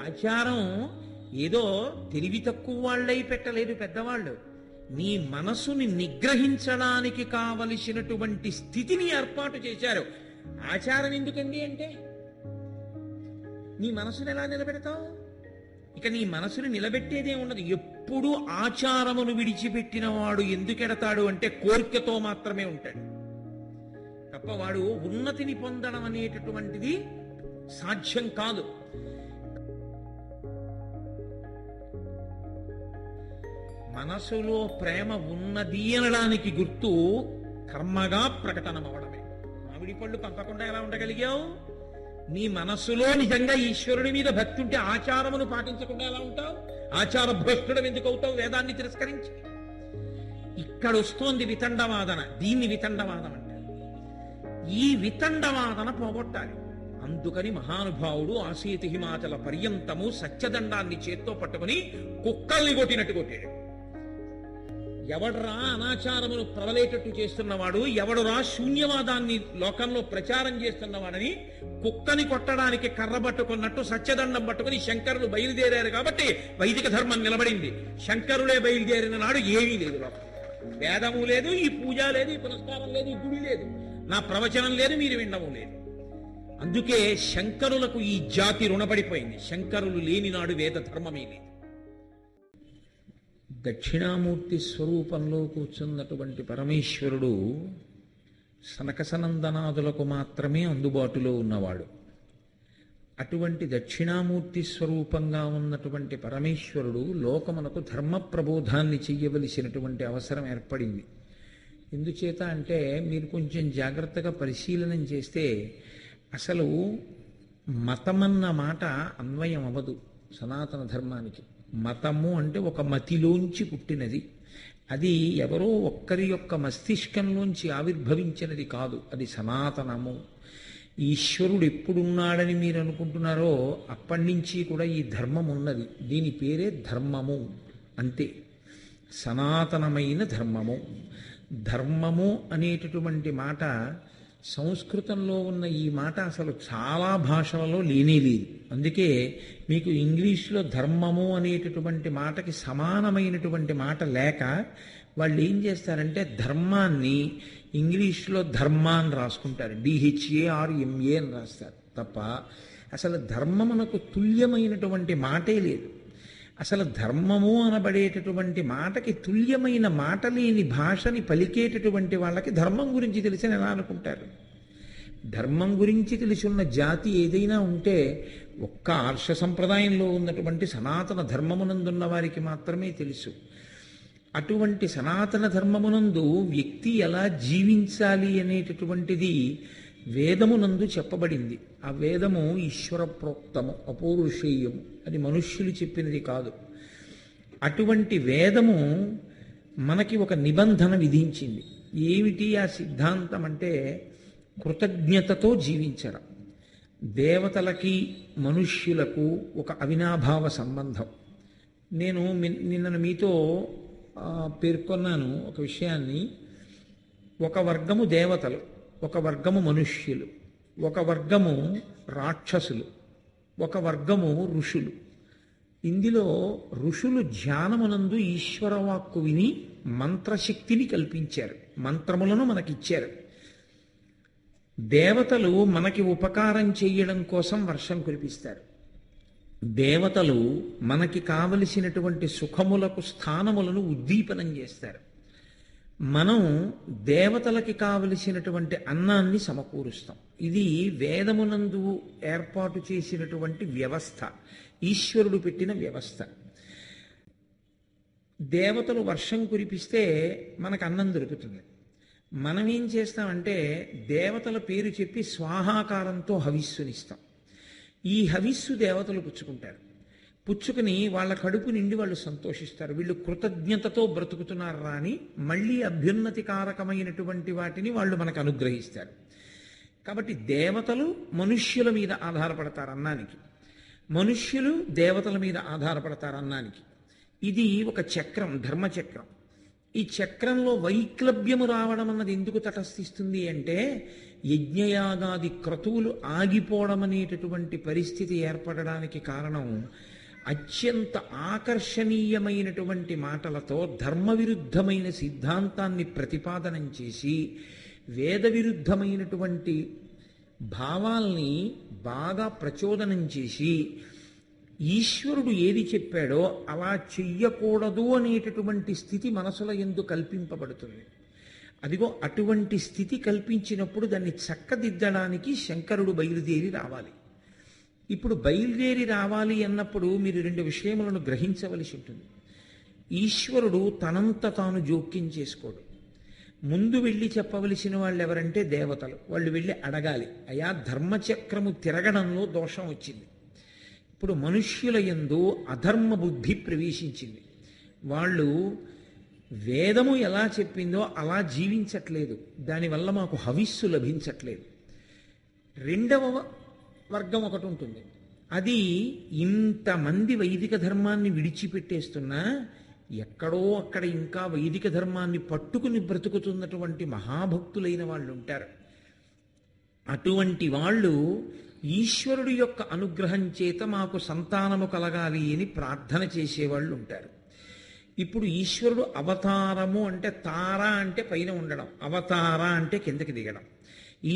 ఆచారం ఏదో తెలివి తక్కువ వాళ్ళై పెట్టలేదు పెద్దవాళ్ళు. నీ మనసుని నిగ్రహించడానికి కావలసినటువంటి స్థితిని ఏర్పాటు చేశారు. ఆచారం ఎందుకండి అంటే నీ మనసుని ఎలా నిలబెడతావు? ఇక నీ మనసుని నిలబెట్టేదే ఉండదు. ఎప్పుడు ఆచారమును విడిచిపెట్టిన వాడు ఎందుకెడతాడు అంటే కోరికతో మాత్రమే ఉంటాడు తప్ప వాడు ఉన్నతిని పొందడం అనేటటువంటిది సాధ్యం కాదు. మనసులో ప్రేమ ఉన్నది అనడానికి గుర్తు కర్మగా ప్రకటనమవడమే. మామిడి పళ్ళు పంపకుండా ఎలా ఉండగలిగావు? నీ మనస్సులో నిజంగా ఈశ్వరుడి మీద భక్తి ఉంటే ఆచారమును పాటించకుండా ఎలా ఉంటావు? ఆచార భ్రష్టుడం ఎందుకు అవుతావు వేదాన్ని తిరస్కరించి? ఇక్కడ వస్తోంది వితండవాదన. దీన్ని వితండవాదం అంటారు. ఈ వితండవాదన పోగొట్టాలి. అందుకని మహానుభావుడు ఆసీతి హిమాచల పర్యంతము సత్యదండాన్ని చేత్తో పట్టుకుని కుక్కల్ని కొట్టినట్టు కొట్టాడు. ఎవడరా అనాచారమును ప్రబలేటట్టు చేస్తున్నవాడు, ఎవడురా శూన్యవాదాన్ని లోకంలో ప్రచారం చేస్తున్నవాడని కుక్కని కొట్టడానికి కర్ర పట్టుకున్నట్టు సత్యదండం పట్టుకుని శంకరులు బయలుదేరారు. కాబట్టి వైదిక ధర్మం నిలబడింది. శంకరులే బయలుదేరిన నాడు ఏమీ లేదు. లోకం వేదము లేదు, ఈ పూజ లేదు, ఈ పురస్కారం లేదు, ఈ గుడి లేదు, నా ప్రవచనం లేదు, మీరు వినడము లేదు. అందుకే శంకరులకు ఈ జాతి రుణపడిపోయింది. శంకరులు లేని నాడు వేద ధర్మమే లేదు. దక్షిణామూర్తి స్వరూపంలో కూర్చున్నటువంటి పరమేశ్వరుడు సనకసనందనాదులకు మాత్రమే అందుబాటులో ఉన్నవాడు. అటువంటి దక్షిణామూర్తి స్వరూపంగా ఉన్నటువంటి పరమేశ్వరుడు లోకమునకు ధర్మ ప్రబోధాన్ని చెయ్యవలసినటువంటి అవసరం ఏర్పడింది. ఎందుచేత అంటే మీరు కొంచెం జాగ్రత్తగా పరిశీలనం చేస్తే అసలు మతమన్న మాట అన్వయం అవ్వదు సనాతన ధర్మానికి. మతము అంటే ఒక మతిలోంచి పుట్టినది. అది ఎవరో ఒక్కరి యొక్క మస్తిష్కంలోంచి ఆవిర్భవించినది కాదు. అది సనాతనము. ఈశ్వరుడు ఎప్పుడున్నాడని మీరు అనుకుంటున్నారో అప్పటి నుంచి కూడా ఈ ధర్మం ఉన్నది. దీని పేరే ధర్మము. అంతే, సనాతనమైన ధర్మము. ధర్మము అనేటటువంటి మాట సంస్కృతంలో ఉన్న ఈ మాట అసలు చాలా భాషలలో లేనే లేదు. అందుకే మీకు ఇంగ్లీష్లో ధర్మము అనేటటువంటి మాటకి సమానమైనటువంటి మాట లేక వాళ్ళు ఏం చేస్తారంటే ధర్మాన్ని ఇంగ్లీష్లో ధర్మ అని రాసుకుంటారు. DHARMA అని రాస్తారు తప్ప అసలు ధర్మమునకు తుల్యమైనటువంటి మాటే లేదు. అసలు ధర్మము అనబడేటటువంటి మాటకి తుల్యమైన మాట లేని భాషని పలికేటటువంటి వాళ్ళకి ధర్మం గురించి తెలిసిన ఎలా అనుకుంటారు? ధర్మం గురించి తెలిసిన జాతి ఏదైనా ఉంటే ఒక్క ఆర్ష సంప్రదాయంలో ఉన్నటువంటి సనాతన ధర్మమునందున్న వారికి మాత్రమే తెలుసు. అటువంటి సనాతన ధర్మమునందు వ్యక్తి ఎలా జీవించాలి అనేటటువంటిది వేదమునందు చెప్పబడింది. ఆ వేదము ఈశ్వర ప్రోక్తము, అపౌరుషేయము. అది మనుష్యులు చెప్పినది కాదు. అటువంటి వేదము మనకి ఒక నిబంధన విధించింది. ఏమిటి ఆ సిద్ధాంతం అంటే కృతజ్ఞతతో జీవించడం. దేవతలకి మనుష్యులకు ఒక అవినాభావ సంబంధం. నేను నిన్న మీతో పేర్కొన్నాను ఒక విషయాన్ని. ఒక వర్గము దేవతలు, ఒక వర్గము మనుష్యులు, ఒక వర్గము రాక్షసులు, ఒక వర్గము ఋషులు. ఇందులో ఋషులు ధ్యానమునందు ఈశ్వరవాక్కు విని మంత్రశక్తిని కల్పించారు, మంత్రములను మనకిచ్చారు. దేవతలు మనకి ఉపకారం చేయడం కోసం వర్షం కురిపిస్తారు. దేవతలు మనకి కావలసినటువంటి సుఖములకు స్థానములను ఉద్దీపనం చేస్తారు. మనం దేవతలకి కావలసినటువంటి అన్నాన్ని సమకూరుస్తాం. ఇది వేదమునందు ఏర్పాటు చేసినటువంటి వ్యవస్థ, ఈశ్వరుడు పెట్టిన వ్యవస్థ. దేవతలు వర్షం కురిపిస్తే మనకు అన్నం దొరుకుతుంది. మనం ఏం చేస్తామంటే దేవతల పేరు చెప్పి స్వాహాకారంతో హవిస్సునిస్తాం. ఈ హవిస్సు దేవతలు పుచ్చుకుంటారు. పుచ్చుకుని వాళ్ళ కడుపు నిండి వాళ్ళు సంతోషిస్తారు. వీళ్ళు కృతజ్ఞతతో బ్రతుకుతున్నారు అని మళ్ళీ అభ్యున్నతికారకమైనటువంటి వాటిని వాళ్ళు మనకు అనుగ్రహిస్తారు. కాబట్టి దేవతలు మనుష్యుల మీద ఆధారపడతారు అన్నానికి, మనుష్యులు దేవతల మీద ఆధారపడతారు అన్నానికి. ఇది ఒక చక్రం, ధర్మచక్రం. ఈ చక్రంలో వైక్లభ్యము రావడం అన్నది ఎందుకు తటస్థిస్తుంది అంటే యజ్ఞయాగాది క్రతువులు ఆగిపోవడం అనేటటువంటి పరిస్థితి ఏర్పడడానికి కారణం అత్యంత ఆకర్షణీయమైనటువంటి మాటలతో ధర్మ విరుద్ధమైన సిద్ధాంతాన్ని ప్రతిపాదనం చేసి వేద విరుద్ధమైనటువంటి భావాల్ని బాగా ప్రచోదనం చేసి ఈశ్వరుడు ఏది చెప్పాడో అలా చెయ్యకూడదు అనేటటువంటి స్థితి మనసులో ఎందుకు కల్పింపబడుతుంది. అదిగో అటువంటి స్థితి కల్పించినప్పుడు దాన్ని చక్కదిద్దడానికి శంకరుడు బయలుదేరి రావాలి. ఇప్పుడు బయలుదేరి రావాలి అన్నప్పుడు మీరు రెండు విషయములను గ్రహించవలసి ఉంటుంది. ఈశ్వరుడు తనంత తాను జోక్యం చేసుకోడు. ముందు వెళ్ళి చెప్పవలసిన వాళ్ళు ఎవరంటే దేవతలు. వాళ్ళు వెళ్ళి అడగాలి, అయా ధర్మచక్రము తిరగడంలో దోషం వచ్చింది, ఇప్పుడు మనుష్యుల యందు అధర్మ బుద్ధి ప్రవేశించింది, వాళ్ళు వేదము ఎలా చెప్పిందో అలా జీవించట్లేదు, దానివల్ల మాకు హవిస్సు లభించట్లేదు. రెండవ వర్గం ఒకటి ఉంటుంది, అది ఇంతమంది వైదిక ధర్మాన్ని విడిచిపెట్టేస్తున్నా ఎక్కడో అక్కడ ఇంకా వైదిక ధర్మాన్ని పట్టుకుని బ్రతుకుతున్నటువంటి మహాభక్తులైన వాళ్ళు ఉంటారు. అటువంటి వాళ్ళు ఈశ్వరుడి యొక్క అనుగ్రహం చేత మాకు సంతానము కలగాలి అని ప్రార్థన చేసేవాళ్ళు ఉంటారు. ఇప్పుడు ఈశ్వరుడు అవతారము అంటే తార అంటే పైన ఉండడం, అవతార అంటే కిందకి దిగడం.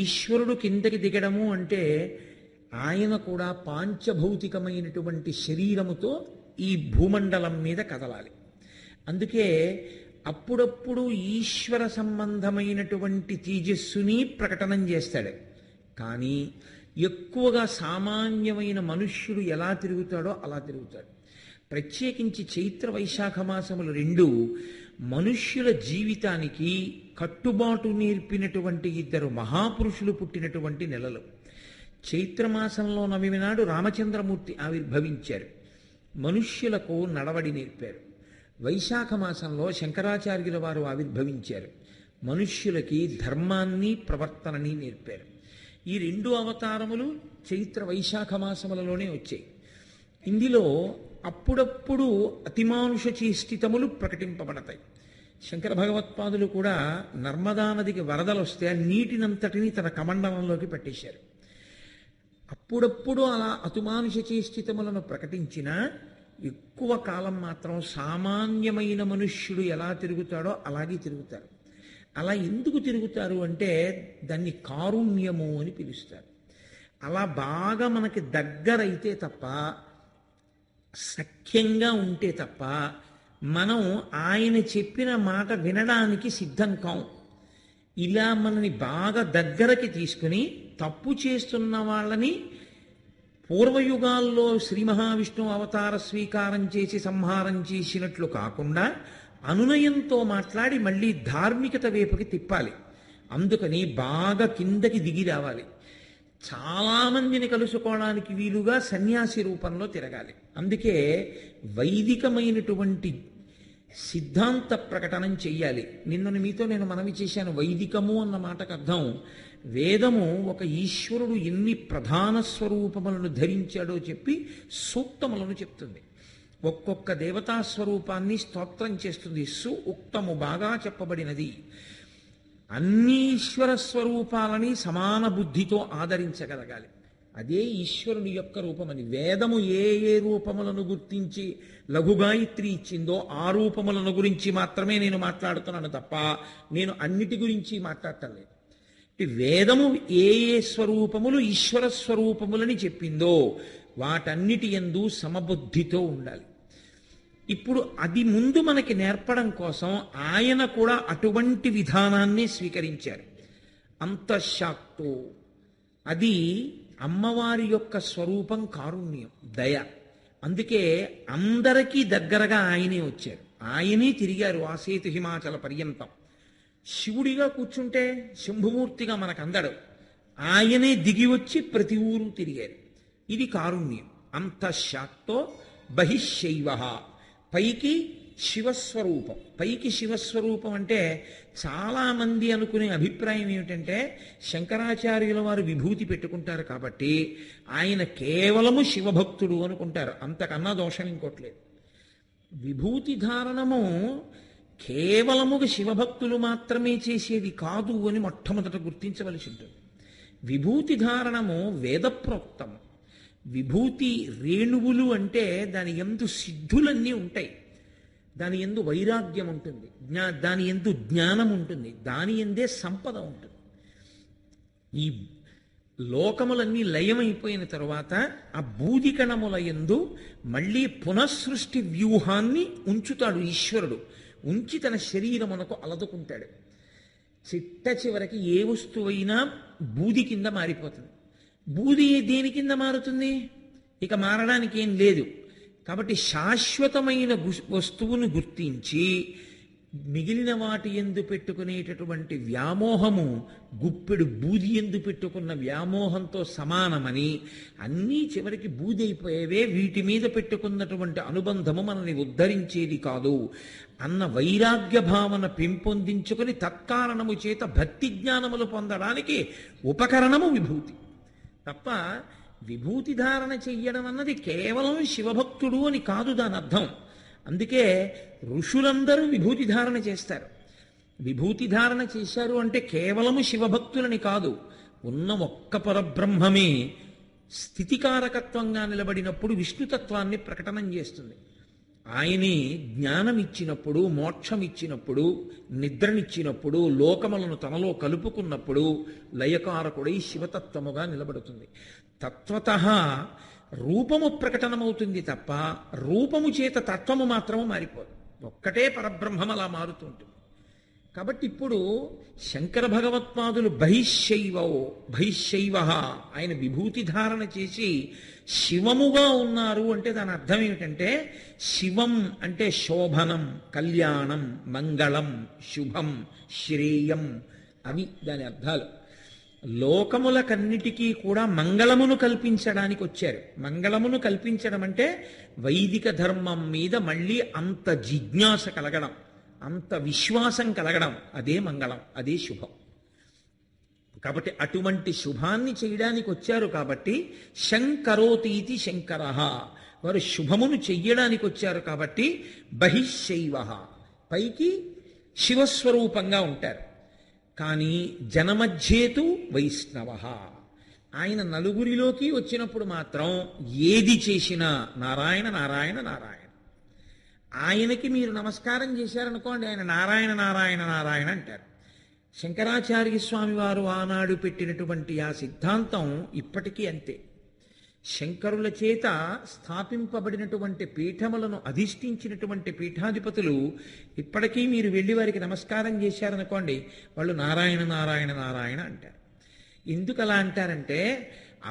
ఈశ్వరుడు కిందకి దిగడము అంటే ఆయన కూడా పాంచభౌతికమైనటువంటి శరీరముతో ఈ భూమండలం మీద కదలాలి. అందుకే అప్పుడప్పుడు ఈశ్వర సంబంధమైనటువంటి తేజస్సుని ప్రకటనం చేస్తాడు. కానీ ఎక్కువగా సామాన్యమైన మనుష్యుడు ఎలా తిరుగుతాడో అలా తిరుగుతాడు. ప్రత్యేకించి చైత్ర వైశాఖ మాసములు రెండు మనుష్యుల జీవితానికి కట్టుబాటు నేర్పినటువంటి ఇద్దరు మహాపురుషులు పుట్టినటువంటి నెలలు. చైత్రమాసంలో నవమి నాడు రామచంద్రమూర్తి ఆవిర్భవించారు, మనుష్యులకు నడవడి నేర్పారు. వైశాఖ మాసంలో శంకరాచార్యుల వారు ఆవిర్భవించారు, మనుష్యులకి ధర్మాన్ని ప్రవర్తనని నేర్పారు. ఈ రెండు అవతారములు చైత్ర వైశాఖ మాసములలోనే వచ్చాయి. ఇందులో అప్పుడప్పుడు అతిమానుష చేష్టితములు ప్రకటింపబడతాయి. శంకర భగవత్పాదులు కూడా నర్మదా నదికి వరదలు వస్తే ఆ నీటినంతటినీ తన కమండలంలోకి పెట్టేశారు. అప్పుడప్పుడు అలా అతిమానుష చేష్టితములను ప్రకటించినా ఎక్కువ కాలం మాత్రం సామాన్యమైన మనుష్యుడు ఎలా తిరుగుతాడో అలాగే తిరుగుతారు. అలా ఎందుకు తిరుగుతారు అంటే దాన్ని కారుణ్యము అని పిలుస్తారు. అలా బాగా మనకి దగ్గరైతే తప్ప, సఖ్యంగా ఉంటే తప్ప మనం ఆయన చెప్పిన మాట వినడానికి సిద్ధం కాం. ఇలా మనని బాగా దగ్గరకి తీసుకుని తప్పు చేస్తున్న వాళ్ళని పూర్వయుగాల్లో శ్రీ మహావిష్ణువు అవతార స్వీకారం చేసి సంహారం చేసినట్లు కాకుండా అనునయంతో మాట్లాడి మళ్ళీ ధార్మికత వైపుకి తిప్పాలి. అందుకని బాగా కిందకి దిగి రావాలి. చాలామందిని కలుసుకోవడానికి వీలుగా సన్యాసి రూపంలో తిరగాలి. అందుకే వైదికమైనటువంటి సిద్ధాంత ప్రకటనం చెయ్యాలి. నిన్న మీతో నేను మనవి చేశాను, వైదికము అన్న మాటకు అర్థం వేదము ఒక ఈశ్వరుడు ఎన్ని ప్రధాన స్వరూపములను ధరించాడో చెప్పి సూక్తములను చెప్తుంది. ఒక్కొక్క దేవతా స్వరూపాన్ని స్తోత్రం చేస్తుంది. ఉక్తము బాగా చెప్పబడినది. అన్ని ఈశ్వర స్వరూపాలని సమాన బుద్ధితో ఆదరించగలగాలి. అదే ఈశ్వరుని యొక్క రూపమని. వేదము ఏ ఏ రూపములను గుర్తించి లఘుగాయత్రి ఇచ్చిందో ఆ రూపములను గురించి మాత్రమే నేను మాట్లాడుతున్నాను తప్ప నేను అన్నిటి గురించి మాట్లాడటం లేదు. వేదము ఏ ఏ స్వరూపములు ఈశ్వర స్వరూపములని చెప్పిందో వాటన్నిటి యందు సమబుద్ధితో ఉండాలి. ఇప్పుడు అది ముందు మనకి నేర్పడం కోసం ఆయన కూడా అటువంటి విధానాన్ని స్వీకరించారు. అంతఃశాక్తో, అది అమ్మవారి యొక్క స్వరూపం కారుణ్యం, దయ. అందుకే అందరికీ దగ్గరగా ఆయనే వచ్చారు, ఆయనే తిరిగారు ఆసేతు హిమాచల పర్యంతం. శివుడిగా కూర్చుంటే శంభుమూర్తిగా మనకు అందడు, ఆయనే దిగి వచ్చి ప్రతి ఊరు తిరిగారు. ఇది కారుణ్యం. అంతఃశాక్తో బహిశైవ, పైకి శివస్వరూపం. పైకి శివస్వరూపం అంటే చాలామంది అనుకునే అభిప్రాయం ఏమిటంటే శంకరాచార్యుల వారు విభూతి పెట్టుకుంటారు కాబట్టి ఆయన కేవలము శివభక్తుడు అనుకుంటారు. అంతకన్నా దోషం ఇంకోట్లేదు. విభూతి ధారణము కేవలముగా శివభక్తులు మాత్రమే చేసేది కాదు అని మొట్టమొదట గుర్తించవలసి ఉంటుంది. విభూతి ధారణము వేదప్రోక్తము. విభూతి రేణువులు అంటే దాని యందు సిద్ధులన్నీ ఉంటాయి, దాని యందు వైరాగ్యం ఉంటుంది, దాని యందు జ్ఞానం ఉంటుంది, దాని యందే సంపద ఉంటుంది. ఈ లోకములన్నీ లయమైపోయిన తరువాత ఆ బూదికణముల యందు మళ్ళీ పునఃసృష్టి వ్యూహాన్ని ఉంచుతాడు ఈశ్వరుడు. ఉంచి తన శరీరమునకు అలదుకుంటాడు. చిట్ట చివరికి ఏ వస్తువైనా బూది కింద మారిపోతుంది. బూది దేని కింద మారుతుంది? ఇక మారడానికి ఏం లేదు. కాబట్టి శాశ్వతమైన వస్తువును గుర్తించి మిగిలిన వాటి ఎందు పెట్టుకునేటటువంటి వ్యామోహము గుప్పెడు బూది ఎందు పెట్టుకున్న వ్యామోహంతో సమానమని, అన్నీ చివరికి బూది అయిపోయేవే, వీటి మీద పెట్టుకున్నటువంటి అనుబంధము మనల్ని ఉద్ధరించేది కాదు అన్న వైరాగ్య భావన పెంపొందించుకుని తత్కారణము చేత భక్తి జ్ఞానములు పొందడానికి ఉపకరణము విభూతి. తప్ప విభూతి ధారణ చెయ్యడం అన్నది కేవలం శివభక్తుడు అని కాదు దాని అర్థం. అందుకే ఋషులందరూ విభూతి ధారణ చేస్తారు. విభూతి ధారణ చేశారు అంటే కేవలము శివభక్తులని కాదు, ఉన్న ఒక్క పరబ్రహ్మమే స్థితికారకత్వంగా నిలబడినప్పుడు విష్ణుతత్వాన్ని ప్రకటనం చేస్తుంది. ఆయనే జ్ఞానం ఇచ్చినప్పుడు, మోక్షం ఇచ్చినప్పుడు, నిద్రనిచ్చినప్పుడు, లోకములను తనలో కలుపుకున్నప్పుడు లయకారకుడై శివతత్వముగా నిలబడుతుంది. తత్వతః రూపము ప్రకటనమవుతుంది తప్ప రూపము చేత తత్వము మాత్రము మారిపోదు. ఒక్కటే పరబ్రహ్మం అలా మారుతూ ఉంటుంది. కాబట్టి ఇప్పుడు శంకర భగవత్పాదులు బహిశైవ ఆయన విభూతి ధారణ చేసి శివముగా ఉన్నారు అంటే దాని అర్థం ఏమిటంటే, శివం అంటే శోభనం, కళ్యాణం, మంగళం, శుభం, శ్రేయం, అవి దాని అర్థాలు. లోకములకన్నిటికీ కూడా మంగళమును కల్పించడానికి వచ్చారు. మంగళమును కల్పించడం అంటే వైదిక ధర్మం మీద మళ్ళీ అంత జిజ్ఞాస కలగడం, అంత విశ్వాసం కలగడం, అదే మంగళం, అదే శుభం. కాబట్టి అటువంటి శుభాన్ని చేయడానికి వచ్చారు. కాబట్టి శంకరోతీతి శంకర, వారు శుభమును చెయ్యడానికి వచ్చారు. కాబట్టి బహిశైవ, పైకి శివస్వరూపంగా ఉంటారు. కానీ జనమధ్యేతు వైష్ణవ, ఆయన నలుగురిలోకి వచ్చినప్పుడు మాత్రం ఏది చేసినా నారాయణ నారాయణ నారాయణ. ఆయనకి మీరు నమస్కారం చేశారనుకోండి, ఆయన నారాయణ నారాయణ నారాయణ అంటారు. శంకరాచార్య స్వామి వారు ఆనాడు పెట్టినటువంటి ఆ సిద్ధాంతం ఇప్పటికీ అంతే. శంకరుల చేత స్థాపింపబడినటువంటి పీఠములను అధిష్ఠించినటువంటి పీఠాధిపతులు ఇప్పటికీ మీరు వెళ్ళి వారికి నమస్కారం చేశారనుకోండి, వాళ్ళు నారాయణ నారాయణ నారాయణ అంటారు. ఎందుకు అలా అంటారంటే,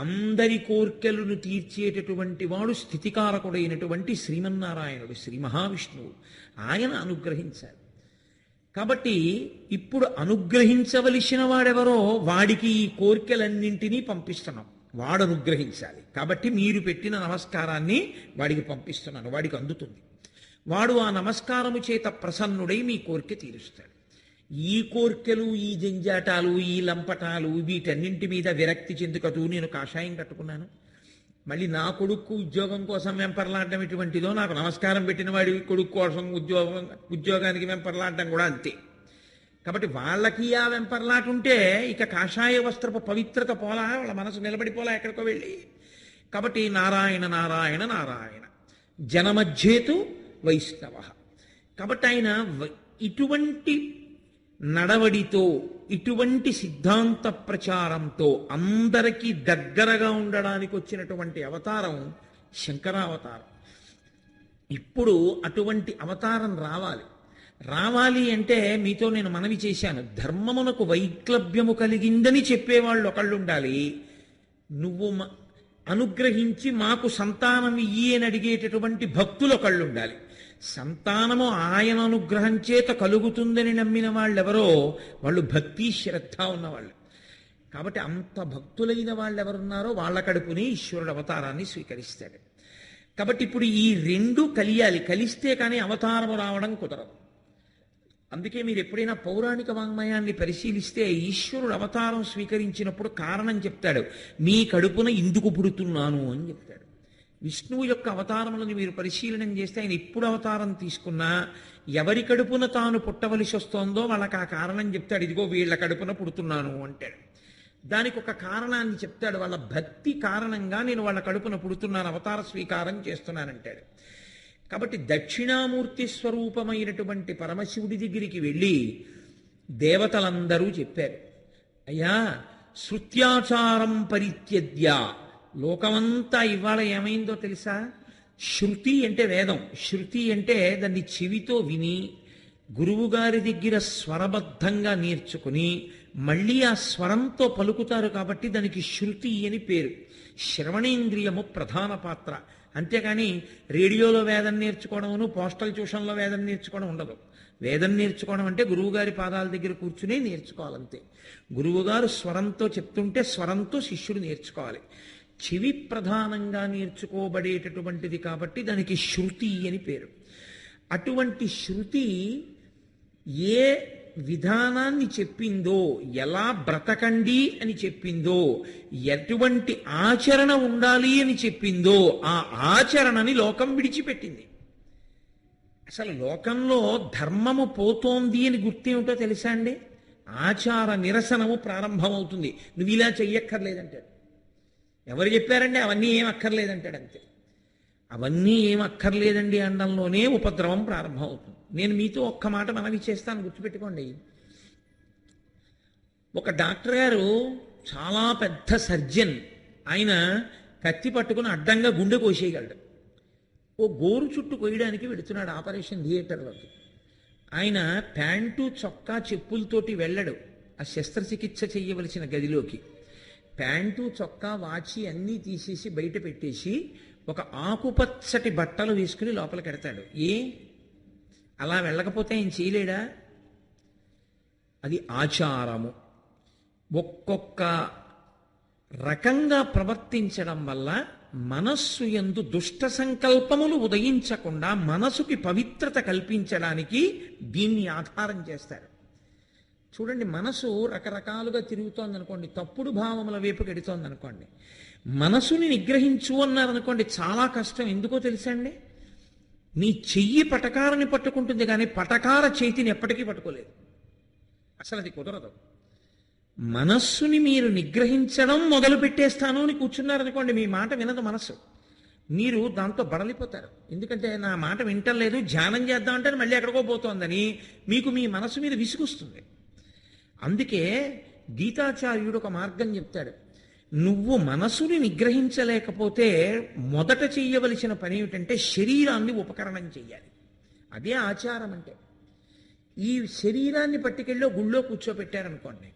అందరి కోర్కెలను తీర్చేటటువంటి వాడు స్థితికారకుడైనటువంటి శ్రీమన్నారాయణుడు, శ్రీ మహావిష్ణువు. ఆయన అనుగ్రహించాలి. కాబట్టి ఇప్పుడు అనుగ్రహించవలసిన వాడెవరో వాడికి ఈ కోర్కెలన్నింటినీ పంపిస్తున్నాం. వాడు అనుగ్రహించాలి. కాబట్టి మీరు పెట్టిన నమస్కారాన్ని వాడికి పంపిస్తున్నాను, వాడికి అందుతుంది. వాడు ఆ నమస్కారము చేత ప్రసన్నుడై మీ కోరిక తీరుస్తాడు. ఈ కోర్కెలు, ఈ జంజాటాలు, ఈ లంపటాలు, వీటన్నింటి మీద విరక్తి చెందుకతూ నేను కాషాయం కట్టుకున్నాను, మళ్ళీ నా కొడుకు ఉద్యోగం కోసం వెంపర్లాడడం ఎటువంటిదో, నాకు నమస్కారం పెట్టిన వాడి కొడుకు కోసం ఉద్యోగానికి వెంపర్లాడడం కూడా అంతే. కాబట్టి వాళ్ళకి ఆ వెంపర్లాట ఉంటే ఇక కాషాయ వస్త్రపు పవిత్రత పోలా, వాళ్ళ మనసు నిలబడిపోలా ఎక్కడికో వెళ్ళి. కాబట్టి నారాయణ నారాయణ నారాయణ, జనమధ్యేతు వైష్ణవ. కాబట్టి ఆయన ఇటువంటి నడవడితో, ఇటువంటి సిద్ధాంత ప్రచారంతో అందరికీ దగ్గరగా ఉండడానికి వచ్చినటువంటి అవతారం శంకరావతారం. ఇప్పుడు అటువంటి అవతారం రావాలి అంటే మీతో నేను మనవి చేశాను, ధర్మమునకు వైక్లభ్యము కలిగిందని చెప్పేవాళ్ళు ఒకళ్ళు ఉండాలి. నువ్వు అనుగ్రహించి మాకు సంతానం ఇయ్యి అని అడిగేటటువంటి భక్తులు ఒకళ్ళు ఉండాలి. సంతానము ఆయన అనుగ్రహం చేత కలుగుతుందని నమ్మిన వాళ్ళెవరో వాళ్ళు భక్తి శ్రద్ధ ఉన్నవాళ్ళు. కాబట్టి అంత భక్తులైన వాళ్ళు ఎవరున్నారో వాళ్ళ కడుపునే ఈశ్వరుడు అవతారాన్ని స్వీకరిస్తాడు. కాబట్టి ఇప్పుడు ఈ రెండు కలియాలి, కలిస్తే కానీ అవతారము రావడం కుదరదు. అందుకే మీరు ఎప్పుడైనా పౌరాణిక వాంగ్మయాన్ని పరిశీలిస్తే ఈశ్వరుడు అవతారం స్వీకరించినప్పుడు కారణం చెప్తాడు. మీ కడుపున ఇందుకు పుడుతున్నాను అని చెప్తాడు. విష్ణువు యొక్క అవతారములను మీరు పరిశీలనం చేస్తే ఆయన ఎప్పుడు అవతారం తీసుకున్నా ఎవరి కడుపున తాను పుట్టవలసి వస్తోందో వాళ్ళకి ఆ కారణం చెప్తాడు. ఇదిగో వీళ్ళ కడుపున పుడుతున్నాను అంటాడు. దానికి ఒక కారణాన్ని చెప్తాడు. వాళ్ళ భక్తి కారణంగా నేను వాళ్ళ కడుపున పుడుతున్నాను, అవతార స్వీకారం చేస్తున్నానంటాడు. కాబట్టి దక్షిణామూర్తి స్వరూపమైనటువంటి పరమశివుడి దగ్గరికి వెళ్ళి దేవతలందరూ చెప్పారు, అయ్యా శృత్యాచారం పరిత్యజ్య. లోకమంతా ఇవాళ ఏమైందో తెలుసా? శృతి అంటే వేదం, శృతి అంటే దాన్ని చెవితో విని గురువుగారి దగ్గర స్వరబద్ధంగా నేర్చుకుని మళ్ళీ ఆ స్వరంతో పలుకుతారు కాబట్టి దానికి శృతి అని పేరు. శ్రవణేంద్రియము ప్రధాన పాత్ర. అంతేకాని రేడియోలో వేదం నేర్చుకోవడమును పోస్టల్ ట్యూషన్లో వేదం నేర్చుకోవడం ఉండదు. వేదం నేర్చుకోవడం అంటే గురువుగారి పాదాల దగ్గర కూర్చునే నేర్చుకోవాలంతే. గురువుగారు స్వరంతో చెప్తుంటే స్వరంతో శిష్యుడు నేర్చుకోవాలి. చెవి ప్రధానంగా నేర్చుకోబడేటటువంటిది కాబట్టి దానికి శృతి అని పేరు. అటువంటి శృతి ఏ విధానాన్ని చెప్పిందో, ఎలా బ్రతకండి అని చెప్పిందో, ఎటువంటి ఆచరణ ఉండాలి అని చెప్పిందో ఆ ఆచరణని లోకం విడిచిపెట్టింది. అసలు లోకంలో ధర్మము పోతోంది అని గుర్తేమిటో తెలుసా అండి? ఆచార నిరసనము ప్రారంభమవుతుంది. నువ్వు ఇలా చెయ్యక్కర్లేదంటాడు. ఎవరు చెప్పారండి? అవన్నీ ఏం అక్కర్లేదంటాడు. అంతే. అవన్నీ ఏం అక్కర్లేదండి అనడంలోనే ఉపద్రవం ప్రారంభమవుతుంది. నేను మీతో ఒక్క మాట మనవి చేస్తాను, గుర్తుపెట్టుకోండి. ఒక డాక్టర్ గారు చాలా పెద్ద సర్జన్. ఆయన కత్తి పట్టుకుని అడ్డంగా గుండె కోసేయగలడు. ఓ గోరు చుట్టు కొయ్యడానికి వెళుతున్నాడు ఆపరేషన్ థియేటర్లోకి. ఆయన ప్యాంటు చొక్కా చెప్పులతోటి వెళ్ళడు ఆ శస్త్రచికిత్స చెయ్యవలసిన గదిలోకి. ప్యాంటు చొక్కా వాచి అన్నీ తీసేసి బయట పెట్టేసి ఒక ఆకుపచ్చటి బట్టలు వేసుకుని లోపలికి వెడతాడు. అలా వెళ్ళకపోతే ఆయన చేయలేడా? అది ఆచారము. ఒక్కొక్క రకంగా ప్రవర్తించడం వల్ల మనస్సు యందు దుష్ట సంకల్పములు ఉదయించకుండా మనసుకి పవిత్రత కల్పించడానికి దీన్ని ఆధారం చేస్తారు. చూడండి, మనసు రకరకాలుగా తిరుగుతోంది అనుకోండి, తప్పుడు భావముల వైపు గెడుతోంది అనుకోండి, మనసుని నిగ్రహించు అన్నారనుకోండి, చాలా కష్టం. ఎందుకో తెలుసా అండి? మీ చెయ్యి పటకారని పట్టుకుంటుంది కానీ పటకార చేతిని ఎప్పటికీ పట్టుకోలేదు. అసలు అది కుదరదు. మనస్సుని మీరు నిగ్రహించడం మొదలు పెట్టేస్తాను అని కూర్చున్నారనుకోండి, మీ మాట వినదు మనస్సు. మీరు దాంతో బడలిపోతారు. ఎందుకంటే నా మాట వింటలేదు, ధ్యానం చేద్దామంటే మళ్ళీ ఎక్కడికో పోతోందని మీకు మీ మనస్సు మీద విసుగుస్తుంది. అందుకే గీతాచార్యుడు ఒక మార్గం చెప్తాడు. నువ్వు మనసుని నిగ్రహించలేకపోతే మొదట చెయ్యవలసిన పని ఏమిటంటే శరీరాన్ని ఉపకరణం చెయ్యాలి. అదే ఆచారం అంటే. ఈ శరీరాన్ని పట్టుకెళ్ళి గుళ్ళో కూర్చోపెట్టారనుకోండి,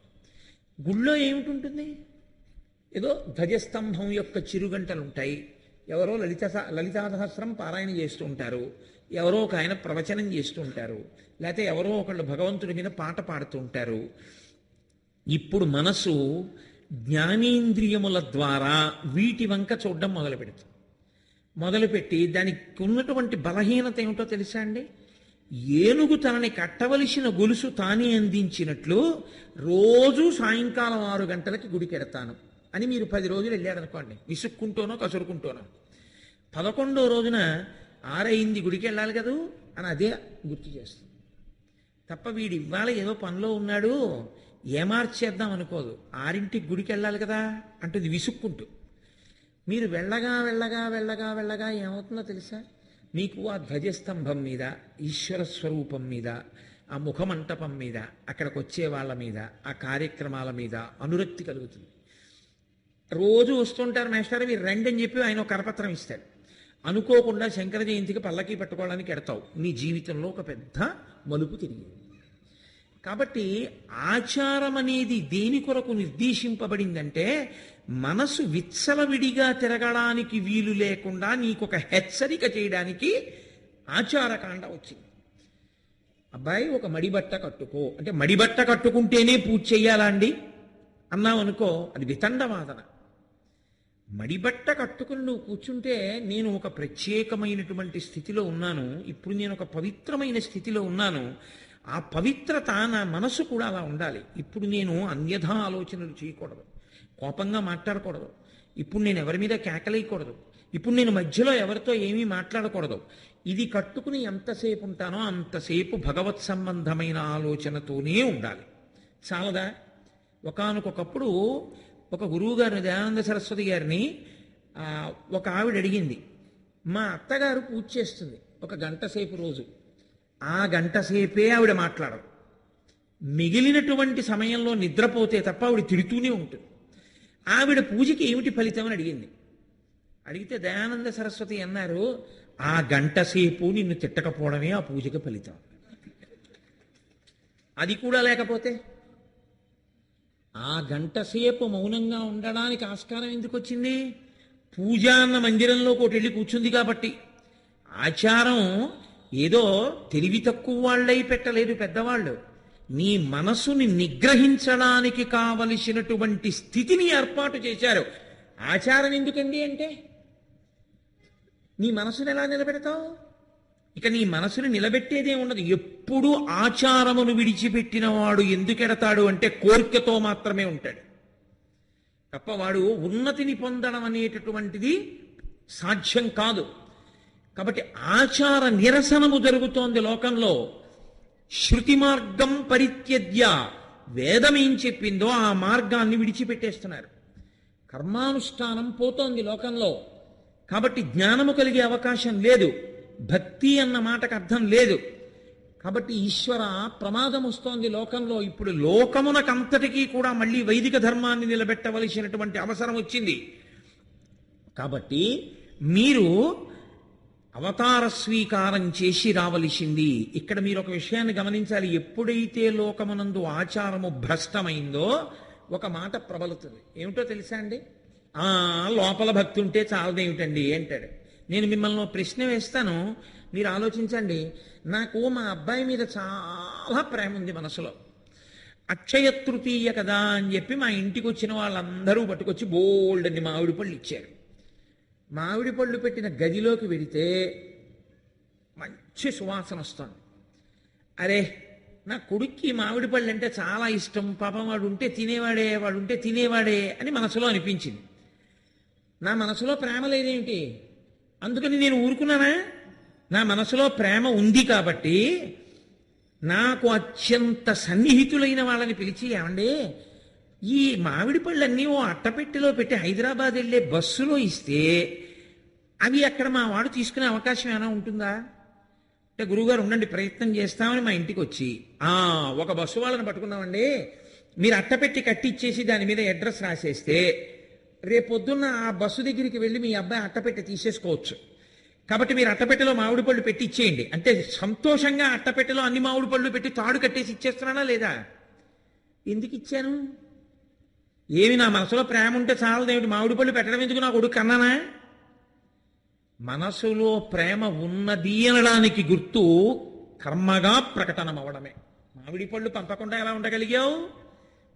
గుళ్ళో ఏమిటి? ఏదో ధ్వజస్తంభం యొక్క చిరుగంటలు ఉంటాయి. ఎవరో లలితా సహస్రం పారాయణ చేస్తూ ఉంటారు, ఎవరో ఒక ఆయన ప్రవచనం చేస్తూ ఉంటారు, లేకపోతే ఎవరో ఒకళ్ళు భగవంతుడి మీద పాట పాడుతూ ఉంటారు. ఇప్పుడు మనసు జ్ఞానేంద్రియముల ద్వారా వీటి వంక చూడడం మొదలుపెట్టి దానికి ఉన్నటువంటి బలహీనత ఏమిటో తెలుసా అండి? ఏనుగు తనని కట్టవలసిన గొలుసు తానే అందించినట్లు రోజు సాయంకాలం 6 గంటలకి గుడికెడతాను అని మీరు 10 రోజులు వెళ్ళారనుకోండి, విసుక్కుంటూనో కసురుకుంటూనో, 11వ రోజున 6 అయింది గుడికి వెళ్ళాలి కదూ అని అదే గుర్తు చేస్తుంది తప్ప వీడు ఇవాళ ఏదో పనిలో ఉన్నాడు ఏమార్చేద్దాం అనుకోదు. 6ంటికి గుడికి వెళ్ళాలి కదా అంటుంది విసుక్కుంటూ. మీరు వెళ్ళగా వెళ్ళగా వెళ్ళగా వెళ్ళగా ఏమవుతుందో తెలుసా? మీకు ఆ ధ్వజస్తంభం మీద, ఈశ్వర స్వరూపం మీద, ఆ ముఖమంటపం మీద, అక్కడికి వచ్చే వాళ్ళ మీద, ఆ కార్యక్రమాల మీద అనురక్తి కలుగుతుంది. రోజు వస్తుంటారు మేస్టర్, మీరు రండి అని చెప్పి ఆయన ఒక కరపత్రం ఇస్తాడు. అనుకోకుండా శంకర జయంతికి పల్లకి పట్టుకోవడానికి ఎడతావు. నీ జీవితంలో ఒక పెద్ద మలుపు తిరిగింది. కాబట్టి ఆచారం అనేది దేని కొరకు నిర్దేశింపబడిందంటే మనసు విచ్చలవిడిగా తిరగడానికి వీలు లేకుండా నీకొక హెచ్చరిక చేయడానికి ఆచారకాండ వచ్చింది. అబ్బాయి ఒక మడిబట్ట కట్టుకో అంటే, మడిబట్ట కట్టుకుంటేనే పూజ చెయ్యాలా అండి అన్నావనుకో, అది వితండవాదన. మడిబట్ట కట్టుకుని నువ్వు కూర్చుంటే నేను ఒక ప్రత్యేకమైనటువంటి స్థితిలో ఉన్నాను, ఇప్పుడు నేను ఒక పవిత్రమైన స్థితిలో ఉన్నాను, ఆ పవిత్రత నా మనసు కూడా అలా ఉండాలి. ఇప్పుడు నేను అన్యథా ఆలోచనలు చేయకూడదు, కోపంగా మాట్లాడకూడదు, ఇప్పుడు నేను ఎవరి మీద కేకలేయకూడదు, ఇప్పుడు నేను మధ్యలో ఎవరితో ఏమీ మాట్లాడకూడదు. ఇది కట్టుకుని ఎంతసేపు ఉంటానో అంతసేపు భగవత్ సంబంధమైన ఆలోచనతోనే ఉండాలి. చాలదా? ఒకానొకప్పుడు ఒక గురువుగారు దయానంద సరస్వతి గారిని ఒక ఆవిడ అడిగింది, మా అత్తగారు పూజ చేస్తుంది ఒక గంట సేపు రోజు, ఆ గంట సేపే ఆవిడ మాట్లాడరు, మిగిలినటువంటి సమయంలో నిద్రపోతే తప్ప ఆవిడ తిడుతూనే ఉంటుంది. ఆవిడ పూజకి ఏమిటి ఫలితం అని అడిగింది. అడిగితే దయానంద సరస్వతి అన్నారు, ఆ గంట సేపు నిన్ను తిట్టకపోవడమే ఆ పూజకి ఫలితం. అది కూడా లేకపోతే ఆ గంట సేపు మౌనంగా ఉండడానికి ఆస్కారం ఎందుకు వచ్చింది? పూజ అన్న మందిరంలోకి ఒకటి వెళ్ళి కూర్చుంది కాబట్టి. ఆచారం ఏదో తెలివి తక్కువ వాళ్ళై పెట్టలేదు పెద్దవాళ్ళు. నీ మనసుని నిగ్రహించడానికి కావలసినటువంటి స్థితిని ఏర్పాటు చేశారు. ఆచారం ఎందుకండి అంటే నీ మనసుని ఎలా నిలబెడతావు? ఇక నీ మనసుని నిలబెట్టేదే ఉండదు. ఎప్పుడు ఆచారమును విడిచిపెట్టిన వాడు ఎందుకెడతాడు అంటే కోరికతో మాత్రమే ఉంటాడు తప్ప వాడు ఉన్నతిని పొందడం అనేటటువంటిది సాధ్యం కాదు. కాబట్టి ఆచార నిరసనము జరుగుతోంది లోకంలో. శృతి మార్గం పరిత్యజ్య, వేదం ఏం చెప్పిందో ఆ మార్గాన్ని విడిచిపెట్టేస్తున్నారు. కర్మానుష్ఠానం పోతోంది లోకంలో. కాబట్టి జ్ఞానము కలిగే అవకాశం లేదు. భక్తి అన్న మాటకు అర్థం లేదు. కాబట్టి ఈశ్వర ప్రమాదం వస్తోంది లోకంలో. ఇప్పుడు లోకమునకంతటికీ కూడా మళ్ళీ వైదిక ధర్మాన్ని నిలబెట్టవలసినటువంటి అవసరం వచ్చింది. కాబట్టి మీరు అవతార స్వీకారం చేసి రావలసింది. ఇక్కడ మీరు ఒక విషయాన్ని గమనించాలి. ఎప్పుడైతే లోకమునందు ఆచారము భ్రష్టమైందో ఒక మాట ప్రబలుతుంది. ఏమిటో తెలుసా అండి? లోపల భక్తి ఉంటే చాలదేమిటండి అంటాడు. నేను మిమ్మల్ని ప్రశ్న వేస్తాను, మీరు ఆలోచించండి. నాకు మా అబ్బాయి మీద చాలా ప్రేమ ఉంది మనసులో. అక్షయ తృతీయ కదా అని చెప్పి మా ఇంటికి వచ్చిన వాళ్ళందరూ పట్టుకొచ్చి బోల్డ్ అని మామిడి పళ్ళు ఇచ్చారు. మామిడి పళ్ళు పెట్టిన గదిలోకి వెడితే మంచి సువాసన వస్తుంది. అరే, నా కొడుక్కి మామిడి పళ్ళు అంటే చాలా ఇష్టం, పాపం వాడు ఉంటే తినేవాడే అని మనసులో అనిపించింది. నా మనసులో ప్రేమ లేదేమిటి? అందుకని నేను ఊరుకున్నానా? నా మనసులో ప్రేమ ఉంది కాబట్టి నాకు అత్యంత సన్నిహితులైన వాళ్ళని పిలిచి, ఏమండి ఈ మామిడి పళ్ళన్నీ ఓ అట్టపెట్టెలో పెట్టి హైదరాబాద్ వెళ్ళే బస్సులో ఇస్తే అవి అక్కడ మా వాడు తీసుకునే అవకాశం ఏమైనా ఉంటుందా అంటే, గురువుగారు ఉండండి ప్రయత్నం చేస్తామని మా ఇంటికి వచ్చి ఒక బస్సు వాళ్ళని పట్టుకున్నామండి, మీరు అట్టపెట్టి కట్టిచ్చేసి దాని మీద అడ్రస్ రాసేస్తే రేపొద్దున్న ఆ బస్సు దగ్గరికి వెళ్ళి మీ అబ్బాయి అట్టపెట్టె తీసేసుకోవచ్చు. కాబట్టి మీరు అట్టపెట్టెలో మామిడి పళ్ళు పెట్టి ఇచ్చేయండి అంటే సంతోషంగా అట్టపెట్టెలో అన్ని మామిడి పళ్ళు పెట్టి తాడు కట్టేసి ఇచ్చేస్తున్నానా లేదా? ఎందుకు ఇచ్చాను? ఏమి నా మనసులో ప్రేమ ఉంటే చాలదేమిటి? మామిడి పళ్ళు పెట్టడం ఎందుకు? నా కొడుకు కన్నానా? మనసులో ప్రేమ ఉన్నది అనడానికి గుర్తు కర్మగా ప్రకటనమవడమే. మామిడి పళ్ళు పంపకుండా ఎలా ఉండగలిగావు?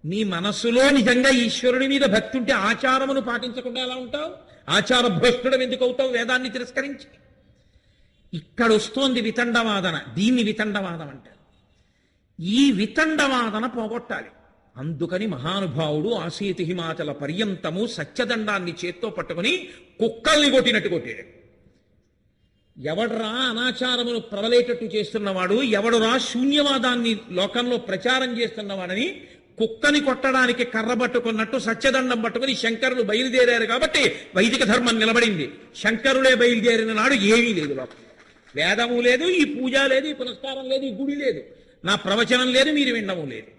నీ మనస్సులో నిజంగా ఈశ్వరుడి మీద భక్తి ఉంటే ఆచారమును పాటించకుండా ఎలా ఉంటావు? ఆచార భ్రష్టుడం ఎందుకు అవుతావు వేదాన్ని తిరస్కరించి? ఇక్కడ వస్తోంది వితండవాదన. దీన్ని వితండవాదం అంటారు. ఈ వితండవాదన పోగొట్టాలి. అందుకని మహానుభావుడు ఆసీతి హిమాచల పర్యంతము సత్యదండాన్ని చేత్తో పట్టుకుని కుక్కల్ని కొట్టినట్టు కొట్టాడు. ఎవడరా అనాచారమును ప్రబలేటట్టు చేస్తున్నవాడు, ఎవడురా శూన్యవాదాన్ని లోకంలో ప్రచారం చేస్తున్నవాడని కుక్కని కొట్టడానికి కర్ర పట్టుకున్నట్టు సత్యదండం పట్టుకుని శంకరులు బయలుదేరారు కాబట్టి వైదిక ధర్మం నిలబడింది. శంకరులే బయలుదేరిన నాడు ఏమీ లేదు. లోకం వేదము లేదు, ఈ పూజ లేదు, ఈ పునస్కారం లేదు, ఈ గుడి లేదు, నా ప్రవచనం లేదు, మీరు వినడము లేదు.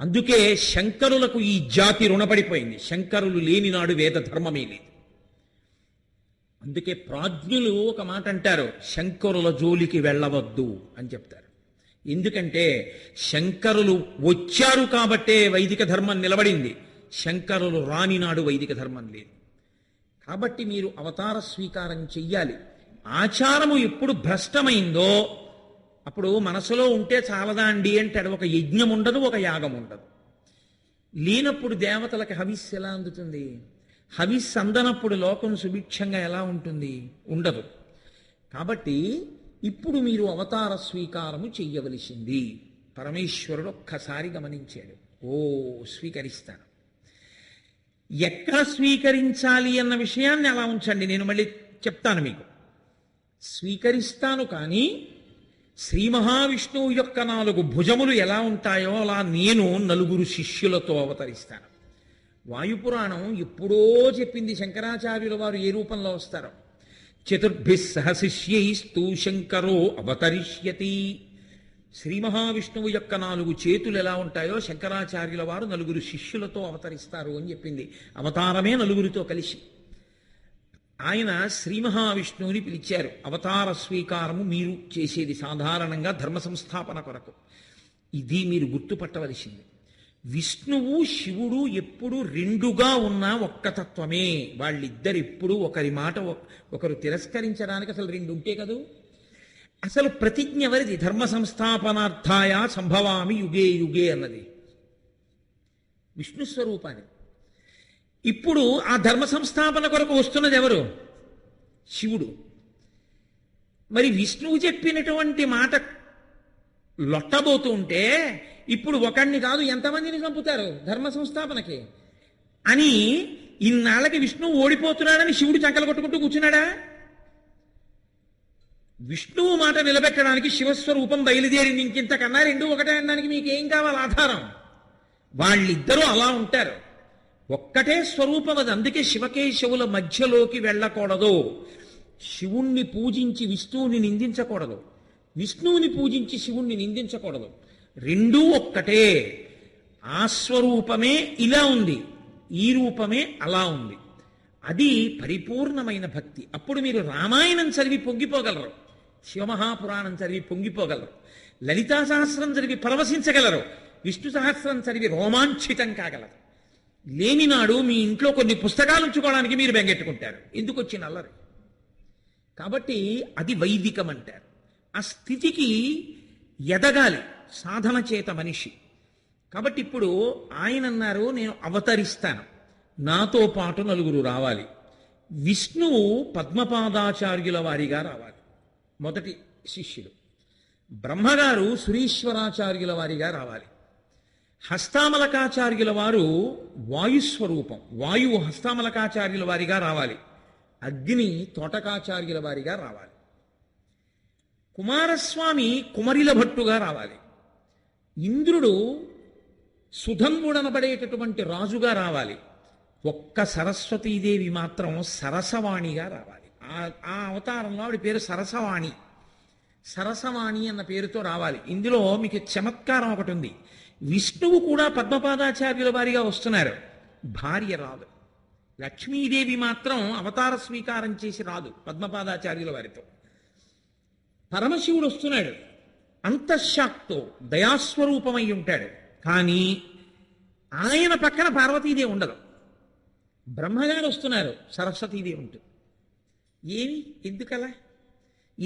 అందుకే శంకరులకు ఈ జాతి రుణపడిపోయింది. శంకరులు లేని నాడు వేద ధర్మమే లేదు. అందుకే ప్రాజ్ఞులు ఒక మాట అంటారు, శంకరుల జోలికి వెళ్ళవద్దు అని చెప్తారు. ఎందుకంటే శంకరులు వచ్చారు కాబట్టే వైదిక ధర్మం నిలబడింది. శంకరులు రాని నాడు వైదిక ధర్మం లేదు. కాబట్టి మీరు అవతార స్వీకారం చెయ్యాలి. ఆచారము ఎప్పుడు భ్రష్టమైందో అప్పుడు మనసులో ఉంటే చాలదా అండి అంటాడు. ఒక యజ్ఞం ఉండదు, ఒక యాగం ఉండదు. లేనప్పుడు దేవతలకు హవిస్సు ఎలా అందుతుంది? హవిస్సు అందనప్పుడు లోకం సుభిక్షంగా ఎలా ఉంటుంది? ఉండదు. కాబట్టి ఇప్పుడు మీరు అవతార స్వీకారము చెయ్యవలసింది. పరమేశ్వరుడు ఒక్కసారి గమనించాడు, స్వీకరిస్తాను. ఎక్కడ స్వీకరించాలి అన్న విషయాన్ని అలా ఉంచండి, నేను మళ్ళీ చెప్తాను మీకు. స్వీకరిస్తాను, కానీ శ్రీ మహావిష్ణువు యొక్క 4 భుజములు ఎలా ఉంటాయో అలా నేను 9 శిష్యులతో అవతరిస్తాను. వాయుపురాణం ఎప్పుడో చెప్పింది శంకరాచార్యుల వారు ఏ రూపంలో వస్తారో. చతుర్భిః సహ శిష్యైస్తు శంకరో అవతరిష్యతి. శ్రీ మహావిష్ణువు యొక్క 4 చేతులు ఎలా ఉంటాయో శంకరాచార్యుల వారు 9 శిష్యులతో అవతరిస్తారు అని చెప్పింది. అవతారమే 9తో కలిసి. ఆయన శ్రీ మహావిష్ణువుని పిలిచారు. అవతార స్వీకారము మీరు చేసేది సాధారణంగా ధర్మ సంస్థాపన కొరకు. ఇది మీరు గుర్తుపట్టవలసింది. విష్ణువు శివుడు ఎప్పుడు 2గా ఉన్న ఒక్క తత్వమే. వాళ్ళిద్దరు ఎప్పుడు ఒకరి మాట ఒకరు తిరస్కరించడానికి అసలు 2 ఉంటే కదూ. అసలు ప్రతిజ్ఞ ఎవరిది? ధర్మ సంస్థాపనార్థాయ సంభవామి యుగే యుగే అన్నది విష్ణు స్వరూపాన్ని. ఇప్పుడు ఆ ధర్మ సంస్థాపన కొరకు వస్తున్నది ఎవరు? శివుడు. మరి విష్ణువు చెప్పినటువంటి మాట లొట్టబోతూ ఉంటే ఇప్పుడు ఒకడిని కాదు ఎంతమందిని చంపుతారు ధర్మ సంస్థాపనకి అని ఇన్నాళ్ళకి విష్ణువు ఓడిపోతున్నాడని శివుడు చంకలు కొట్టుకుంటూ కూర్చున్నాడా? విష్ణువు మాట నిలబెట్టడానికి శివస్వరూపం బయలుదేరింది. ఇంకింతకన్నా 2 ఒకటే అనడానికి మీకేం కావాలి ఆధారం? వాళ్ళిద్దరూ అలా ఉంటారు. ఒక్కటే స్వరూపం అది. అందుకే శివకేశవుల మధ్యలోకి వెళ్ళకూడదు. శివుణ్ణి పూజించి విష్ణువుని నిందించకూడదు, విష్ణువుని పూజించి శివుణ్ణి నిందించకూడదు. 2 ఒక్కటే. ఆ స్వరూపమే ఇలా ఉంది, ఈ రూపమే అలా ఉంది. అది పరిపూర్ణమైన భక్తి. అప్పుడు మీరు రామాయణం చదివి పొంగిపోగలరు, శివమహాపురాణం చదివి పొంగిపోగలరు, లలితా సహస్రం చదివి పరవశించగలరు, విష్ణు సహస్రం చదివి రోమాంచితం కాగలరు. లేనినాడు మీ ఇంట్లో కొన్ని పుస్తకాలు ఉంచుకోవడానికి మీరు బెంగెట్టుకుంటారు. ఎందుకు వచ్చిన అల్లరి? కాబట్టి అది వైదికం అంటారు. ఆ స్థితికి ఎదగాలి సాధన చేత మనిషి. కాబట్టి ఇప్పుడు ఆయన అన్నారు, నేను అవతరిస్తాను, నాతో పాటు 9 రావాలి. విష్ణువు పద్మపాదాచార్యుల వారిగా రావాలి, మొదటి శిష్యుడు. బ్రహ్మగారు సురీశ్వరాచార్యుల వారిగా రావాలి. హస్తామలకాచార్యుల వారు వాయుస్వరూపం, వాయువు హస్తామలకాచార్యుల వారిగా రావాలి. అగ్ని తోటకాచార్యుల వారిగా రావాలి. కుమారస్వామి కుమరిల భట్టుగా రావాలి. ఇంద్రుడు సుధన్వుడనబడేటటువంటి రాజుగా రావాలి. ఒక్క సరస్వతీదేవి మాత్రం సరసవాణిగా రావాలి. ఆ అవతారంలో ఆవిడ పేరు సరసవాణి. సరసవాణి అన్న పేరుతో రావాలి. ఇందులో మీకు చమత్కారం ఒకటి ఉంది. విష్ణువు కూడా పద్మపాదాచార్యుల వారిగా వస్తున్నారు, భార్య రాదు. లక్ష్మీదేవి మాత్రం అవతార స్వీకారం చేసి రాదు పద్మపాదాచార్యుల వారితో. పరమశివుడు వస్తున్నాడు, అంతఃశాక్తో దయాస్వరూపమై ఉంటాడు. కానీ ఆయన పక్కన పార్వతీదేవి ఉండదు. బ్రహ్మగారు వస్తున్నారు, సరస్వతీదేవి ఉంటుంది. ఏమి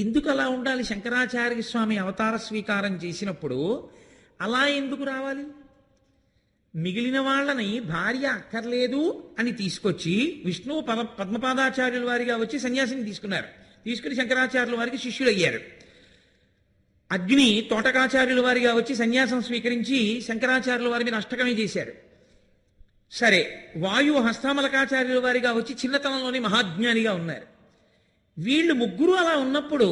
ఎందుకలా ఉండాలి? శంకరాచార్య స్వామి అవతార స్వీకారం చేసినప్పుడు అలా ఎందుకు రావాలి? మిగిలిన వాళ్ళని భార్య అక్కర్లేదు అని తీసుకొచ్చి విష్ణువు పద్మపాదాచార్యుల వారిగా వచ్చి సన్యాసిని తీసుకుని శంకరాచార్యుల వారికి శిష్యులు అయ్యారు. అగ్ని తోటకాచార్యుల వారిగా వచ్చి సన్యాసం స్వీకరించి శంకరాచార్యుల వారి మీద అష్టకమే చేశారు. సరే, వాయువు హస్తామలకాచార్యుల వారిగా వచ్చి చిన్నతనంలోనే మహాజ్ఞానిగా ఉన్నారు. వీళ్ళు 3 అలా ఉన్నప్పుడు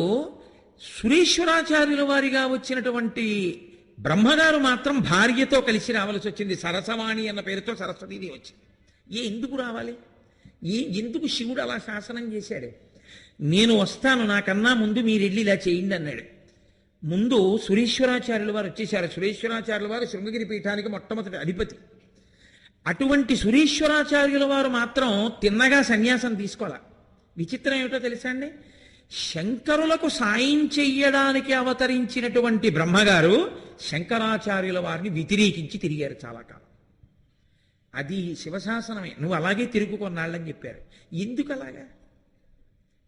సురేశ్వరాచార్యుల వారిగా వచ్చినటువంటి బ్రహ్మగారు మాత్రం భార్యతో కలిసి రావాల్సి వచ్చింది. సరసవాణి అన్న పేరుతో సరస్వతీదేవి వచ్చింది. ఎందుకు రావాలి? ఎందుకు శివుడు అలా శాసనం చేశాడు? నేను వస్తాను, నాకన్నా ముందు మీరు వెళ్ళి ఇలా చేయండి అన్నాడు. ముందు సురేశ్వరాచార్యుల వారు వచ్చేశారు. సురేశ్వరాచార్యుల వారు శృంగగిరి పీఠానికి మొట్టమొదటి అధిపతి. అటువంటి సురేశ్వరాచార్యుల వారు మాత్రం తిన్నగా సన్యాసం తీసుకోవాలి. విచిత్రం ఏమిటో తెలుసా అండి? శంకరులకు సాయం చెయ్యడానికి అవతరించినటువంటి బ్రహ్మగారు శంకరాచార్యుల వారిని వ్యతిరేకించి తిరిగారు చాలా కాలం. అది శివశాసనమే. నువ్వు అలాగే తిరుగుకొన్నాళ్ళని చెప్పారు. ఎందుకు అలాగా?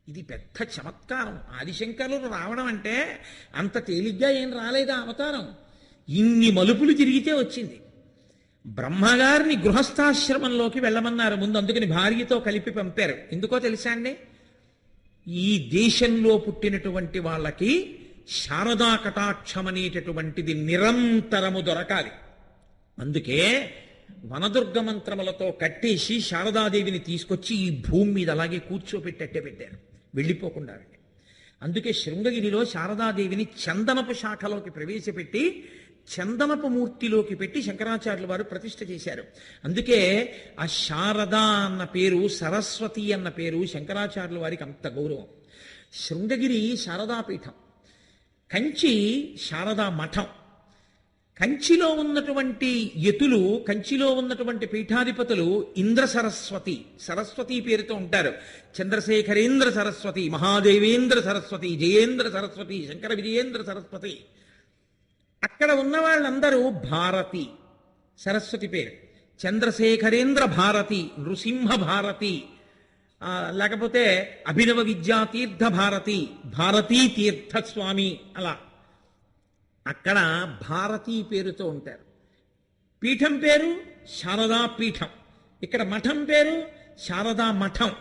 ఇది పెద్ద చమత్కారం. ఆదిశంకరులు రావడం అంటే అంత తేలిగ్గా ఏం రాలేదా అవతారం? ఇన్ని మలుపులు తిరిగితే వచ్చింది. బ్రహ్మగారిని గృహస్థాశ్రమంలోకి వెళ్ళమన్నారు ముందు, అందుకని భార్యతో కలిపి పంపారు. ఎందుకో తెలుసా అండి? ఈ దేశంలో పుట్టినటువంటి వాళ్ళకి శారదా కటాక్షం అనేటటువంటిది నిరంతరము దొరకాలి. అందుకే వనదుర్గ మంత్రములతో కట్టేసి శారదాదేవిని తీసుకొచ్చి ఈ భూమి మీద అలాగే కూర్చోపెట్టేట్టే పెట్టారు, వెళ్ళిపోకుండా. అందుకే శృంగగిరిలో శారదాదేవిని చందనపు శాఖలోకి ప్రవేశపెట్టి చందనపు మూర్తిలోకి పెట్టి శంకరాచార్యుల వారు ప్రతిష్ఠ చేశారు. అందుకే ఆ శారద అన్న పేరు, సరస్వతి అన్న పేరు శంకరాచార్యుల వారికి అంత గౌరవం. శృంగగిరి శారదాపీఠం, కంచి శారదా మఠం. కంచిలో ఉన్నటువంటి యతులు, కంచిలో ఉన్నటువంటి పీఠాధిపతులు ఇంద్ర సరస్వతి, సరస్వతి పేరుతో ఉంటారు. చంద్రశేఖరేంద్ర సరస్వతి, మహాదేవేంద్ర సరస్వతి, జయేంద్ర సరస్వతి, శంకర విజయేంద్ర సరస్వతి. అక్కడ ఉన్న వాళ్ళందరూ భారతి, సరస్వతి పేరు. చంద్రశేఖరేంద్ర భారతి, నృసింహ భారతి, లేకపోతే అభినవ విద్యాతీర్థ భారతి, భారతీ తీర్థస్వామి, అలా అక్కడ భారతీ పేరుతో ఉంటారు. పీఠం పేరు శారదా పీఠం, ఇక్కడ మఠం పేరు శారదా మఠం.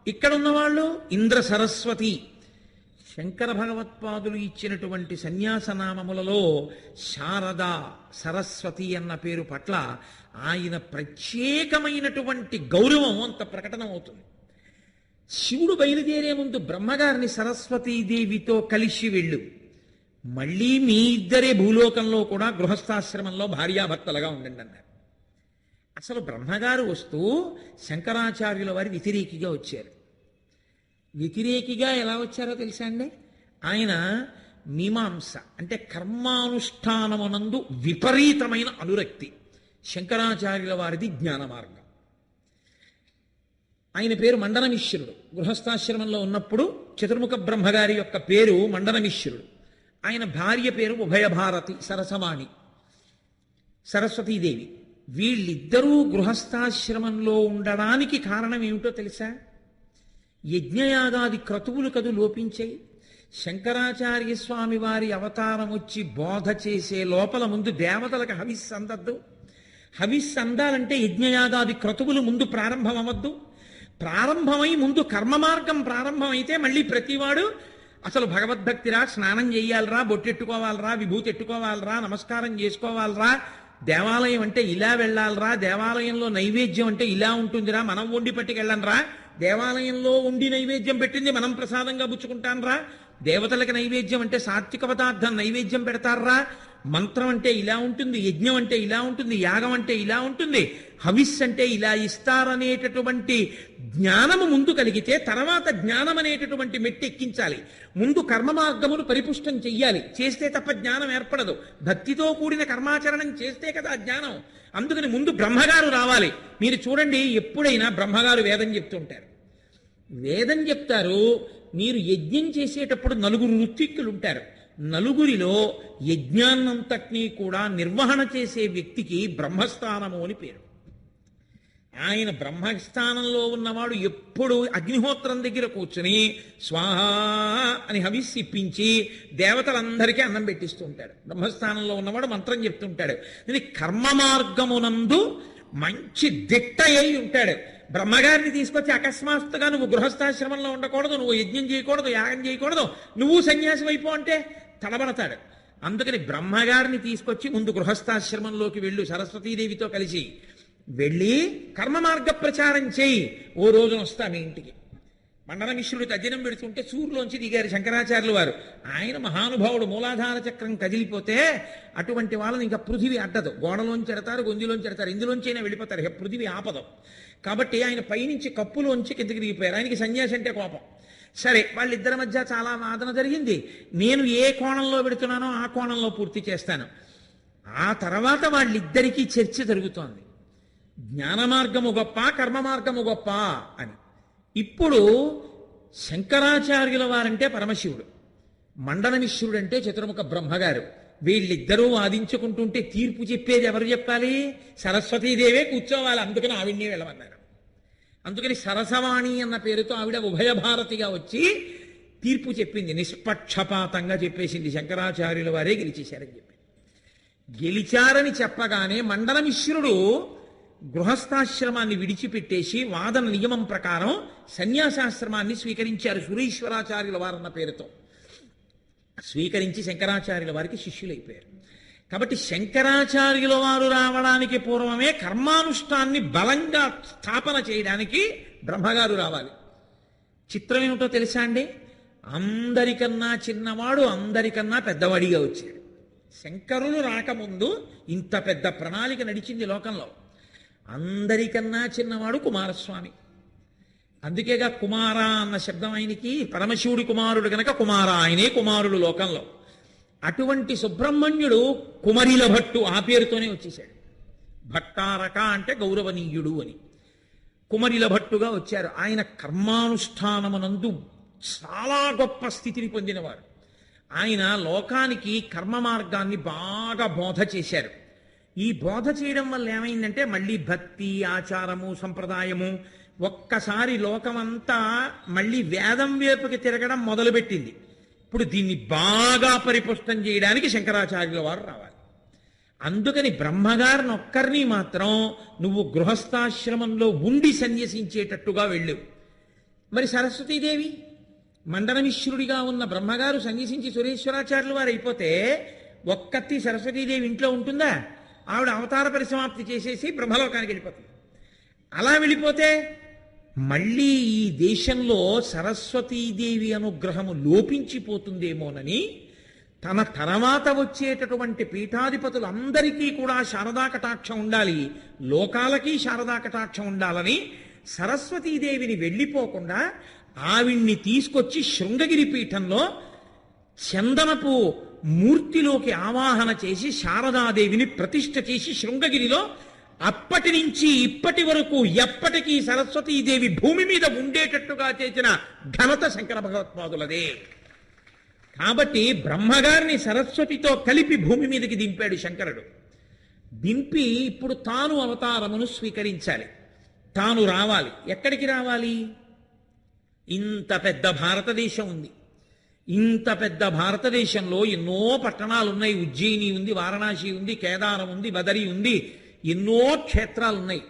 ఇక్కడ ఉన్నవాళ్ళు ఇంద్ర సరస్వతి. శంకర భగవత్పాదులు ఇచ్చినటువంటి సన్యాసనామములలో శారద, సరస్వతి అన్న పేరు పట్ల ఆయన ప్రత్యేకమైనటువంటి గౌరవం అంత ప్రకటనమవుతుంది. శివుడు బయలుదేరే ముందు బ్రహ్మగారిని సరస్వతీదేవితో కలిసి వెళ్ళు, మళ్ళీ మీ ఇద్దరే భూలోకంలో కూడా గృహస్థాశ్రమంలో భార్యాభర్తలుగా ఉండండి అన్నారు. అసలు బ్రహ్మగారు వస్తూ శంకరాచార్యుల వారి వ్యతిరేకిగా వచ్చారు. వ్యతిరేకిగా ఎలా వచ్చారో తెలుసా అండి? ఆయన మీమాంస అంటే కర్మానుష్ఠానమునందు విపరీతమైన అనురక్తి. శంకరాచార్యుల వారిది జ్ఞాన మార్గం. ఆయన పేరు మండనమిశ్రుడు. గృహస్థాశ్రమంలో ఉన్నప్పుడు చతుర్ముఖ బ్రహ్మగారి యొక్క పేరు మండనమిశ్రుడు. ఆయన భార్య పేరు ఉభయభారతి, సరసవాణి, సరస్వతీదేవి. వీళ్ళిద్దరూ గృహస్థాశ్రమంలో ఉండడానికి కారణం ఏమిటో తెలుసా? యజ్ఞయాగాది క్రతువులు కదు లోపించాయి. శంకరాచార్య స్వామి వారి అవతారం వచ్చి బోధ చేసే లోపల ముందు దేవతలకు హవిస్సు అందద్దు. హవిస్సు అందాలంటే యజ్ఞయాగాది క్రతువులు ముందు ప్రారంభం అవ్వద్దు. ప్రారంభమై ముందు కర్మ మార్గం ప్రారంభమైతే మళ్ళీ ప్రతివాడు అసలు భగవద్భక్తిరా, స్నానం చెయ్యాలరా, బొట్టెట్టుకోవాలరా, విభూతి ఎట్టుకోవాలరా, నమస్కారం చేసుకోవాలరా, దేవాలయం అంటే ఇలా వెళ్ళాలరా, దేవాలయంలో నైవేద్యం అంటే ఇలా ఉంటుందిరా, మనం వండి పట్టుకెళ్ళండ్రా, దేవాలయంలో ఉండి నైవేద్యం పెట్టింది మనం ప్రసాదంగా పుచ్చుకుంటాన్రా, దేవతలకు నైవేద్యం అంటే సాత్విక పదార్థం నైవేద్యం పెడతారా, మంత్రం అంటే ఇలా ఉంటుంది, యజ్ఞం అంటే ఇలా ఉంటుంది, యాగం అంటే ఇలా ఉంటుంది, హవిస్ అంటే ఇలా ఇస్తారనేటటువంటి జ్ఞానము ముందు కలిగితే తర్వాత జ్ఞానం అనేటటువంటి మెట్టి ఎక్కించాలి. ముందు కర్మ మార్గమును పరిపుష్టం చెయ్యాలి. చేస్తే తప్ప జ్ఞానం ఏర్పడదు. భక్తితో కూడిన కర్మాచరణం చేస్తే కదా జ్ఞానం. అందుకని ముందు బ్రహ్మగారు రావాలి. మీరు చూడండి, ఎప్పుడైనా బ్రహ్మగారు వేదం చెప్తుంటారు. వేదం చెప్తారు. మీరు యజ్ఞం చేసేటప్పుడు నలుగురు ఋత్విక్కులు ఉంటారు. నలుగురిలో యజ్ఞాన్నంతటినీ కూడా నిర్వహణ చేసే వ్యక్తికి బ్రహ్మస్థానము అని పేరు. ఆయన బ్రహ్మస్థానంలో ఉన్నవాడు ఎప్పుడు అగ్నిహోత్రం దగ్గర కూర్చుని స్వాహ అని హవిస్సు ఇప్పించి దేవతలందరికీ అన్నం పెట్టిస్తూ ఉంటాడు. బ్రహ్మస్థానంలో ఉన్నవాడు మంత్రం చెప్తుంటాడు. ఇది కర్మ మార్గమునందు మంచి దిట్ట అయి ఉంటాడు. బ్రహ్మగారిని తీసుకొచ్చి అకస్మాత్తుగా నువ్వు గృహస్థాశ్రమంలో ఉండకూడదు, నువ్వు యజ్ఞం చేయకూడదు, యాగం చేయకూడదు, నువ్వు సన్యాసి అయిపో అంటే తడబడతాడు. అందుకని బ్రహ్మగారిని తీసుకొచ్చి ముందు గృహస్థాశ్రమంలోకి వెళ్ళు, సరస్వతీదేవితో కలిసి వెళ్ళి కర్మ మార్గ ప్రచారం చేయి. ఓ రోజున వస్తా మీ ఇంటికి. మండనమిశ్రుడు తజ్జనం పెడుతుంటే సూర్యులోంచి దిగారు శంకరాచార్యులు వారు. ఆయన మహానుభావుడు. మూలాధార చక్రం కదిలిపోతే అటువంటి వాళ్ళని ఇంకా పృథివీ అడ్డదు. గోడలోంచి ఎడతారు, గొంజిలోంచి ఎడతారు, ఇందులోంచి అయినా వెళ్ళిపోతారు. ఇక పృథివీ ఆపదు. కాబట్టి ఆయన పైనుంచి కప్పులోంచి కిందకి దిగిపోయారు. ఆయనకి సన్యాసి అంటే కోపం. సరే, వాళ్ళిద్దరి మధ్య చాలా వాదన జరిగింది. నేను ఏ కోణంలో పెడుతున్నానో ఆ కోణంలో పూర్తి చేస్తాను. ఆ తర్వాత వాళ్ళిద్దరికీ చర్చ జరుగుతోంది. జ్ఞాన మార్గము గొప్ప, కర్మ మార్గము గొప్ప అని. ఇప్పుడు శంకరాచార్యుల వారంటే పరమశివుడు, మండనమిశ్రుడు అంటే చతుర్ముఖ బ్రహ్మగారు. వీళ్ళిద్దరూ వాదించుకుంటుంటే తీర్పు చెప్పేది ఎవరు చెప్పాలి? సరస్వతీదేవే కూర్చోవాలి. అందుకని ఆవిడ్ని వెళ్ళమన్నారు. అందుకని సరసవాణి అన్న పేరుతో ఆవిడ ఉభయభారతిగా వచ్చి తీర్పు చెప్పింది. నిష్పక్షపాతంగా చెప్పేసింది. శంకరాచార్యుల వారే గెలిచేశారని చెప్పి. గెలిచారని చెప్పగానే మండనమిశ్రుడు గృహస్థాశ్రమాన్ని విడిచిపెట్టేసి వాదన నియమం ప్రకారం సన్యాసాశ్రమాన్ని స్వీకరించారు. సురీశ్వరాచార్యుల వారన్న పేరుతో స్వీకరించి శంకరాచార్యుల వారికి శిష్యులైపోయారు. కాబట్టి శంకరాచార్యుల వారు రావడానికి పూర్వమే కర్మానుష్ఠాన్ని బలంగా స్థాపన చేయడానికి బ్రహ్మగారు రావాలి. చిత్రం ఏమిటో తెలుసా అండి? అందరికన్నా చిన్నవాడు అందరికన్నా పెద్దవాడిగా వచ్చాడు. శంకరులు రాకముందు ఇంత పెద్ద ప్రణాళిక నడిచింది లోకంలో. అందరికన్నా చిన్నవాడు కుమారస్వామి. అందుకేగా కుమార అన్న శబ్దం ఆయనకి. పరమశివుడి కుమారుడు గనక కుమార, ఆయనే కుమారుడు లోకంలో. అటువంటి సుబ్రహ్మణ్యుడు కుమరిల భట్టు ఆ పేరుతోనే వచ్చేశాడు. భట్టారక అంటే గౌరవనీయుడు అని. కుమరిల భట్టుగా వచ్చారు. ఆయన కర్మానుష్ఠానమునందు చాలా గొప్ప స్థితిని పొందినవారు. ఆయన లోకానికి కర్మ మార్గాన్ని బాగా బోధ చేశారు. ఈ బోధ చేయడం వల్ల ఏమైందంటే మళ్ళీ భక్తి, ఆచారము, సంప్రదాయము ఒక్కసారి లోకమంతా మళ్ళీ వేదం వైపుకి తిరగడం మొదలుపెట్టింది. ఇప్పుడు దీన్ని బాగా పరిపుష్టం చేయడానికి శంకరాచార్యుల వారు రావాలి. అందుకని బ్రహ్మగారిని ఒక్కరిని మాత్రం నువ్వు గృహస్థాశ్రమంలో ఉండి సన్యసించేటట్టుగా వెళ్ళు. మరి సరస్వతీదేవి మండనమిశ్రుడిగా ఉన్న బ్రహ్మగారు సన్యసించి సురేశ్వరాచార్యుల వారు అయిపోతే ఒక్కత్తి సరస్వతీదేవి ఇంట్లో ఉంటుందా? ఆవిడ అవతార పరిసమాప్తి చేసేసి బ్రహ్మలోకానికి వెళ్ళిపోతుంది. అలా వెళ్ళిపోతే మళ్ళీ ఈ దేశంలో సరస్వతీదేవి అనుగ్రహము లోపించిపోతుందేమోనని తన తర్వాత వచ్చేటటువంటి పీఠాధిపతులందరికీ కూడా శారదా కటాక్షం ఉండాలి, లోకాలకి శారదా కటాక్షం ఉండాలని సరస్వతీదేవిని వెళ్ళిపోకుండా ఆవిడ్ని తీసుకొచ్చి శృంగగిరి పీఠంలో చందనపు మూర్తిలోకి ఆవాహన చేసి శారదాదేవిని ప్రతిష్ఠ చేసి శృంగగిరిలో అప్పటి నుంచి ఇప్పటి వరకు ఎప్పటికీ సరస్వతీదేవి భూమి మీద ఉండేటట్టుగా చేసిన ఘనత శంకర భగవత్పాదులదే. కాబట్టి బ్రహ్మగారిని సరస్వతితో కలిపి భూమి మీదకి దింపాడు శంకరుడు. దింపి ఇప్పుడు తాను అవతారమును స్వీకరించాలి, తాను రావాలి. ఎక్కడికి రావాలి? ఇంత పెద్ద భారతదేశం ఉంది. ఇంత పెద్ద భారతదేశంలో ఎన్నో పట్టణాలు ఉన్నాయి. ఉజ్జయిని ఉంది, వారణాసి ఉంది, కేదారం ఉంది, బదరి ఉంది, ఎన్నో క్షేత్రాలు ఉన్నాయి.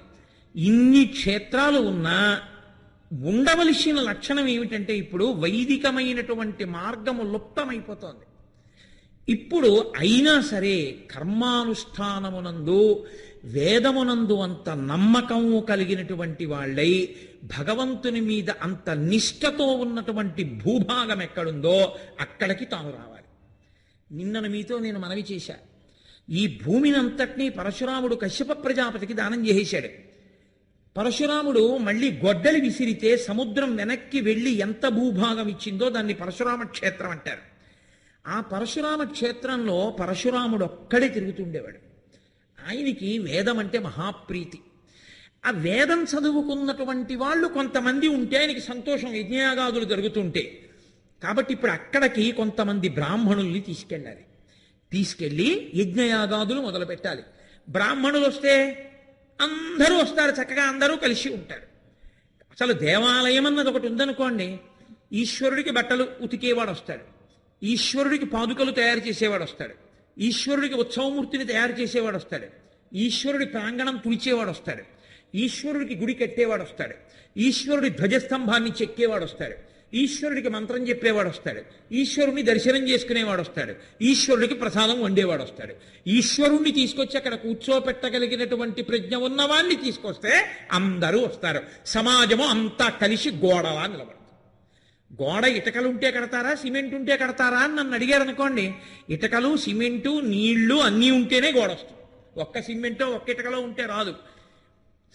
ఇన్ని క్షేత్రాలు ఉన్నా ఉండవలసిన లక్షణం ఏమిటంటే ఇప్పుడు వైదికమైనటువంటి మార్గము లుప్తమైపోతోంది. ఇప్పుడు అయినా సరే కర్మానుష్ఠానమునందు వేదమునందు అంత నమ్మకము కలిగినటువంటి వాళ్ళై భగవంతుని మీద అంత నిష్ఠతో ఉన్నటువంటి భూభాగం ఎక్కడుందో అక్కడికి తాను రావాలి. నిన్నను మీతో నేను మనవి చేశా. ఈ భూమిని అంతటినీ పరశురాముడు కశ్యప ప్రజాపతికి దానం చేసేశాడు. పరశురాముడు మళ్ళీ గొడ్డలి విసిరితే సముద్రం వెనక్కి వెళ్ళి ఎంత భూభాగం ఇచ్చిందో దాన్ని పరశురామ క్షేత్రం అంటారు. ఆ పరశురామ క్షేత్రంలో పరశురాముడు ఒక్కడే తిరుగుతుండేవాడు. ఆయనకి వేదం అంటే మహాప్రీతి. ఆ వేదం చదువుకున్నటువంటి వాళ్ళు కొంతమంది ఉంటే ఆయనకి సంతోషం, యజ్ఞయాగాదులు జరుగుతుంటే. కాబట్టి ఇప్పుడు అక్కడికి కొంతమంది బ్రాహ్మణుల్ని తీసుకెళ్ళి యజ్ఞయాగాదులు మొదలు పెట్టాలి. బ్రాహ్మణులు వస్తే అందరూ వస్తారు, చక్కగా అందరూ కలిసి ఉంటారు. అసలు దేవాలయం అన్నది ఒకటి ఉందనుకోండి, ఈశ్వరుడికి బట్టలు ఉతికేవాడు వస్తాడు, ఈశ్వరుడికి పాదుకలు తయారు చేసేవాడు వస్తాడు, ఈశ్వరుడికి ఉత్సవమూర్తిని తయారు చేసేవాడు వస్తాడు, ఈశ్వరుడి ప్రాంగణం తుడిచేవాడు వస్తాడు, ఈశ్వరుడికి గుడి కట్టేవాడు వస్తాడు, ఈశ్వరుడి ధ్వజస్తంభాన్ని చెక్కేవాడు వస్తాడు, ఈశ్వరుడికి మంత్రం చెప్పేవాడు వస్తాడు, ఈశ్వరుణ్ణి దర్శనం చేసుకునేవాడు వస్తాడు, ఈశ్వరుడికి ప్రసాదం వండేవాడు వస్తాడు. ఈశ్వరుణ్ణి తీసుకొచ్చి అక్కడ కూర్చోపెట్టగలిగినటువంటి ప్రజ్ఞ ఉన్నవాణ్ణి తీసుకొస్తే అందరూ వస్తారు. సమాజము అంతా కలిసి గోడలా నిలబడుతుంది. గోడ ఇటకలు ఉంటే కడతారా, సిమెంట్ ఉంటే కడతారా అని నన్ను అడిగారు అనుకోండి, ఇటకలు, సిమెంటు, నీళ్లు అన్నీ ఉంటేనే గోడ వస్తుంది. ఒక్క సిమెంటో ఒక్క ఇటకలో ఉంటే రాదు.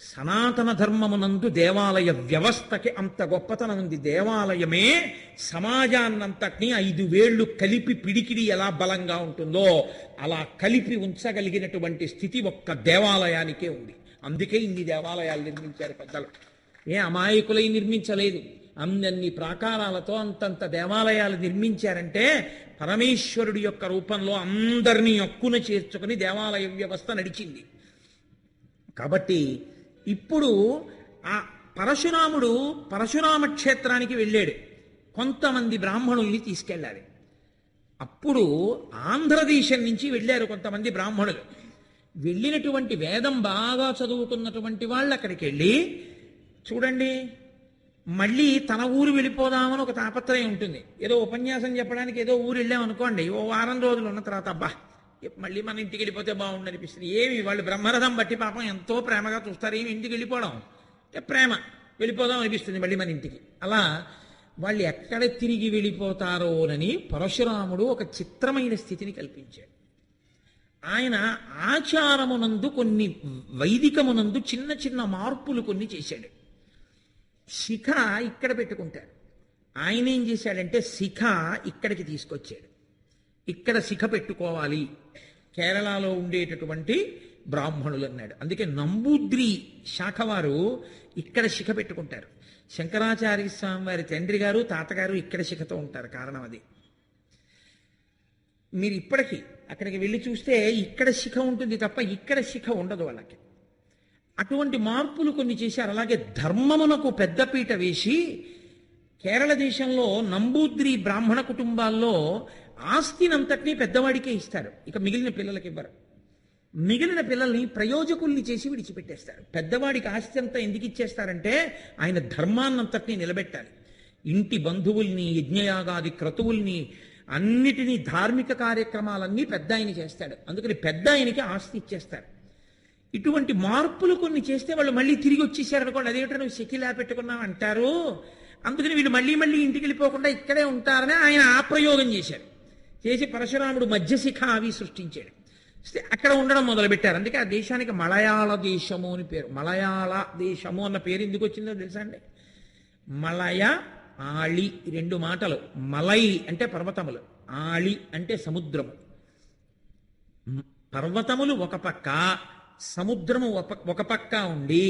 సనాతన ధర్మమునందు దేవాలయ వ్యవస్థకి అంత గొప్పతనం ఉంది. దేవాలయమే సమాజాన్నంతటినీ 5 వేళ్లు కలిపి పిడికిడి ఎలా బలంగా ఉంటుందో అలా కలిపి ఉంచగలిగినటువంటి స్థితి ఒక్క దేవాలయానికే ఉంది. అందుకే ఇన్ని దేవాలయాలు నిర్మించారు పెద్దలు. అమాయకులై నిర్మించలేదు. అన్ని ప్రాకారాలతో అంతంత దేవాలయాలు నిర్మించారంటే పరమేశ్వరుడి యొక్క రూపంలో అందరినీ హక్కున చేర్చుకుని దేవాలయ వ్యవస్థ నడిచింది. కాబట్టి ఇప్పుడు ఆ పరశురాముడు పరశురామ క్షేత్రానికి వెళ్ళాడు. కొంతమంది బ్రాహ్మణుల్ని తీసుకెళ్ళాలి. అప్పుడు ఆంధ్రదేశం నుంచి వెళ్ళారు కొంతమంది బ్రాహ్మణులు. వెళ్ళినటువంటి వేదం బాగా చదువుకున్నటువంటి వాళ్ళు అక్కడికి వెళ్ళి, చూడండి, మళ్ళీ తన ఊరు వెళ్ళిపోదామని ఒక తాపత్రయం ఉంటుంది. ఏదో ఉపన్యాసం చెప్పడానికి ఏదో ఊరు వెళ్ళామనుకోండి, ఓ వారం రోజులు ఉన్న తర్వాత అబ్బా మళ్ళీ మన ఇంటికి వెళ్ళిపోతే బాగుండు అనిపిస్తుంది. ఏమి వాళ్ళు బ్రహ్మరథం బట్టి పాపం ఎంతో ప్రేమగా చూస్తారు. ఏమి ఇంటికి వెళ్ళిపోవడం అంటే ప్రేమ, వెళ్ళిపోదాం అనిపిస్తుంది మళ్ళీ మన ఇంటికి. అలా వాళ్ళు ఎక్కడ తిరిగి వెళ్ళిపోతారోనని పరశురాముడు ఒక చిత్రమైన స్థితిని కల్పించాడు. ఆయన ఆచారమునందు కొన్ని, వైదికమునందు చిన్న చిన్న మార్పులు కొన్ని చేశాడు. శిఖ ఇక్కడ పెట్టుకుంటారు, ఆయన ఏం చేశాడంటే శిఖ ఇక్కడికి తీసుకొచ్చాడు. ఇక్కడ శిఖ పెట్టుకోవాలి కేరళలో ఉండేటటువంటి బ్రాహ్మణులు అన్నాడు. అందుకే నంబూద్రి శాఖ వారు ఇక్కడ శిఖ పెట్టుకుంటారు. శంకరాచార్య స్వామి వారి తండ్రి గారు తాతగారు ఇక్కడ శిఖతో ఉంటారు. కారణం అది. మీరు ఇప్పటికీ అక్కడికి వెళ్ళి చూస్తే ఇక్కడ శిఖ ఉంటుంది తప్ప ఇక్కడ శిఖ ఉండదు వాళ్ళకి. అటువంటి మార్పులు కొన్ని చేశారు. అలాగే ధర్మమునకు పెద్దపీట వేసి కేరళ దేశంలో నంబూద్రి బ్రాహ్మణ కుటుంబాల్లో ఆస్తినంతటినీ పెద్దవాడికే ఇస్తారు, ఇక మిగిలిన పిల్లలకి ఇవ్వరు. మిగిలిన పిల్లల్ని ప్రయోజకుల్ని చేసి విడిచిపెట్టేస్తారు. పెద్దవాడికి ఆస్తి అంతా ఎందుకు ఇచ్చేస్తారంటే ఆయన ధర్మాన్నంతటినీ నిలబెట్టాలి. ఇంటి బంధువుల్ని, యజ్ఞయాగాది క్రతువుల్ని, అన్నిటినీ ధార్మిక కార్యక్రమాలన్నీ పెద్ద ఆయన చేస్తాడు. అందుకని పెద్ద ఆయనకి ఆస్తి ఇచ్చేస్తారు. ఇటువంటి మార్పులు కొన్ని చేస్తే వాళ్ళు మళ్ళీ తిరిగి వచ్చేసారు అనుకోండి, అదేమిటో నువ్వు శకిలా పెట్టుకున్నావు అంటారు. అందుకని వీళ్ళు మళ్ళీ మళ్ళీ ఇంటికి వెళ్ళిపోకుండా ఇక్కడే ఉంటారని ఆయన ఆ ప్రయోగం చేశారు. చేసి పరశురాముడు మధ్యశిఖ అవి సృష్టించాడు. అక్కడ ఉండడం మొదలుపెట్టారు. అందుకే ఆ దేశానికి మలయాళ దేశము అని పేరు. మలయాళ దేశము అన్న పేరు ఎందుకు వచ్చిందో తెలుసా అండి? మలయ ఆళి రెండు మాటలు. మలై అంటే పర్వతములు, ఆళి అంటే సముద్రము. పర్వతములు ఒక పక్క, సముద్రము ఒక పక్క ఉండి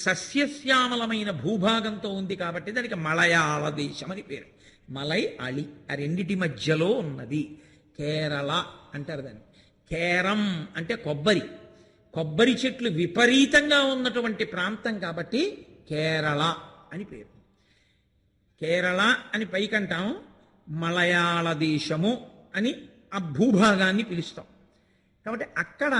సస్యశ్యామలమైన భూభాగంతో ఉంది కాబట్టి దానికి మలయాళ దేశం అని పేరు. మలై అళి ఆ రెండిటి మధ్యలో ఉన్నది. కేరళ అంటారు దాన్ని. కేరం అంటే కొబ్బరి, కొబ్బరి చెట్లు విపరీతంగా ఉన్నటువంటి ప్రాంతం కాబట్టి కేరళ అని పేరు. కేరళ అని పైకంటాం, మలయాళ దేశము అని ఆ భూభాగాన్ని పిలుస్తాం. కాబట్టి అక్కడ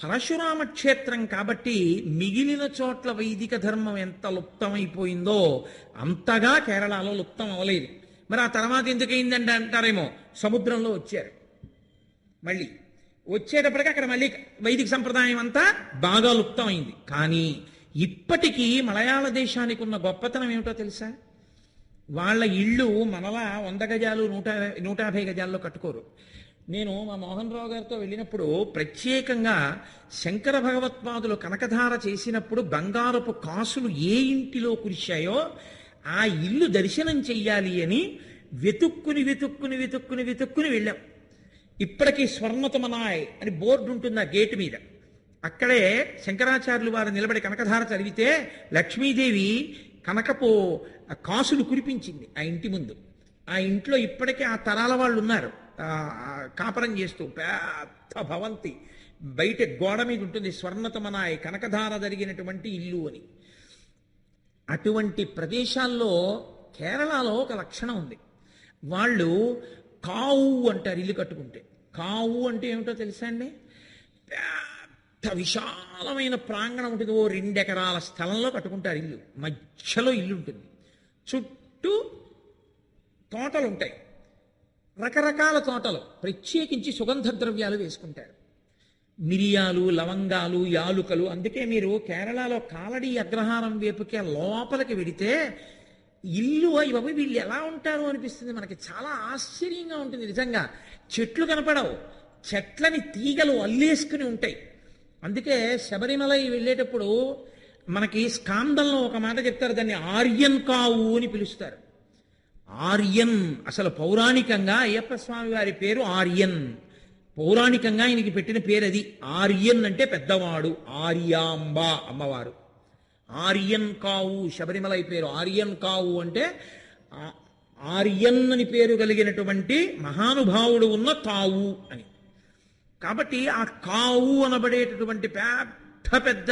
పరశురామ క్షేత్రం కాబట్టి మిగిలిన చోట్ల వైదిక ధర్మం ఎంత లుప్తమైపోయిందో అంతగా కేరళలో లుప్తం అవ్వలేదు. మరి ఆ తర్వాత ఎందుకయిందంటే అంటారేమో, సముద్రంలో వచ్చారు. మళ్ళీ వచ్చేటప్పటికి అక్కడ మళ్ళీ వైదిక సంప్రదాయం అంతా బాగా లుప్తమైంది. కానీ ఇప్పటికీ మలయాళ దేశానికి ఉన్న గొప్పతనం ఏమిటో తెలుసా? వాళ్ళ ఇళ్ళు మనలా 100 గజాలు 150 గజాల్లో కట్టుకోరు. నేను మా మోహన్ రావు గారితో వెళ్ళినప్పుడు ప్రత్యేకంగా శంకర భగవత్పాదులు కనకధార చేసినప్పుడు బంగారపు కాసులు ఏ ఇంటిలో కురిశాయో ఆ ఇల్లు దర్శనం చెయ్యాలి అని వెతుక్కుని వెతుక్కుని వెతుక్కుని వెతుక్కుని వెళ్ళాం. ఇప్పటికీ స్వర్ణతమనాయ్ అని బోర్డు ఉంటుంది ఆ గేటు మీద. అక్కడే శంకరాచార్యులు వారు నిలబడి కనకధార చదివితే లక్ష్మీదేవి కనకపు కాసులు కురిపించింది ఆ ఇంటి ముందు. ఆ ఇంట్లో ఇప్పటికే ఆ తరాల వాళ్ళు ఉన్నారు కాపరం చేస్తూ. పెద్ద భవంతి బయట గోడ మీద ఉంటుంది స్వర్ణతమనాయ్ కనకధార జరిగినటువంటి ఇల్లు అని. అటువంటి ప్రదేశాల్లో కేరళలో ఒక లక్షణం ఉంది. వాళ్ళు కావు అంటారు ఇల్లు కట్టుకుంటే. కావు అంటే ఏమిటో తెలుసా అండి? పెద్ద విశాలమైన ప్రాంగణం ఉంటుంది. 2 ఎకరాల స్థలంలో కట్టుకుంటారు ఇల్లు. మధ్యలో ఇల్లు ఉంటుంది, చుట్టూ తోటలు ఉంటాయి, రకరకాల తోటలు. ప్రత్యేకించి సుగంధ ద్రవ్యాలు వేసుకుంటారు, మిరియాలు, లవంగాలు, యాలుకలు. అందుకే మీరు కేరళలో కాలడీ అగ్రహారం వైపుకే లోపలికి వెడితే ఇల్లు అయ్యి వీళ్ళు ఎలా ఉంటారు అనిపిస్తుంది మనకి. చాలా ఆశ్చర్యంగా ఉంటుంది నిజంగా. చెట్లు కనపడవు, చెట్లని తీగలు అల్లేసుకుని ఉంటాయి. అందుకే శబరిమల వెళ్ళేటప్పుడు మనకి స్కాందంలో ఒక మాట చెప్తారు, దాన్ని ఆర్యన్ కావు అని పిలుస్తారు. ఆర్యన్ అసలు పౌరాణికంగా అయ్యప్ప స్వామి వారి పేరు ఆర్యన్. పౌరాణికంగా ఆయనకి పెట్టిన పేరు అది. ఆర్యన్ అంటే పెద్దవాడు, ఆర్యాంబ అమ్మవారు. ఆర్యన్ కావు శబరిమలై పేరు. ఆర్యన్ కావు అంటే ఆర్యన్ అని పేరు కలిగినటువంటి మహానుభావుడు ఉన్న కావు అని. కాబట్టి ఆ కావు అనబడేటటువంటి పెద్ద పెద్ద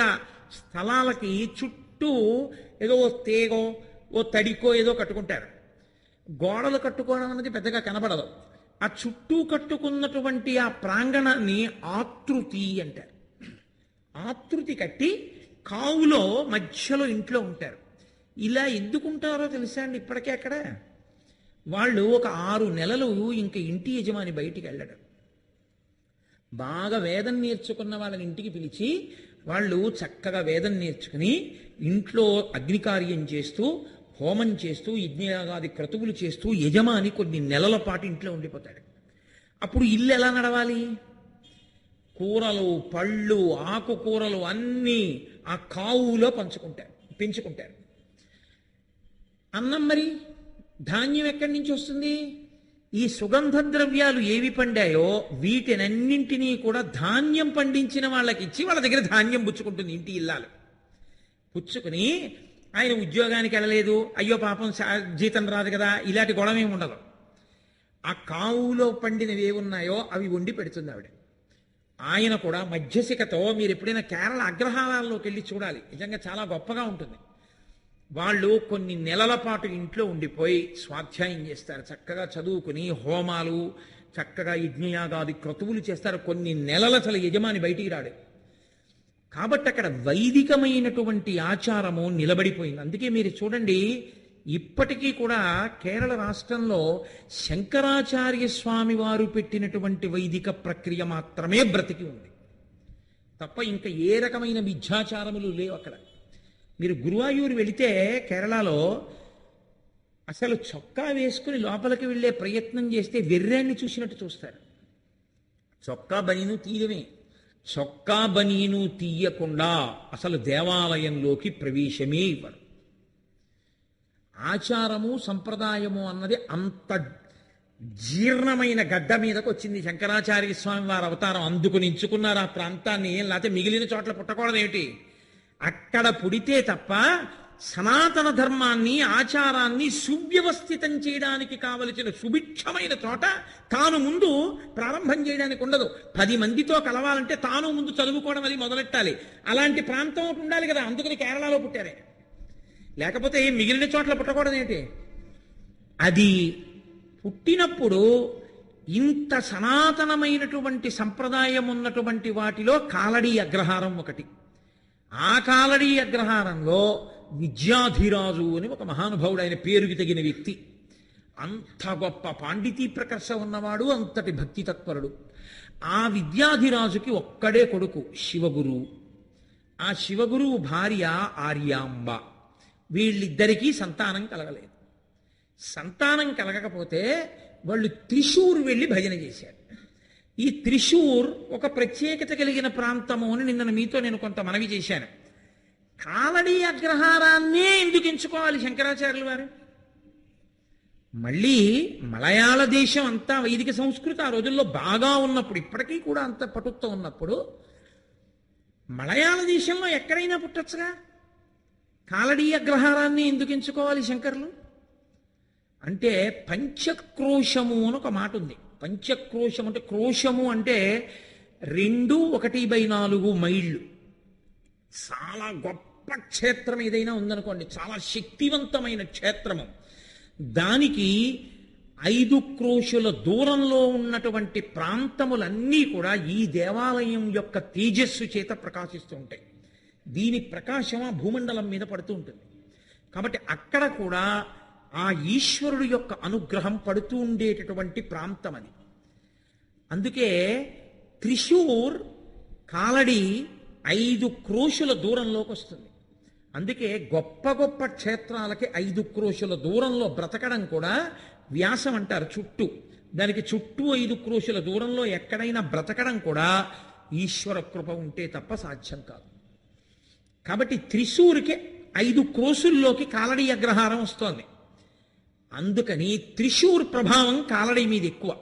స్థలాలకి చుట్టూ ఏదో ఓ తేగో ఓ తడికో ఏదో కట్టుకుంటారు. గోడలు కట్టుకోవడం అనేది పెద్దగా కనబడదు. ఆ చుట్టూ కట్టుకున్నటువంటి ఆ ప్రాంగణాన్ని ఆతృతి అంటారు. ఆతృతి కట్టి కావులో మధ్యలో ఇంట్లో ఉంటారు. ఇలా ఎందుకుంటారో తెలుసా అండి? ఇప్పటికే అక్కడ వాళ్ళు ఒక 6 నెలలు ఇంక ఇంటి యజమాని బయటికి వెళ్ళడం. బాగా వేదం నేర్చుకున్న వాళ్ళని ఇంటికి పిలిచి వాళ్ళు చక్కగా వేదం నేర్చుకుని ఇంట్లో అగ్నికార్యం చేస్తూ హోమం చేస్తూ యజ్ఞయాగాది క్రతువులు చేస్తూ యజమాని కొన్ని నెలల పాటు ఇంట్లో ఉండిపోతాడు. అప్పుడు ఇల్లు ఎలా నడవాలి? కూరలు, పళ్ళు, ఆకుకూరలు అన్నీ ఆ కావులో పెంచుకుంటారు. అన్నం మరి ధాన్యం ఎక్కడి నుంచి వస్తుంది? ఈ సుగంధ ద్రవ్యాలు ఏవి పండాయో వీటినన్నింటినీ కూడా ధాన్యం పండించిన వాళ్ళకి ఇచ్చి వాళ్ళ దగ్గర ధాన్యం పుచ్చుకుంటుంది ఇంటి ఇల్లాలు. పుచ్చుకుని ఆయన ఉద్యోగానికి వెళ్ళలేదు, అయ్యో పాపం జీతం రాదు కదా, ఇలాంటి గొడవ ఏమి ఉండదు. ఆ కావులో పండినవి ఏమున్నాయో అవి వండి పెడుతుంది ఆవిడ. ఆయన కూడా మధ్యసికతో, మీరు ఎప్పుడైనా కేరళ అగ్రహారాల్లోకి వెళ్ళి చూడాలి, నిజంగా చాలా గొప్పగా ఉంటుంది. వాళ్ళు కొన్ని నెలల పాటు ఇంట్లో ఉండిపోయి స్వాధ్యాయం చేస్తారు, చక్కగా చదువుకుని హోమాలు, చక్కగా యజ్ఞయాగాది క్రతువులు చేస్తారు. కొన్ని నెలల అసలు యజమాని బయటికి రాడు. కాబట్టి అక్కడ వైదికమైనటువంటి ఆచారము నిలబడిపోయింది. అందుకే మీరు చూడండి, ఇప్పటికీ కూడా కేరళ రాష్ట్రంలో శంకరాచార్య స్వామి వారు పెట్టినటువంటి వైదిక ప్రక్రియ మాత్రమే బ్రతికి ఉంది తప్ప ఇంకా ఏ రకమైన మిథ్యాచారములు లేవు అక్కడ. మీరు గురువాయూరు వెళితే కేరళలో అసలు చొక్కా వేసుకుని లోపలికి వెళ్ళే ప్రయత్నం చేస్తే వెర్రాన్ని చూసినట్టు చూస్తారు. చొక్కా బనీను తీయడమే, చొక్కా బనీను తీయకుండా అసలు దేవాలయంలోకి ప్రవేశమే ఇవ్వరు. ఆచారము సంప్రదాయము అన్నది అంత జీర్ణమైన గడ్డ మీదకు వచ్చింది. శంకరాచార్య స్వామి వారి అవతారం అందుకుని ఎంచుకున్నారు ఆ ప్రాంతాన్ని. లేకపోతే మిగిలిన చోట్ల పుట్టకూడదు ఏమిటి? అక్కడ పుడితే తప్ప సనాతన ధర్మాన్ని, ఆచారాన్ని సువ్యవస్థితం చేయడానికి కావలసిన సుభిక్షమైన చోట తాను ముందు ప్రారంభం చేయడానికి ఉండదు. 10 మందితో కలవాలంటే తాను ముందు చదువుకోవడం అది మొదలెట్టాలి. అలాంటి ప్రాంతం ఒకటి ఉండాలి కదా, అందుకని కేరళలో పుట్టారే. లేకపోతే మిగిలిన చోట్ల పుట్టకూడదు ఏంటి? అది పుట్టినప్పుడు ఇంత సనాతనమైనటువంటి సంప్రదాయం ఉన్నటువంటి వాటిలో కాలడీ అగ్రహారం ఒకటి. ఆ కాలడీ అగ్రహారంలో విద్యాధిరాజు అని ఒక మహానుభావుడు, ఆయన పేరుకి తగిన వ్యక్తి, అంత గొప్ప పాండితీ ప్రకర్ష ఉన్నవాడు, అంతటి భక్తి తత్పరుడు. ఆ విద్యాధిరాజుకి ఒక్కడే కొడుకు శివగురువు. ఆ శివగురువు భార్య ఆర్యాంబ. వీళ్ళిద్దరికీ సంతానం కలగలేదు. సంతానం కలగకపోతే వాళ్ళు త్రిశూర్ వెళ్ళి భజన చేశారు. ఈ త్రిశూర్ ఒక ప్రత్యేకత కలిగిన ప్రాంతము అని నిన్న మీతో నేను కొంత మనవి చేశాను. కాలడీ అగ్రహారాన్నే ఎందుకు ఎంచుకోవాలి శంకరాచార్యులు వారు? మళ్ళీ మలయాళ దేశం అంతా వైదిక సంస్కృతి ఆ రోజుల్లో బాగా ఉన్నప్పుడు, ఇప్పటికీ కూడా అంత పటుత్వం ఉన్నప్పుడు, మలయాళ దేశంలో ఎక్కడైనా పుట్టొచ్చుగా. కాలడీ అగ్రహారాన్ని ఎందుకు ఎంచుకోవాలి శంకర్లు? అంటే పంచక్రోశము అని ఒక మాట ఉంది. పంచక్రోశం అంటే, క్రోశము అంటే 2/1/4 మైళ్ళు. చాలా గొప్ప క్షేత్రం ఏదైనా ఉందనుకోండి, చాలా శక్తివంతమైన క్షేత్రము, దానికి 5 క్రోశుల దూరంలో ఉన్నటువంటి ప్రాంతములన్నీ కూడా ఈ దేవాలయం యొక్క తేజస్సు చేత ప్రకాశిస్తూ ఉంటాయి. దీని ప్రకాశం ఆ భూమండలం మీద పడుతూ ఉంటుంది. కాబట్టి అక్కడ కూడా ఆ ఈశ్వరుడు యొక్క అనుగ్రహం పడుతూ ఉండేటటువంటి ప్రాంతం అది. అందుకే త్రిశూర్ కాలడి 5 క్రోశుల దూరంలోకి వస్తుంది. అందుకే గొప్ప గొప్ప క్షేత్రాలకి 5 క్రోశుల దూరంలో బ్రతకడం కూడా వ్యాసం అంటారు. చుట్టూ దానికి చుట్టూ 5 క్రోశుల దూరంలో ఎక్కడైనా బ్రతకడం కూడా ఈశ్వర కృప ఉంటే తప్ప సాధ్యం కాదు. కాబట్టి త్రిశూర్కి 5 క్రోశుల్లోకి కాలడి అగ్రహారం వస్తోంది. అందుకని త్రిశూర్ ప్రభావం కాలడి మీద ఎక్కువ.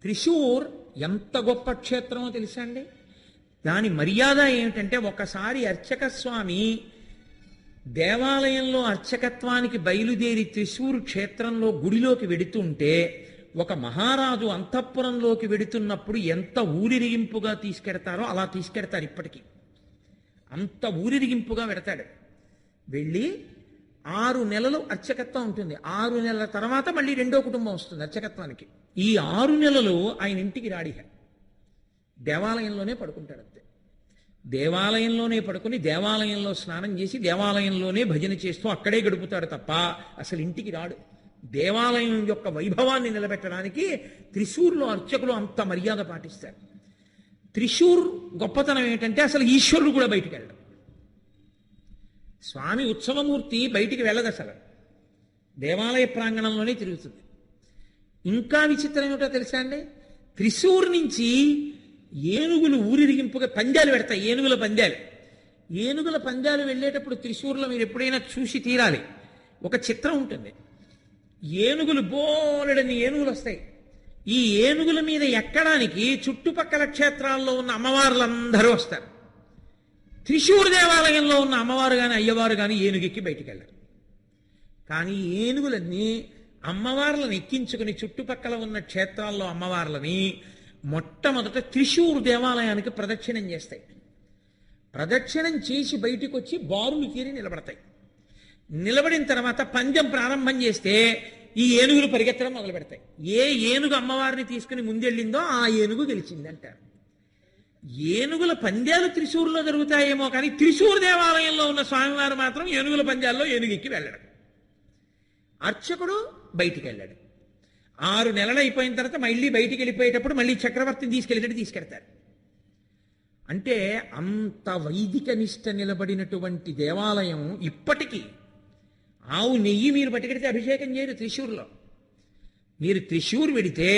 త్రిశూర్ ఎంత గొప్ప క్షేత్రమో తెలుసా అండి? దాని మర్యాద ఏమిటంటే, ఒకసారి అర్చక స్వామి దేవాలయంలో అర్చకత్వానికి బయలుదేరి త్రిశూర్ క్షేత్రంలో గుడిలోకి వెడుతుంటే, ఒక మహారాజు అంతఃపురంలోకి వెడుతున్నప్పుడు ఎంత ఊరిరిగింపుగా తీసుకెడతారో అలా తీసుకెడతారు. ఇప్పటికీ అంత ఊరిరిగింపుగా వెడతాడు. వెళ్ళి 6 నెలలు అర్చకత్వం ఉంటుంది. 6 నెలల తర్వాత మళ్ళీ రెండో కుటుంబం వస్తుంది అర్చకత్వానికి. ఈ 6 నెలలు ఆయన ఇంటికి రాడిహ, దేవాలయంలోనే పడుకుంటాడు. అంతే, దేవాలయంలోనే పడుకుని దేవాలయంలో స్నానం చేసి దేవాలయంలోనే భజన చేస్తూ అక్కడే గడుపుతాడు తప్ప అసలు ఇంటికి రాడు. దేవాలయం యొక్క వైభవాన్ని నిలబెట్టడానికి త్రిశూర్లో అర్చకులు అంత మర్యాద పాటిస్తారు. త్రిశూర్ గొప్పతనం ఏమిటంటే అసలు ఈశ్వరుడు కూడా బయటికి వెళ్ళడు. స్వామి ఉత్సవమూర్తి బయటికి వెళ్ళదు, అసలు దేవాలయ ప్రాంగణంలోనే తిరుగుతుంది. ఇంకా విచిత్రం ఏమిటో తెలుసా అండి, త్రిశూర్ నుంచి ఏనుగులు ఊరిరిగింపుగా పందాలు పెడతాయి, ఏనుగుల పందాలు వెళ్ళేటప్పుడు త్రిశూర్లో మీరు ఎప్పుడైనా చూసి తీరాలి. ఒక చిత్రం ఉంటుంది, ఏనుగులు బోలెడని ఏనుగులు వస్తాయి. ఈ ఏనుగుల మీద ఎక్కడానికి చుట్టుపక్కల క్షేత్రాల్లో ఉన్న అమ్మవార్లందరూ వస్తారు. త్రిశూర్ దేవాలయంలో ఉన్న అమ్మవారు కానీ అయ్యవారు కానీ ఏనుగెక్కి బయటికి వెళ్ళారు. కానీ ఏనుగులన్నీ అమ్మవార్లను ఎక్కించుకుని చుట్టుపక్కల ఉన్న క్షేత్రాల్లో అమ్మవార్లని మొట్టమొదట త్రిశూర్ దేవాలయానికి ప్రదక్షిణం చేస్తాయి. ప్రదక్షిణం చేసి బయటికి వచ్చి బారులు తీరి నిలబడతాయి. నిలబడిన తర్వాత పందెం ప్రారంభం చేస్తే ఈ ఏనుగులు పరిగెత్తడం మొదలు పెడతాయి. ఏ ఏనుగు అమ్మవారిని తీసుకుని ముందెళ్ళిందో ఆ ఏనుగు గెలిచింది అంటారు. ఏనుగుల పందాలు త్రిశూర్లో జరుగుతాయేమో కానీ త్రిశూర్ దేవాలయంలో ఉన్న స్వామివారు మాత్రం ఏనుగుల పందాల్లో ఏనుగెక్కి వెళ్ళడం. అర్చకుడు బయటికి వెళ్ళాడు. 6 నెలలు అయిపోయిన తర్వాత మళ్ళీ బయటికి వెళ్ళిపోయేటప్పుడు మళ్ళీ చక్రవర్తిని తీసుకెళ్తారు. అంటే అంత వైదిక నిష్ట నిలబడినటువంటి దేవాలయం ఇప్పటికీ. ఆవు నెయ్యి మీరు పట్టుకెడితే అభిషేకం చేయరు త్రిశూర్లో. మీరు త్రిశూర్ వెడితే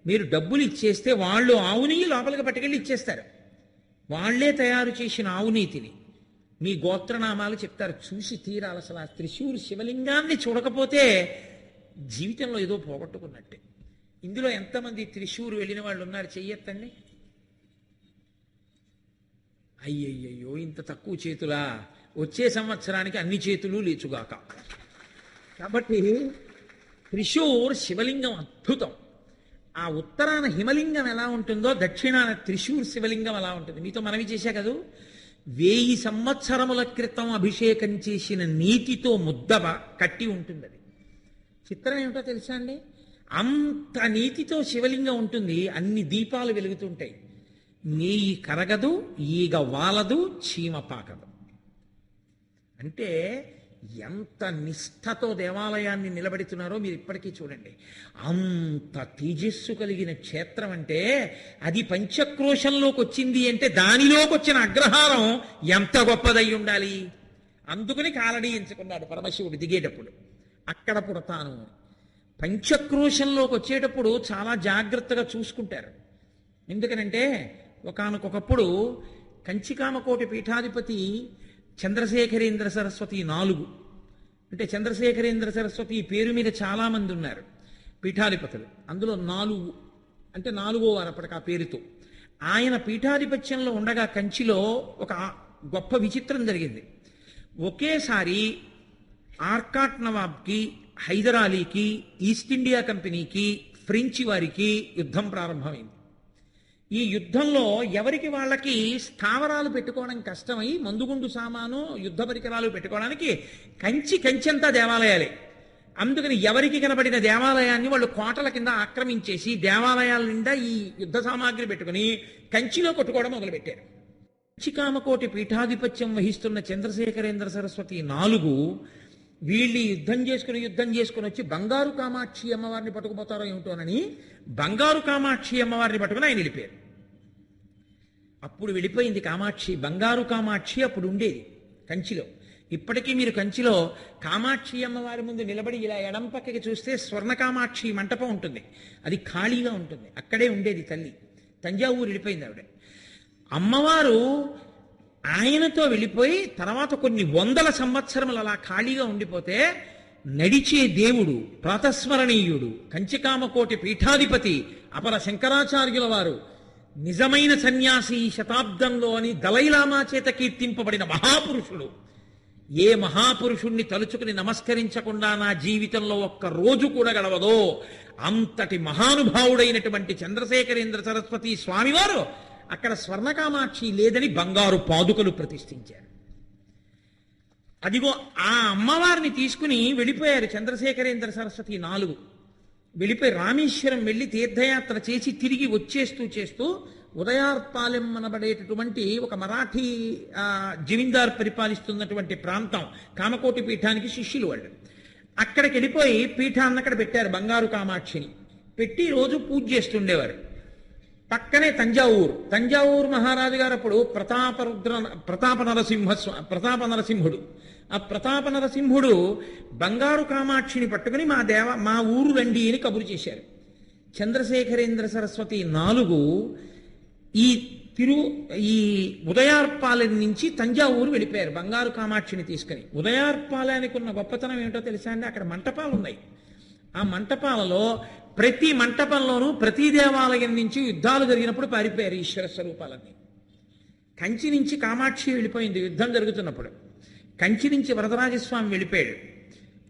మీరు డబ్బులు ఇచ్చేస్తే వాళ్ళు ఆవు నెయ్యి లోపలికి పట్టుకెళ్ళి ఇచ్చేస్తారు. వాళ్లే తయారు చేసిన ఆవు నెయ్యిని మీ గోత్రనామాలు చెప్తారు. చూసి తీరాలి. అసలు ఆ త్రిశూర్ శివలింగాన్ని చూడకపోతే జీవితంలో ఏదో పోగొట్టుకున్నట్టే. ఇందులో ఎంతమంది త్రిశూర్ వెళ్ళిన వాళ్ళు ఉన్నారు? చెయ్యొద్దండి. అయ్యయ్యో, ఇంత తక్కువ చేతులా? వచ్చే సంవత్సరానికి అన్ని చేతులు లేచుగాక. కాబట్టి త్రిశూర్ శివలింగం అద్భుతం. ఆ ఉత్తరాన హిమలింగం ఎలా ఉంటుందో దక్షిణాన త్రిశూర్ శివలింగం అలా ఉంటుంది. మీతో మనవి చేశా కదూ, 1000 సంవత్సరముల క్రితం అభిషేకం చేసిన నీటితో ముద్దవ కట్టి ఉంటుంది. అది చిత్రం ఏమిటో తెలుసా అండి? అంత నీతితో శివలింగం ఉంటుంది. అన్ని దీపాలు వెలుగుతుంటాయి. నెయ్యి కరగదు, ఈగ వాలదు, చీమ పాకదు. అంటే ఎంత నిష్ఠతో దేవాలయాన్ని నిలబెడుతున్నారో మీరు ఇప్పటికీ చూడండి. అంత తేజస్సు కలిగిన క్షేత్రం అంటే అది పంచక్రోశంలోకి వచ్చింది అంటే దానిలోకి వచ్చిన అగ్రహారం ఎంత గొప్పదై ఉండాలి. అందుకని కాలడి ఎంచుకున్నాడు పరమశివుడు దిగేటప్పుడు. అక్కడ పుడతాను. పంచక్రోశంలోకి వచ్చేటప్పుడు చాలా జాగ్రత్తగా చూసుకుంటారు. ఎందుకనంటే ఒకానొకప్పుడు కంచికామకోటి పీఠాధిపతి చంద్రశేఖరేంద్ర సరస్వతి 4, అంటే చంద్రశేఖరేంద్ర సరస్వతి పేరు మీద చాలా మంది ఉన్నారు పీఠాధిపతులు. అందులో 4 అంటే 4వ వారు అప్పటికి ఆ పేరుతో. ఆయన పీఠాధిపత్యంలో ఉండగా కంచిలో ఒక గొప్ప విచిత్రం జరిగింది. ఒకేసారి ఆర్కాట్ నవాబ్కి, హైదరాలీకి, ఈస్ట్ ఇండియా కంపెనీకి, ఫ్రెంచి వారికి యుద్ధం ప్రారంభమైంది. ఈ యుద్ధంలో ఎవరికి వాళ్ళకి స్థావరాలు పెట్టుకోవడం కష్టమై మందుగుండు సామాను, యుద్ధ పరికరాలు పెట్టుకోవడానికి కంచెంతా దేవాలయాలే. అందుకని ఎవరికి కనబడిన దేవాలయాన్ని వాళ్ళు కోటల కింద ఆక్రమించేసి దేవాలయాల నిండా ఈ యుద్ధ సామాగ్రి పెట్టుకుని కంచిలో కొట్టుకోవడం మొదలుపెట్టారు. కంచికామకోటి పీఠాధిపత్యం వహిస్తున్న చంద్రశేఖరేంద్ర సరస్వతి 4 వీళ్ళు యుద్ధం చేసుకుని వచ్చి బంగారు కామాక్షి అమ్మవారిని పట్టుకుపోతారో ఏమిటోనని బంగారు కామాక్షి అమ్మవారిని పట్టుకుని ఆయన వెళ్ళిపోయారు. అప్పుడు వెళ్ళిపోయింది కామాక్షి. బంగారు కామాక్షి అప్పుడు ఉండేది కంచిలో. ఇప్పటికీ మీరు కంచిలో కామాక్షి అమ్మవారి ముందు నిలబడి ఇలా ఎడం పక్కకి చూస్తే స్వర్ణ కామాక్షి మంటపం ఉంటుంది. అది ఖాళీగా ఉంటుంది. అక్కడే ఉండేది తల్లి. తంజావూరు వెళ్ళిపోయింది ఆవిడ. అమ్మవారు ఆయనతో వెళ్ళిపోయి తర్వాత కొన్ని 100 సంవత్సరములు అలా ఖాళీగా ఉండిపోతే నడిచే దేవుడు, ప్రాతస్మరణీయుడు, కంచికామకోటి పీఠాధిపతి అపర శంకరాచార్యుల వారు, నిజమైన సన్యాసి శతాబ్దంలో అని దలైలామా చేత కీర్తింపబడిన మహాపురుషుడు. ఏ మహాపురుషుణ్ణి తలుచుకుని నమస్కరించకుండా నా జీవితంలో ఒక్క రోజు కూడా గడవదో అంతటి మహానుభావుడైనటువంటి చంద్రశేఖరేంద్ర సరస్వతి స్వామివారు అక్కడ స్వర్ణకామాక్షి లేదని బంగారు పాదుకలు ప్రతిష్ఠించారు. అదిగో ఆ అమ్మవారిని తీసుకుని వెళ్ళిపోయారు చంద్రశేఖరేంద్ర సరస్వతి 4. వెళ్ళిపోయి రామేశ్వరం వెళ్ళి తీర్థయాత్ర చేసి తిరిగి చేస్తూ ఉదయార్పాలెం అనబడేటటువంటి ఒక మరాఠీ జమీందారు పరిపాలిస్తున్నటువంటి ప్రాంతం, కామకోటి పీఠానికి శిష్యులు వాళ్ళు. అక్కడికి వెళ్ళిపోయి పీఠాన్ని అక్కడ పెట్టారు. బంగారు కామాక్షిని పెట్టి రోజు పూజ చేస్తుండేవారు. పక్కనే తంజావూరు మహారాజు గారు అప్పుడు ప్రతాప నరసింహుడు. ఆ ప్రతాప నరసింహుడు బంగారు కామాక్షిని పట్టుకుని మా ఊరు రండి అని కబురు చేశారు. చంద్రశేఖరేంద్ర సరస్వతి 4 ఈ ఉదయార్పాలెం నుంచి తంజావూరు వెళ్ళిపోయారు బంగారు కామాక్షిని తీసుకుని. ఉదయార్పాలెనికి ఉన్న గొప్పతనం ఏమిటో తెలుసా అండి? అక్కడ మంటపాలు ఉన్నాయి. ఆ మంటపాలలో ప్రతి మంటపంలోనూ ప్రతి దేవాలయం నుంచి యుద్ధాలు జరిగినప్పుడు పారిపోయారు ఈశ్వర స్వరూపాలన్నీ. కంచి నుంచి కామాక్షి వెళ్ళిపోయింది యుద్ధం జరుగుతున్నప్పుడు. కంచి నుంచి వరదరాజస్వామి వెళ్ళిపోయాడు.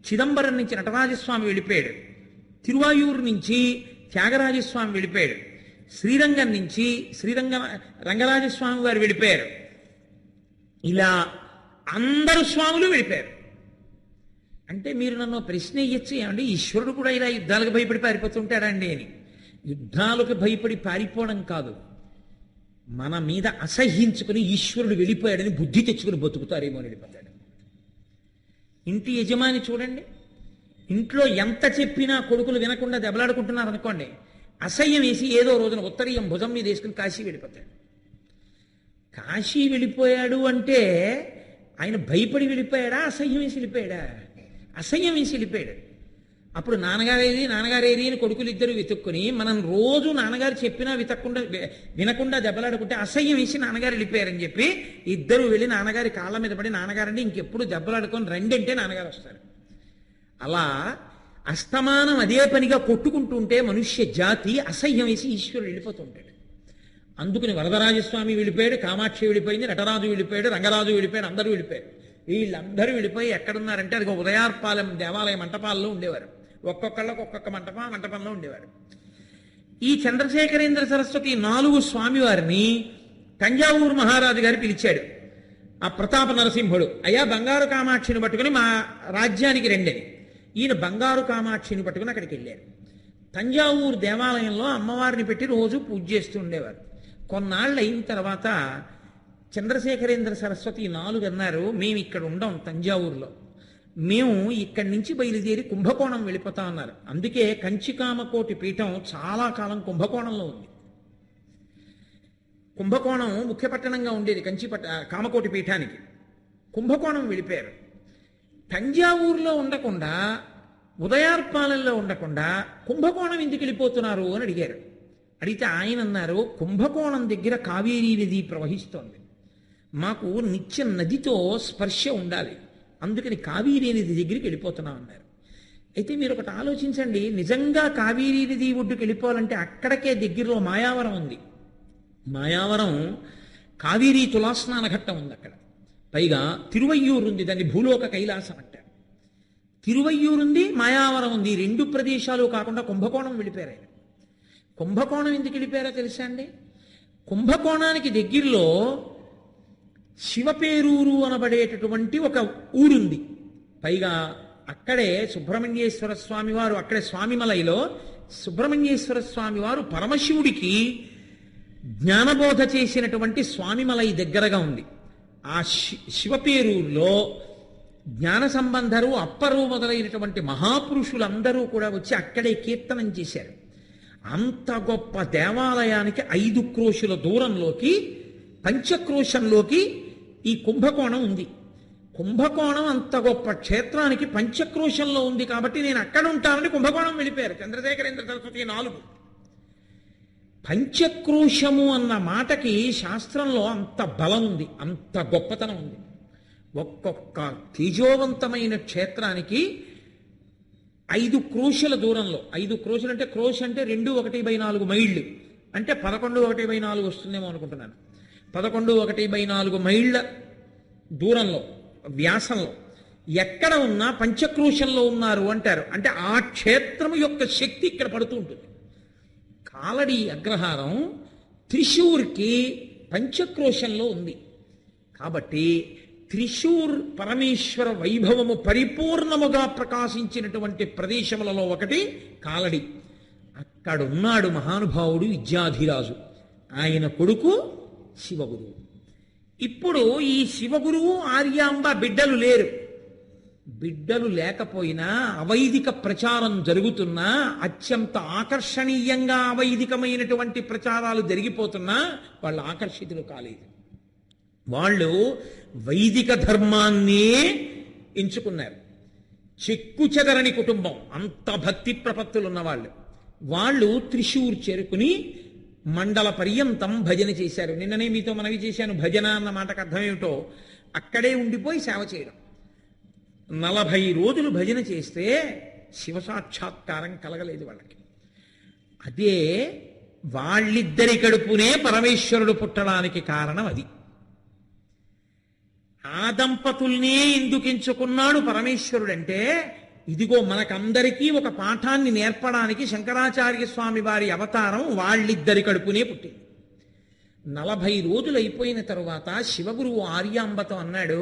చిదంబరం నుంచి నటరాజస్వామి వెళ్ళిపోయాడు. తిరువాయూరు నుంచి త్యాగరాజస్వామి వెళ్ళిపోయాడు. శ్రీరంగం నుంచి రంగరాజస్వామి వారు వెళ్ళిపోయారు. ఇలా అందరు స్వాములు వెళ్ళిపోయారు. అంటే మీరు నన్ను ప్రశ్న ఇయ్యచ్చు, ఏమండి ఈశ్వరుడు కూడా ఇలా యుద్ధాలకు భయపడి పారిపోతుంటాడండి అని. యుద్ధాలకు భయపడి పారిపోవడం కాదు, మన మీద అసహ్యించుకుని ఈశ్వరుడు వెళ్ళిపోయాడని బుద్ధి తెచ్చుకుని బతుకుతారేమో అని వెళ్ళిపోతాడు. ఇంటి యజమాని చూడండి, ఇంట్లో ఎంత చెప్పినా కొడుకులు వినకుండా దెబ్బలాడుకుంటున్నారు అనుకోండి, అసహ్యం వేసి ఏదో రోజున ఉత్తరీయం భుజం మీద వేసుకుని కాశీ వెళ్ళిపోతాడు. కాశీ వెళ్ళిపోయాడు అంటే ఆయన భయపడి వెళ్ళిపోయాడా, అసహ్యం వేసి వెళ్ళిపోయాడా? అసహ్యం వేసి వెళ్ళిపోయాడు. అప్పుడు నాన్నగారేది అని కొడుకులు ఇద్దరు వెతుక్కుని మనం రోజు నాన్నగారు చెప్పినా వినకుండా దెబ్బలాడుకుంటే అసహ్యం వేసి నాన్నగారు వెళ్ళిపోయారని చెప్పి ఇద్దరు వెళ్ళి నాన్నగారి కాళ్ళ మీద పడి, నాన్నగారండి ఇంకెప్పుడు దెబ్బలాడుకొని రండి అంటే నాన్నగారు వస్తారు. అలా అస్తమానం అదే పనిగా కొట్టుకుంటుంటే మనుష్య జాతి అసహ్యం వేసి ఈశ్వరుడు వెళ్ళిపోతూ ఉంటాడు. అందుకని వరదరాజస్వామి వెళ్ళిపోయాడు, కామాక్షి వెళ్ళిపోయింది, నటరాజు వెళ్ళిపోయాడు, రంగరాజు వెళ్ళిపోయాడు, అందరూ వెళ్ళిపోయారు. వీళ్ళందరూ వెళ్ళిపోయి ఎక్కడున్నారంటే అది ఉదయార్పాలెం దేవాలయ మంటపాల్లో ఉండేవారు. ఒక్కొక్కళ్ళకు ఒక్కొక్క మంటపంలో ఉండేవారు. ఈ చంద్రశేఖరేంద్ర సరస్వతి 4 స్వామివారిని తంజావూరు మహారాజు గారు పిలిచాడు. ఆ ప్రతాప నరసింహుడు, అయ్యా బంగారు కామాక్షిని పట్టుకుని మా రాజ్యానికి రండని. ఈయన బంగారు కామాక్షిని పట్టుకుని అక్కడికి వెళ్ళారు. తంజావూరు దేవాలయంలో అమ్మవారిని పెట్టి రోజు పూజ చేస్తూ ఉండేవారు. కొన్నాళ్ళు అయిన తర్వాత చంద్రశేఖరేంద్ర సరస్వతి 4 అన్నారు, మేము ఇక్కడ ఉండం తంజావూరులో, మేము ఇక్కడి నుంచి బయలుదేరి కుంభకోణం వెళ్ళిపోతా ఉన్నారు. అందుకే కంచికామకోటి పీఠం చాలా కాలం కుంభకోణంలో ఉంది. కుంభకోణం ముఖ్య పట్టణంగా ఉండేది కామకోటి పీఠానికి. కుంభకోణం వెళ్ళిపోయారు. తంజావూరులో ఉండకుండా, ఉదయార్పాలెంలో ఉండకుండా కుంభకోణం ఎందుకు వెళ్ళిపోతున్నారు అని అడిగారు. అడిగితే ఆయన అన్నారు, కుంభకోణం దగ్గర కావేరీ నది ప్రవహిస్తోంది, మాకు నిత్య నదితో స్పర్శ ఉండాలి, అందుకని కావేరీ నది దగ్గరికి వెళ్ళిపోతున్నాం అన్నారు. అయితే మీరు ఒకటి ఆలోచించండి, నిజంగా కావేరీ నది ఒడ్డుకు వెళ్ళిపోవాలంటే అక్కడికే దగ్గరలో మాయావరం ఉంది. మాయావరం కావేరీ తులాస్నాన ఘట్టం ఉంది అక్కడ. పైగా తిరువయ్యూరు ఉంది, దాన్ని భూలోక కైలాసం అంటారు. తిరువయ్యూరు ఉంది, మాయావరం ఉంది. 2 ప్రదేశాలు కాకుండా కుంభకోణం వెళ్ళిపోయారు ఆయన. కుంభకోణం ఎందుకు వెళ్ళిపోయారో తెలుసా అండి? కుంభకోణానికి దగ్గరలో శివపేరూరు అనబడేటటువంటి ఒక ఊరుంది. పైగా అక్కడే సుబ్రహ్మణ్యేశ్వర స్వామి వారు, అక్కడే స్వామిమలైలో సుబ్రహ్మణ్యేశ్వర స్వామి వారు పరమశివుడికి జ్ఞానబోధ చేసినటువంటి స్వామిమలై దగ్గరగా ఉంది. ఆ శివపేరూరులో జ్ఞాన సంబంధరు, అప్పరు మొదలైనటువంటి మహాపురుషులందరూ కూడా వచ్చి అక్కడే కీర్తనం చేశారు. అంత గొప్ప దేవాలయానికి 5 క్రోశుల దూరంలోకి, పంచక్రోశంలోకి ఈ కుంభకోణం ఉంది. కుంభకోణం అంత గొప్ప క్షేత్రానికి పంచక్రోశంలో ఉంది కాబట్టి నేను అక్కడ ఉంటానని కుంభకోణం వెళ్ళిపోయారు చంద్రశేఖరేంద్ర సరస్వతి 4. పంచక్రోశము అన్న మాటకి శాస్త్రంలో అంత బలం ఉంది, అంత గొప్పతనం ఉంది. ఒక్కొక్క తేజోవంతమైన క్షేత్రానికి 5 క్రోశల దూరంలో, 5 క్రోశలు అంటే క్రోశ అంటే 2 1/4 మైళ్ళు అంటే 11 1/4 వస్తుందేమో అనుకుంటున్నాను. 11 1/4 మైళ్ళ దూరంలో, వ్యాసంలో ఎక్కడ ఉన్నా పంచక్రోశంలో ఉన్నారు అంటారు. అంటే ఆ క్షేత్రం యొక్క శక్తి ఇక్కడ పడుతూ ఉంటుంది. కాలడి అగ్రహారం త్రిశూర్కి పంచక్రోశంలో ఉంది కాబట్టి త్రిశూర్ పరమేశ్వర వైభవము పరిపూర్ణముగా ప్రకాశించినటువంటి ప్రదేశములలో ఒకటి కాలడి. అక్కడున్నాడు మహానుభావుడు విద్యాధిరాజు, ఆయన కొడుకు శివగురువు. ఇప్పుడు ఈ శివగురువు ఆర్యాంబ బిడ్డలు లేరు. బిడ్డలు లేకపోయినా అవైదిక ప్రచారం జరుగుతున్నా, అత్యంత ఆకర్షణీయంగా అవైదికమైనటువంటి ప్రచారాలు జరిగిపోతున్నా వాళ్ళు ఆకర్షితులు కాలేదు. వాళ్ళు వైదిక ధర్మాన్నే ఎంచుకున్నారు. చెక్కు చెదరని కుటుంబం, అంత భక్తి ప్రపత్తులు ఉన్నవాళ్ళు. వాళ్ళు త్రిశూర్ చేరుకుని మండల పర్యంతం భజన చేశారు. నిన్ననే మీతో మనవి చేశాను, భజన అన్న మాటకు అర్థం ఏమిటో. అక్కడే ఉండిపోయి సేవ చేయడం. 40 రోజులు భజన చేస్తే శివ సాక్షాత్కారం కలగలేదు వాళ్ళకి. అదే వాళ్ళిద్దరి కడుపునే పరమేశ్వరుడు పుట్టడానికి కారణం అది. ఆ దంపతుల్నే ఎందుకు ఎంచుకున్నాడు పరమేశ్వరుడంటే, ఇదిగో మనకందరికీ ఒక పాఠాన్ని నేర్పడానికి శంకరాచార్య స్వామి వారి అవతారం వాళ్ళిద్దరి కడుపునే పుట్టింది. 40 రోజులు అయిపోయిన తరువాత శివగురువు ఆర్యాంబతో అన్నాడు,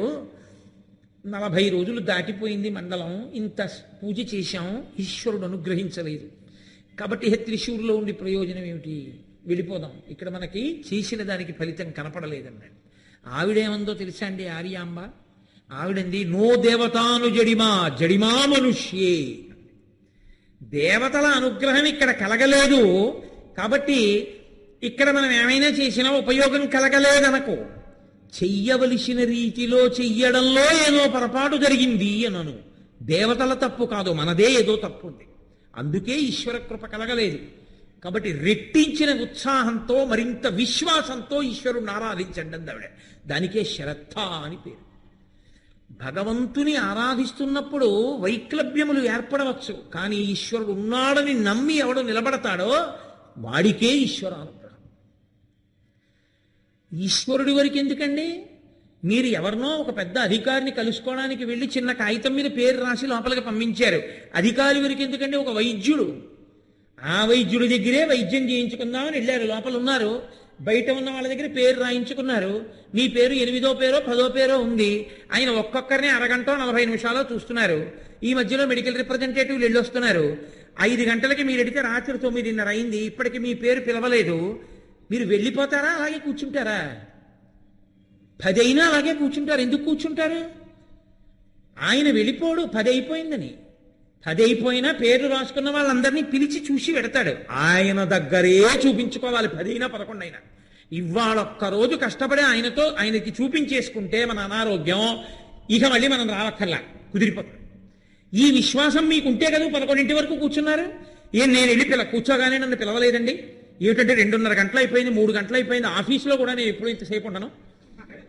40 రోజులు దాటిపోయింది మండలం, ఇంత పూజ చేశాం, ఈశ్వరుడు అనుగ్రహించలేదు, కాబట్టి త్రిశూర్లో ఉండి ప్రయోజనం ఏమిటి, వెళ్ళిపోదాం, ఇక్కడ మనకి చేసిన దానికి ఫలితం కనపడలేదన్నాడు. ఆవిడేమందో తెలుసా అండి ఆర్యాంబ? ఆవిడంది, నో దేవతాను జడిమా మనుష్యే. దేవతల అనుగ్రహం ఇక్కడ కలగలేదు, కాబట్టి ఇక్కడ మనం ఏమైనా చేసినా ఉపయోగం కలగలేదనకో, చెయ్యవలసిన రీతిలో చెయ్యడంలో ఏదో పొరపాటు జరిగింది అనను. దేవతల తప్పు కాదు, మనదే ఏదో తప్పు ఉంది, అందుకే ఈశ్వర కృప కలగలేదు. కాబట్టి రెట్టించిన ఉత్సాహంతో, మరింత విశ్వాసంతో ఈశ్వరుణ్ణి ఆరాధించండి అందావిడ. దానికే శ్రద్ధ అని పేరు. భగవంతుని ఆరాధిస్తున్నప్పుడు వైక్లభ్యములు ఏర్పడవచ్చు, కానీ ఈశ్వరుడు ఉన్నాడని నమ్మి ఎవడు నిలబడతాడో వాడికే ఈశ్వరానుగ్రహం. ఈశ్వరుడి వరకు ఎందుకండి? మీరు ఎవరినో ఒక పెద్ద అధికారిని కలుసుకోవడానికి వెళ్ళి చిన్న కాగితం మీద పేరు రాసి లోపలికి పంపించారు. అధికారి వరకు ఎందుకండి? ఒక వైద్యుడు, ఆ వైద్యుడి దగ్గరే వైద్యం చేయించుకుందామని వెళ్ళారు, లోపల ఉన్నారు, బయట ఉన్న వాళ్ళ దగ్గర పేరు రాయించుకున్నారు. మీ పేరు 8వ పేరో 10వ పేరో ఉంది. ఆయన ఒక్కొక్కరిని అరగంట 40 నిమిషాలు చూస్తున్నారు. ఈ మధ్యలో మెడికల్ రిప్రజెంటేటివ్లు వెళ్ళొస్తున్నారు. 5 గంటలకి మీరు అడిగితే రాత్రి 9:30 అయింది, ఇప్పటికి మీ పేరు పిలవలేదు. మీరు వెళ్ళిపోతారా, అలాగే కూర్చుంటారా? 10 అయినా అలాగే కూర్చుంటారు. ఎందుకు కూర్చుంటారు? ఆయన వెళ్ళిపోడు 10 అయిపోయిందని. 10 అయిపోయినా పేర్లు రాసుకున్న వాళ్ళందరినీ పిలిచి చూసి పెడతాడు. ఆయన దగ్గరే చూపించుకోవాలి, 10 అయినా 11 అయినా. ఇవాళ ఒక్కరోజు కష్టపడి ఆయనకి చూపించేసుకుంటే మన అనారోగ్యం ఇక మళ్ళీ మనం రావక్కర్లా, కుదిరిపోతాం. ఈ విశ్వాసం మీకుంటే కదా 11 వరకు కూర్చున్నారు. నేను వెళ్ళి కూర్చోగానే నన్ను పిలవలేదండి, ఏమిటంటే 2:30 గంటలు అయిపోయింది, 3 గంటలు అయిపోయింది, ఆఫీసులో కూడా నేను ఎప్పుడు ఇంతసేపు ఉండను,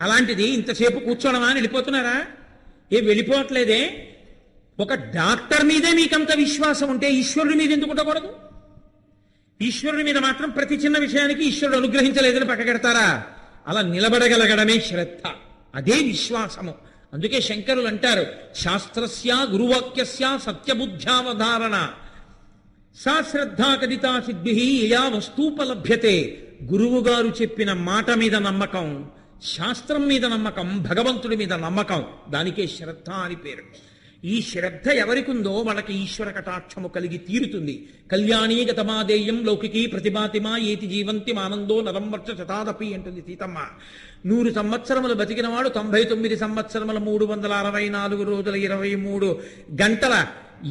అలాంటిది ఇంతసేపు కూర్చోవడమా అని వెళ్ళిపోతున్నారా? వెళ్ళిపోవట్లేదే. ఒక డాక్టర్ మీదే మీకంత విశ్వాసం ఉంటే ఈశ్వరుడి మీద ఎందుకు ఉండకూడదు? ఈశ్వరుడి మీద మాత్రం ప్రతి చిన్న విషయానికి ఈశ్వరుడు అనుగ్రహించలేదని పక్కకెడతారా? అలా నిలబడగలగడమే శ్రద్ధ, అదే విశ్వాసము. అందుకే శంకరులు అంటారు, శాస్త్రస్య గురువాక్యస్య సత్యబుద్ధ్యావధారణ సా శ్రద్ధా కదితా సిద్ధి యా వస్తూపలభ్యతే. గురువు గారు చెప్పిన మాట మీద నమ్మకం, శాస్త్రం మీద నమ్మకం, భగవంతుడి మీద నమ్మకం, దానికే శ్రద్ధ అని పేరు. ఈ శ్రద్ధ ఎవరికుందో వాళ్ళకి ఈశ్వర కటాక్షము కలిగి తీరుతుంది. కళ్యాణీ గతమాదేయం లౌకికీ ప్రతిభాతిమా ఏతి జీవంతి ఆనందో నరం వర్ష శతాదపి అంటుంది సీతమ్మ. 100 సంవత్సరములు బతికినవాడు 99 సంవత్సరముల 364 రోజుల 23 గంటల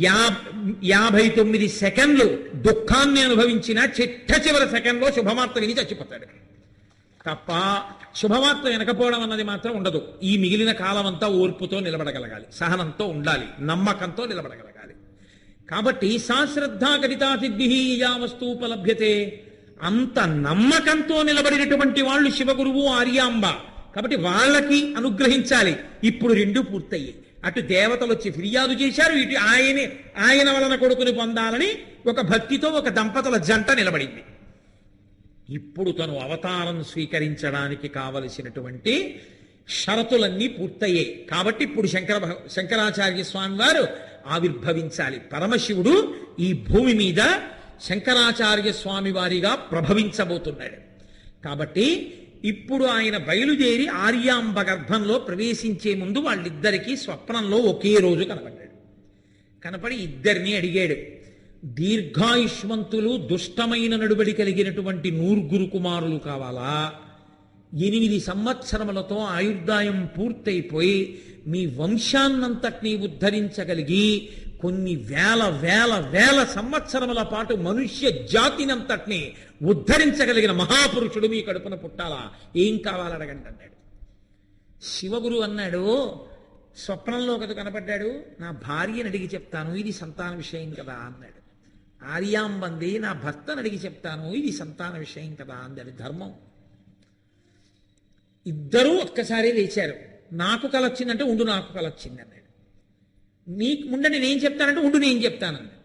59 సెకండ్లు దుఃఖాన్ని అనుభవించిన చిట్ట చివరి సెకండ్లో శుభవార్త విని చచ్చిపోతాడు తప్ప శుభవార్త వెనకపోవడం అన్నది మాత్రం ఉండదు. ఈ మిగిలిన కాలం అంతా ఓర్పుతో నిలబడగలగాలి, సహనంతో ఉండాలి, నమ్మకంతో నిలబడగలగాలి. కాబట్టి సాశ్రద్ధా కవితా సిద్ధి యా వస్తూపలభ్యతే. అంత నమ్మకంతో నిలబడినటువంటి వాళ్ళు శివగురువు ఆర్యాంబ. కాబట్టి వాళ్ళకి అనుగ్రహించాలి. ఇప్పుడు 2 పూర్తయ్యాయి. అటు దేవతలు వచ్చి ఫిర్యాదు చేశారు, ఇటు ఆయన వలన కొడుకుని పొందాలని ఒక భక్తితో ఒక దంపతుల జంట నిలబడింది. ఇప్పుడు తను అవతారం స్వీకరించడానికి కావలసినటువంటి షరతులన్నీ పూర్తయ్యాయి. కాబట్టి ఇప్పుడు శంకరాచార్య స్వామి వారు ఆవిర్భవించాలి. పరమశివుడు ఈ భూమి మీద శంకరాచార్య స్వామి వారిగా ప్రభవించబోతున్నాడు. కాబట్టి ఇప్పుడు ఆయన బయలుదేరి ఆర్యాంబ గర్భంలో ప్రవేశించే ముందు వాళ్ళిద్దరికీ స్వప్నంలో ఒకే రోజు కనపడ్డాడు. కనపడి ఇద్దరిని అడిగాడు, దీర్ఘాయుష్మంతులు దుష్టమైన నడుబడి కలిగినటువంటి 100 కుమారులు కావాలా, 8 సంవత్సరములతో ఆయుర్దాయం పూర్తయిపోయి మీ వంశాన్నంతటినీ ఉద్ధరించగలిగి కొన్ని వేల వేల వేల సంవత్సరముల పాటు మనుష్య జాతినంతటినీ ఉద్ధరించగలిగిన మహాపురుషుడు మీ కడుపున పుట్టాలా, ఏం కావాలడగండి అన్నాడు. శివగురు అన్నాడు, స్వప్నంలో ఒకటి కనపడ్డాడు, నా భార్యని అడిగి చెప్తాను, ఇది సంతాన విషయం కదా అన్నాడు. ఆర్యాంబంది, నా భర్తను అడిగి చెప్తాను, ఇది సంతాన విషయం కదా అన్నాడు. ధర్మం. ఇద్దరూ ఒక్కసారి లేచారు. నాకు కల వచ్చిందంటే ఉండు, నాకు కల వచ్చింది అన్నాడు. నీకు ముందంటే నేను చెప్తానంటే ఉండు, నేను చెప్తానన్నాడు.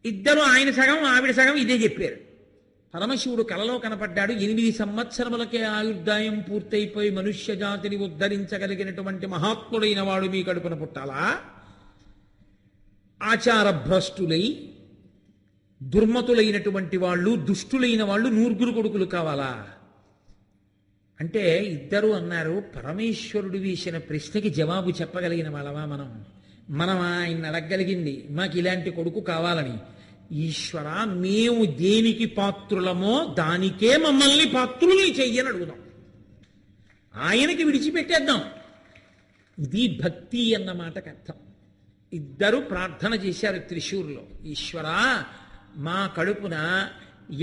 ఇద్దరు, ఆయన సగం ఆవిడ సగం ఇదే చెప్పారు. పరమశివుడు కలలో కనపడ్డాడు. 8 సంవత్సరములకే ఆయుర్దాయం పూర్తయిపోయి మనుష్య జాతిని ఉద్ధరించగలిగినటువంటి మహాత్ముడైన వాడు మీ కడుపున పుట్టాలా? ఆచార భ్రష్టులై దుర్మతులైనటువంటి వాళ్ళు, దుష్టులైన వాళ్ళు 9 కొడుకులు కావాలా అంటే ఇద్దరు అన్నారు, పరమేశ్వరుడు వేసిన ప్రశ్నకి జవాబు చెప్పగలిగిన వాళ్ళమా మనం ఆయన అడగగలిగింది మాకు ఇలాంటి కొడుకు కావాలని. ఈశ్వర, మేము దేనికి పాత్రులమో దానికే మమ్మల్ని పాత్రుల్ని చెయ్యని అడుగుదాం, ఆయనకి విడిచిపెట్టేద్దాం. ఇది భక్తి అన్న మాటకు అర్థం. ఇద్దరు ప్రార్థన చేశారు త్రిశూర్లో, ఈశ్వర మా కడుపున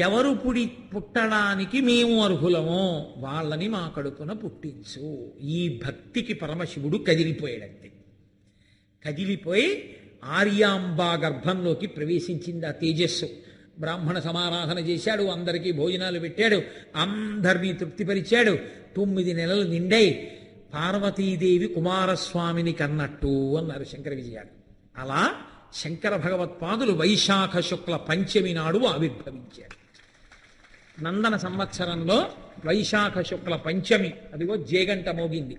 ఎవరు పుట్టడానికి మేము అర్హులమో వాళ్ళని మా కడుపున పుట్టించు. ఈ భక్తికి పరమశివుడు కదిలిపోయాడంతే. కదిలిపోయి ఆర్యాంబా గర్భంలోకి ప్రవేశించింది ఆ తేజస్సు. బ్రాహ్మణ సమారాధన చేశాడు, అందరికీ భోజనాలు పెట్టాడు, అందరినీ తృప్తిపరిచాడు. 9 నెలలు నిండై పార్వతీదేవి కుమారస్వామిని కన్నట్టు అన్నారు శంకర విజయాలు. అలా శంకర భగవత్పాదులు వైశాఖ శుక్ల పంచమి నాడు ఆవిర్భవించారు. నందన సంవత్సరంలో వైశాఖ శుక్ల పంచమి, అదిగో జేగంట మోగింది.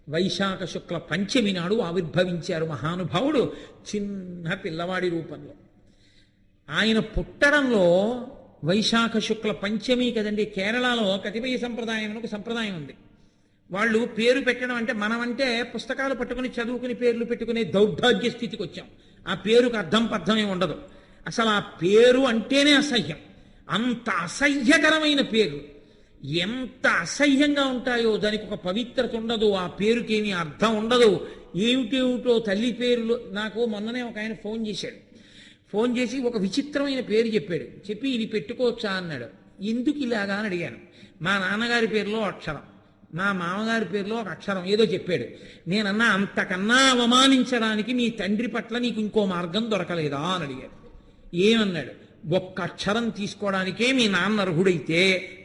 వైశాఖ శుక్ల పంచమి నాడు ఆవిర్భవించారు మహానుభావుడు చిన్న పిల్లవాడి రూపంలో. ఆయన పుట్టడంలో వైశాఖ శుక్ల పంచమి కదండి. కేరళలో కతిపయ సంప్రదాయం ఒక సంప్రదాయం ఉంది. వాళ్ళు పేరు పెట్టడం అంటే, మనమంటే పుస్తకాలు పట్టుకుని చదువుకుని పేర్లు పెట్టుకునే దౌర్భాగ్య స్థితికి వచ్చాం. ఆ పేరుకు అర్థం పర్థమే ఉండదు. అసలు ఆ పేరు అంటేనే అసహ్యం. అంత అసహ్యకరమైన పేరు, ఎంత అసహ్యంగా ఉంటాయో. దానికి ఒక పవిత్రత ఉండదు, ఆ పేరుకేమీ అర్థం ఉండదు. ఏమిటేమిటో తల్లి పేరులో. నాకు మొన్ననే ఒక ఆయన ఫోన్ చేశాడు. ఫోన్ చేసి ఒక విచిత్రమైన పేరు చెప్పాడు. చెప్పి ఇది పెట్టుకోవచ్చా అన్నాడు. ఎందుకు ఇలాగా అని అడిగాను. మా నాన్నగారి పేరులో అక్షరం, మా మామగారి పేరులో ఒక అక్షరం ఏదో చెప్పాడు. నేనన్నా, అంతకన్నా అవమానించడానికి మీ తండ్రి పట్ల నీకు ఇంకో మార్గం దొరకలేదా అని అడిగాడు. ఏమన్నాడు, ఒక్క అక్షరం తీసుకోవడానికే మీ నాన్న అర్హుడైతే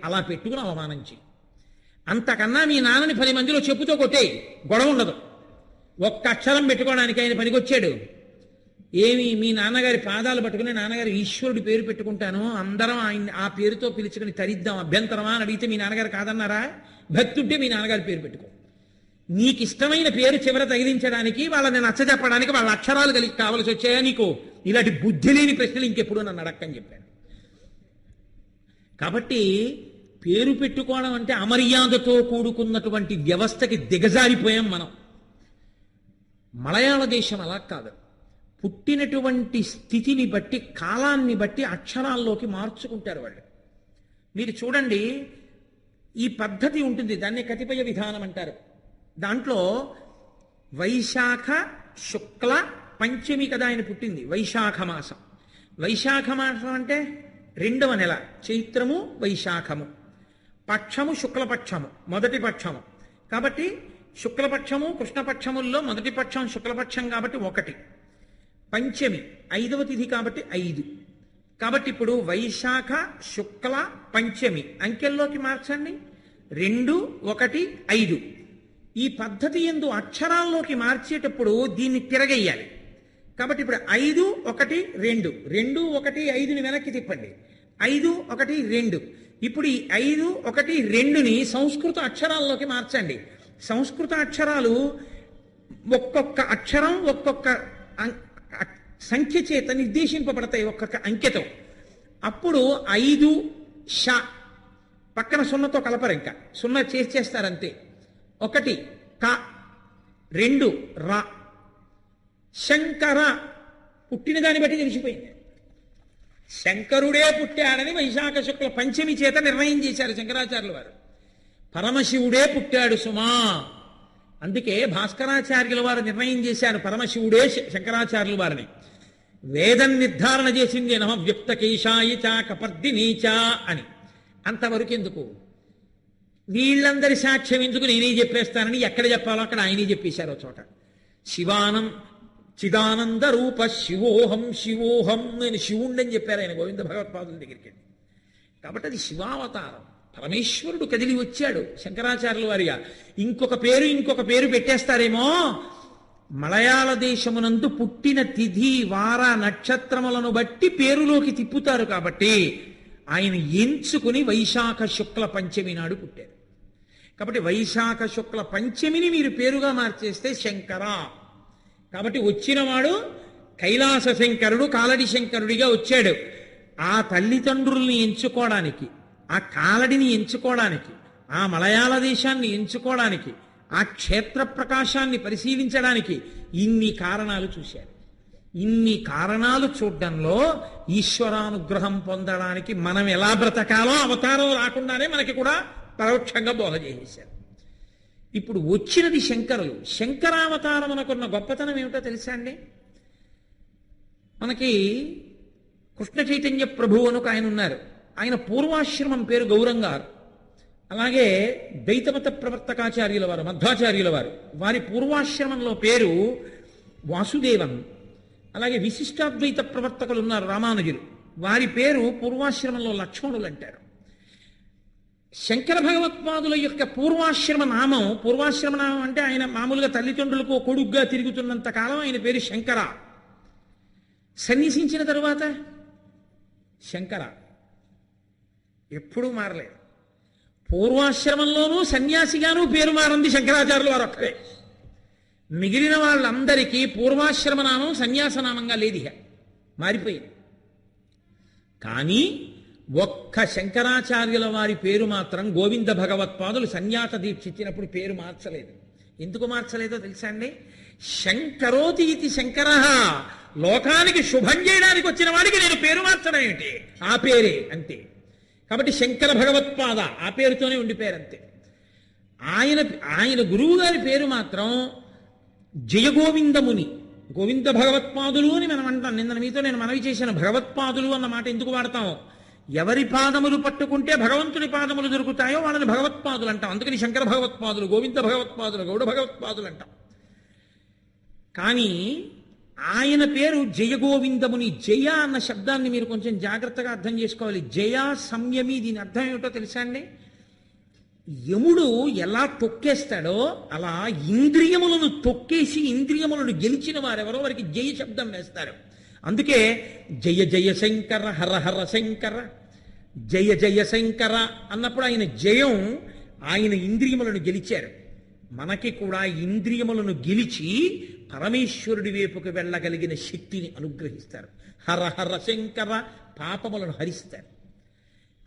అలా పెట్టుకుని అవమానం చెయ్యి. అంతకన్నా మీ నాన్నని 10 మందిలో చెప్పుతో కొట్టేయి, గొడవ ఉండదు. ఒక్క అక్షరం పెట్టుకోవడానికి ఆయన పనికొచ్చాడు. ఏమి, మీ నాన్నగారి పాదాలు పట్టుకుని నాన్నగారు ఈశ్వరుడి పేరు పెట్టుకుంటాను, అందరం ఆయన ఆ పేరుతో పిలుచుకుని తరిద్దాం, అభ్యంతరమా అని అడిగితే మీ నాన్నగారు కాదన్నారా? భక్తుంటే మీ నాన్నగారి పేరు పెట్టుకో. నీకు ఇష్టమైన పేరు చివర తగిలించడానికి, వాళ్ళని నచ్చజెప్పడానికి వాళ్ళ అక్షరాలు కలిగి కావలసి వచ్చాయా నీకు? ఇలాంటి బుద్ధి లేని ప్రశ్నలు ఇంకెప్పుడు నన్ను అడక్కని చెప్పాను. కాబట్టి పేరు పెట్టుకోవడం అంటే అమర్యాదతో కూడుకున్నటువంటి వ్యవస్థకి దిగజారిపోయాం మనం. మలయాళ దేశం అలా కాదు. పుట్టినటువంటి స్థితిని బట్టి, కాలాన్ని బట్టి అక్షరాల్లోకి మార్చుకుంటారు వాళ్ళు. మీరు చూడండి, ఈ పద్ధతి ఉంటుంది, దాన్ని కతిపయ విధానం అంటారు. దాంట్లో వైశాఖ శుక్ల పంచమి కదా ఆయన పుట్టింది, వైశాఖ మాసం. వైశాఖ మాసం అంటే 2వ నెల, చైత్రము వైశాఖము. పక్షము శుక్లపక్షము, మొదటి పక్షము. కాబట్టి శుక్లపక్షము కృష్ణపక్షముల్లో మొదటి పక్షం శుక్లపక్షం కాబట్టి 1. పంచమి 5వ తిథి కాబట్టి 5. కాబట్టి ఇప్పుడు వైశాఖ శుక్ల పంచమి అంకెల్లోకి మార్చండి. 2, 1, 5. ఈ పద్ధతి యందు అక్షరాల్లోకి మార్చేటప్పుడు దీన్ని తిరగేయాలి. కాబట్టి ఇప్పుడు 5, 1, 2, 2, 1, 5ని వెనక్కి తిప్పండి. 5, 1, 2. ఇప్పుడు ఈ 5, 1, 2ని సంస్కృత అక్షరాల్లోకి మార్చండి. సంస్కృత అక్షరాలు ఒక్కొక్క అక్షరం ఒక్కొక్క సంఖ్య చేత నిర్దేశింపబడతాయి, ఒక్కొక్క అంకెతో. అప్పుడు 5 ష పక్కన 0తో కలపరు, ఇంకా 0 చేస్తారంతే. 1 క, 2 రా. శంకర పుట్టిన దాన్ని బట్టి తెలిసిపోయింది. శంకరుడే పుట్టాడని వైశాఖ శుక్ల పంచమి చేత నిర్ణయం చేశారు శంకరాచార్యుల వారు. పరమశివుడే పుట్టాడు సుమా. అందుకే భాస్కరాచార్యుల వారు నిర్ణయం చేశారు పరమశివుడే శంకరాచార్యుల వారిని. వేదం నిర్ధారణ చేసింది నమ వ్యక్త కేశాయిచ కపర్దినీచ అని. అంతవరకు ఎందుకు, వీళ్ళందరి సాక్ష్యం ఎందుకు, నేనే చెప్పేస్తానని ఎక్కడ చెప్పాలో అక్కడ ఆయనే చెప్పేశారు ఒక చోట. శివానం చిదానంద రూప శివోహం శివోహం నేను శివుణ్ణని చెప్పారు ఆయన గోవింద భగవత్పాదుల దగ్గరికి. కాబట్టి అది శివావతారం. పరమేశ్వరుడు కదిలి వచ్చాడు శంకరాచార్యుల వారిగా. ఇంకొక పేరు పెట్టేస్తారేమో. మలయాళ దేశమునందు పుట్టిన తిథి వార నక్షత్రములను బట్టి పేరులోకి తిప్పుతారు. కాబట్టి ఆయన ఎంచుకుని వైశాఖ శుక్ల పంచమి నాడు పుట్టారు. కాబట్టి వైశాఖ శుక్ల పంచమిని మీరు పేరుగా మార్చేస్తే శంకర. కాబట్టి వచ్చినవాడు కైలాస శంకరుడు, కాలడి శంకరుడిగా వచ్చాడు. ఆ తల్లిదండ్రుల్ని ఎంచుకోవడానికి, ఆ కాలడిని ఎంచుకోవడానికి, ఆ మలయాళ దేశాన్ని ఎంచుకోవడానికి, ఆ క్షేత్ర ప్రకాశాన్ని పరిశీలించడానికి ఇన్ని కారణాలు చూశారు. ఇన్ని కారణాలు చూడడంలో ఈశ్వరానుగ్రహం పొందడానికి మనం ఎలా బ్రతకాలో అవతారం రాకుండానే మనకి కూడా పరోక్షంగా బోధ చేసేశారు. ఇప్పుడు వచ్చినది శంకరులు. శంకరావతారం అనుకున్న గొప్పతనం ఏమిటో తెలుసా అండి? మనకి కృష్ణ చైతన్య ప్రభు అని ఆయన ఉన్నారు. ఆయన పూర్వాశ్రమం పేరు గౌరంగారు. అలాగే ద్వైతమత ప్రవర్తకాచార్యుల వారు, మధ్వాచార్యుల వారు, వారి పూర్వాశ్రమంలో పేరు వాసుదేవన్. అలాగే విశిష్టాద్వైత ప్రవర్తకులు ఉన్నారు రామానుజులు, వారి పేరు పూర్వాశ్రమంలో లక్ష్మణులు అంటారు. శంకర భగవత్పాదుల యొక్క పూర్వాశ్రమ నామం అంటే ఆయన మామూలుగా తల్లిదండ్రులకు కొడుగ్గా తిరుగుతున్నంత కాలం ఆయన పేరు శంకర. సన్యసించిన తరువాత శంకర ఎప్పుడూ మారలేదు. పూర్వాశ్రమంలోనూ సన్యాసిగాను పేరు మారింది శంకరాచార్యుల వారు ఒక్కరే. మిగిలిన వాళ్ళందరికీ పూర్వాశ్రమ నామం సన్యాసనామంగా లేదు, ఇక మారిపోయింది. కానీ ఒక్క శంకరాచార్యుల వారి పేరు మాత్రం గోవింద భగవత్పాదులు సన్యాస దీక్ష ఇచ్చినప్పుడు పేరు మార్చలేదు. ఎందుకు మార్చలేదో తెలుసా అండి? శంకరోతి ఇది శంకర, లోకానికి శుభం చేయడానికి వచ్చిన వాడికి నేను పేరు మార్చడం ఏమిటి, ఆ పేరే అంతే. కాబట్టి శంకర భగవత్పాద ఆ పేరుతోనే ఉండిపోయారు అంతే. ఆయన గురువు గారి పేరు మాత్రం జయగోవిందముని. గోవింద భగవత్పాదులు అని మనం అంటాం. నిన్న మీతో నేను మనవి చేశాను, భగవత్పాదులు అన్న మాట ఎందుకు వాడతాం? ఎవరి పాదములు పట్టుకుంటే భగవంతుడి పాదములు దొరుకుతాయో వాళ్ళని భగవత్పాదులు అంటాం. అందుకని శంకర భగవత్పాదులు, గోవింద భగవత్పాదులు, గౌడ భగవత్పాదులు అంటాం. కానీ ఆయన పేరు జయగోవిందముని. జయ అన్న శబ్దాన్ని మీరు కొంచెం జాగ్రత్తగా అర్థం చేసుకోవాలి. జయ సంయమి, దీని అర్థం ఏమిటో తెలుసా అండి? యముడు ఎలా తొక్కేస్తాడో అలా ఇంద్రియములను తొక్కేసి ఇంద్రియములను గెలిచిన వారెవరో వారికి జయ శబ్దం వేస్తారు. అందుకే జయ జయ శంకర, హర హర శంకర, జయ జయ శంకర అన్నప్పుడు ఆయన జయం, ఆయన ఇంద్రియములను గెలిచారు. మనకి కూడా ఇంద్రియములను గెలిచి పరమేశ్వరుడి వైపుకు వెళ్ళగలిగిన శక్తిని అనుగ్రహిస్తారు. హర హర శంకర, పాపములను హరిస్తారు.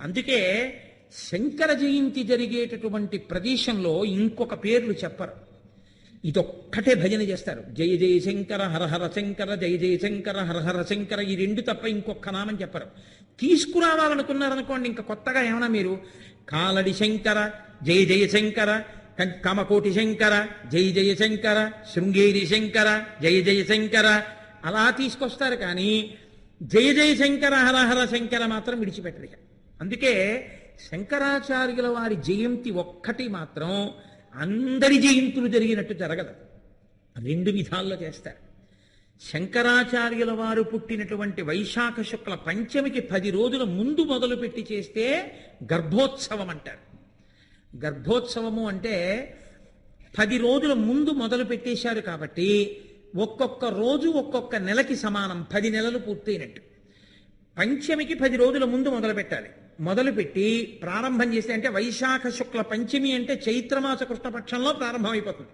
అందుకే శంకర జయంతి జరిగేటటువంటి ప్రదేశంలో ఇంకొక పేర్లు చెప్పరు, ఇదొక్కటే భజన చేస్తారు. జయ జయ శంకర, హర హర శంకర, జయ జయ శంకర, హర హర శంకర, ఈ రెండు తప్ప ఇంకొక నామం చెప్పరు. తీసుకురావాలనుకున్నారనుకోండి ఇంకా కొత్తగా ఏమన్నా మీరు కాలడి శంకర, జయ జయ శంకర, కామకోటి శంకర, జయ జయ శంకర, శృంగేరి శంకర, జయ జయ శంకర అలా తీసుకొస్తారు. కానీ జయ జయ శంకర, హర హర శంకర మాత్రం విడిచిపెట్టరు. అందుకే శంకరాచార్యుల వారి జయంతి ఒక్కటి మాత్రం అందరి జయంతులు జరిగినట్టు జరగదు, రెండు విధాల్లో చేస్తారు. శంకరాచార్యుల వారు పుట్టినటువంటి వైశాఖ శుక్ల పంచమికి 10 రోజుల ముందు మొదలుపెట్టి చేస్తే గర్భోత్సవం అంటారు. గర్భోత్సవము అంటే 10 రోజుల ముందు మొదలు పెట్టేశారు కాబట్టి ఒక్కొక్క రోజు ఒక్కొక్క నెలకి సమానం, 10 నెలలు పూర్తయినట్టు. పంచమికి 10 రోజుల ముందు మొదలు పెట్టాలి. మొదలుపెట్టి ప్రారంభం చేస్తే, అంటే వైశాఖ శుక్ల పంచమి అంటే చైత్రమాస కృష్ణపక్షంలో ప్రారంభమైపోతుంది.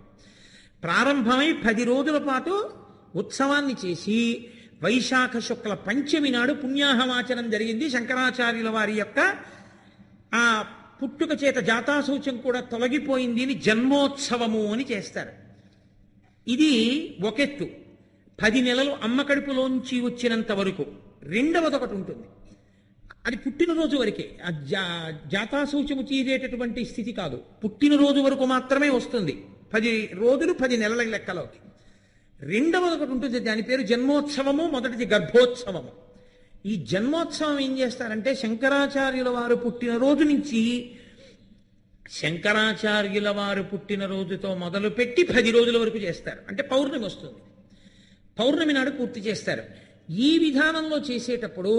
ప్రారంభమై 10 రోజుల పాటు ఉత్సవాన్ని చేసి వైశాఖ శుక్ల పంచమి నాడు పుణ్యాహవాచనం జరిగింది. శంకరాచార్యుల వారి యొక్క ఆ పుట్టుక చేత జాతాశౌచం కూడా తొలగిపోయింది అని జన్మోత్సవము అని చేస్తారు. ఇది ఒకెత్తు. 10 నెలలు అమ్మ కడుపులోంచి వచ్చినంత వరకు. రెండవది ఒకటి ఉంటుంది, అది పుట్టినరోజు వరకే. ఆ జాతాశౌచము తీరేటటువంటి స్థితి కాదు, పుట్టినరోజు వరకు మాత్రమే వస్తుంది. 10 రోజులు 10 నెలల లెక్కలోకి. రెండవది ఒకటి ఉంటుంది, దాని పేరు జన్మోత్సవము, మొదటిది గర్భోత్సవము. ఈ జన్మోత్సవం ఏం చేస్తారంటే శంకరాచార్యుల వారు పుట్టినరోజు నుంచి, శంకరాచార్యుల వారు పుట్టినరోజుతో మొదలుపెట్టి 10 రోజుల వరకు చేస్తారు. అంటే పౌర్ణమి వస్తుంది, పౌర్ణమి నాడు పూర్తి చేస్తారు. ఈ విధానంలో చేసేటప్పుడు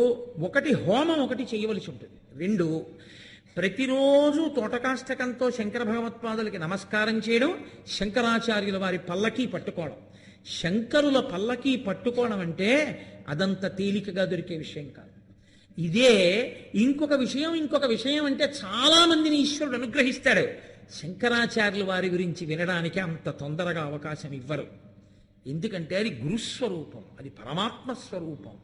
ఒకటి హోమం ఒకటి చేయవలసి ఉంటుంది. 2 ప్రతిరోజు తోటకాష్టకంతో శంకర భగవత్పాదులకి నమస్కారం చేయడం, శంకరాచార్యుల వారి పల్లకీ పట్టుకోవడం. శంకరుల పల్లకీ పట్టుకోవడం అంటే అదంత తేలికగా దొరికే విషయం కాదు. ఇదే ఇంకొక విషయం అంటే చాలా మందిని ఈశ్వరుడు అనుగ్రహిస్తాడు. శంకరాచార్యుల వారి గురించి వినడానికి అంత తొందరగా అవకాశం ఇవ్వరు. ఎందుకంటే అది గురుస్వరూపం, అది పరమాత్మ స్వరూపం,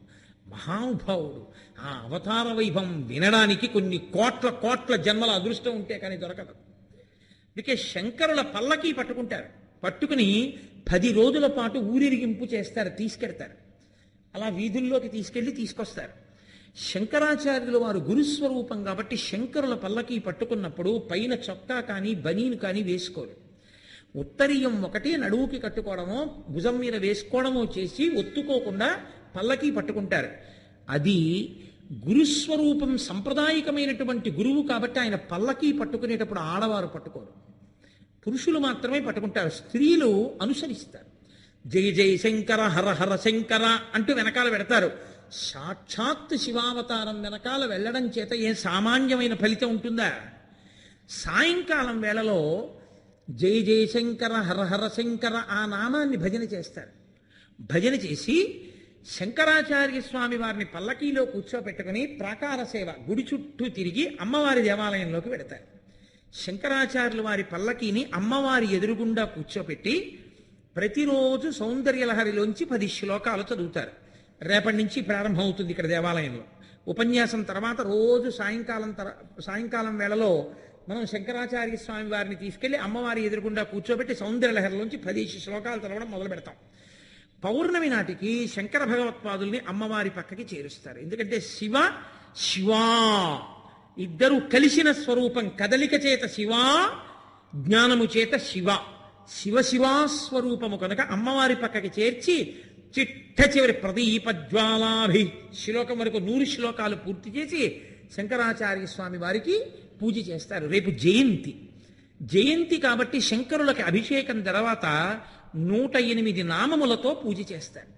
మహానుభావుడు. ఆ అవతార వైభవం వినడానికి కొన్ని కోట్ల జన్మల అదృష్టం ఉంటే కానీ దొరకదు. అందుకే శంకరుల పల్లకీ పట్టుకుంటారు, పట్టుకుని 10 రోజుల పాటు ఊరిరిగింపు చేస్తారు, తీసుకెడతారు. అలా వీధుల్లోకి తీసుకొస్తారు. శంకరాచార్యుల వారు గురుస్వరూపం కాబట్టి శంకరుల పల్లకీ పట్టుకున్నప్పుడు పైన చొక్కా కానీ బనీను కానీ వేసుకోరు. ఉత్తరీయం ఒకటి నడువుకి కట్టుకోవడమో భుజం మీద వేసుకోవడమో చేసి ఒత్తుకోకుండా పల్లకీ పట్టుకుంటారు. అది గురుస్వరూపం, సంప్రదాయకమైనటువంటి గురువు కాబట్టి ఆయన పల్లకీ పట్టుకునేటప్పుడు ఆడవారు పట్టుకోరు, పురుషులు మాత్రమే పట్టుకుంటారు. స్త్రీలు అనుసరిస్తారు. జయ జయ శంకర, హర హర శంకర అంటూ వెనకాల పెడతారు. సాక్షాత్ శివావతారం వెనకాల వెళ్ళడం చేత ఏం సామాన్యమైన ఫలితం ఉంటుందా? సాయంకాలం వేళలో జయ జయ శంకర, హర హర శంకర ఆ నామాన్ని భజన చేస్తారు. భజన చేసి శంకరాచార్య స్వామి వారిని పల్లకీలో కూర్చోబెట్టుకుని ప్రాకార సేవ గుడి చుట్టూ తిరిగి అమ్మవారి దేవాలయంలోకి వెడతారు. శంకరాచార్యుల వారి పల్లకీని అమ్మవారి ఎదురుగుండా కూర్చోపెట్టి ప్రతిరోజు సౌందర్యలహరిలోంచి 10 శ్లోకాలు చదువుతారు. రేపటి నుంచి ప్రారంభమవుతుంది ఇక్కడ దేవాలయంలో. ఉపన్యాసం తర్వాత రోజు సాయంకాలం వేళలో మనం శంకరాచార్య స్వామి వారిని తీసుకెళ్లి అమ్మవారి ఎదురుగుండా కూర్చోబెట్టి సౌందర్యలహరిలోంచి 10 శ్లోకాలు చదవడం మొదలు పెడతాం. పౌర్ణమి నాటికి శంకర భగవత్పాదుల్ని అమ్మవారి పక్కకి చేరుస్తారు. ఎందుకంటే శివా ఇద్దరు కలిసిన స్వరూపం, కదలిక చేత శివ, జ్ఞానము చేత శివస్వరూపము కనుక అమ్మవారి పక్కకి చేర్చి చిట్ట చివరి ప్రదీపజ్వాలాభి శ్లోకం వరకు 100 శ్లోకాలు పూర్తి చేసి శంకరాచార్య స్వామి వారికి పూజ చేస్తారు. రేపు జయంతి కాబట్టి శంకరులకి అభిషేకం తర్వాత 108 నామములతో పూజ చేస్తారు.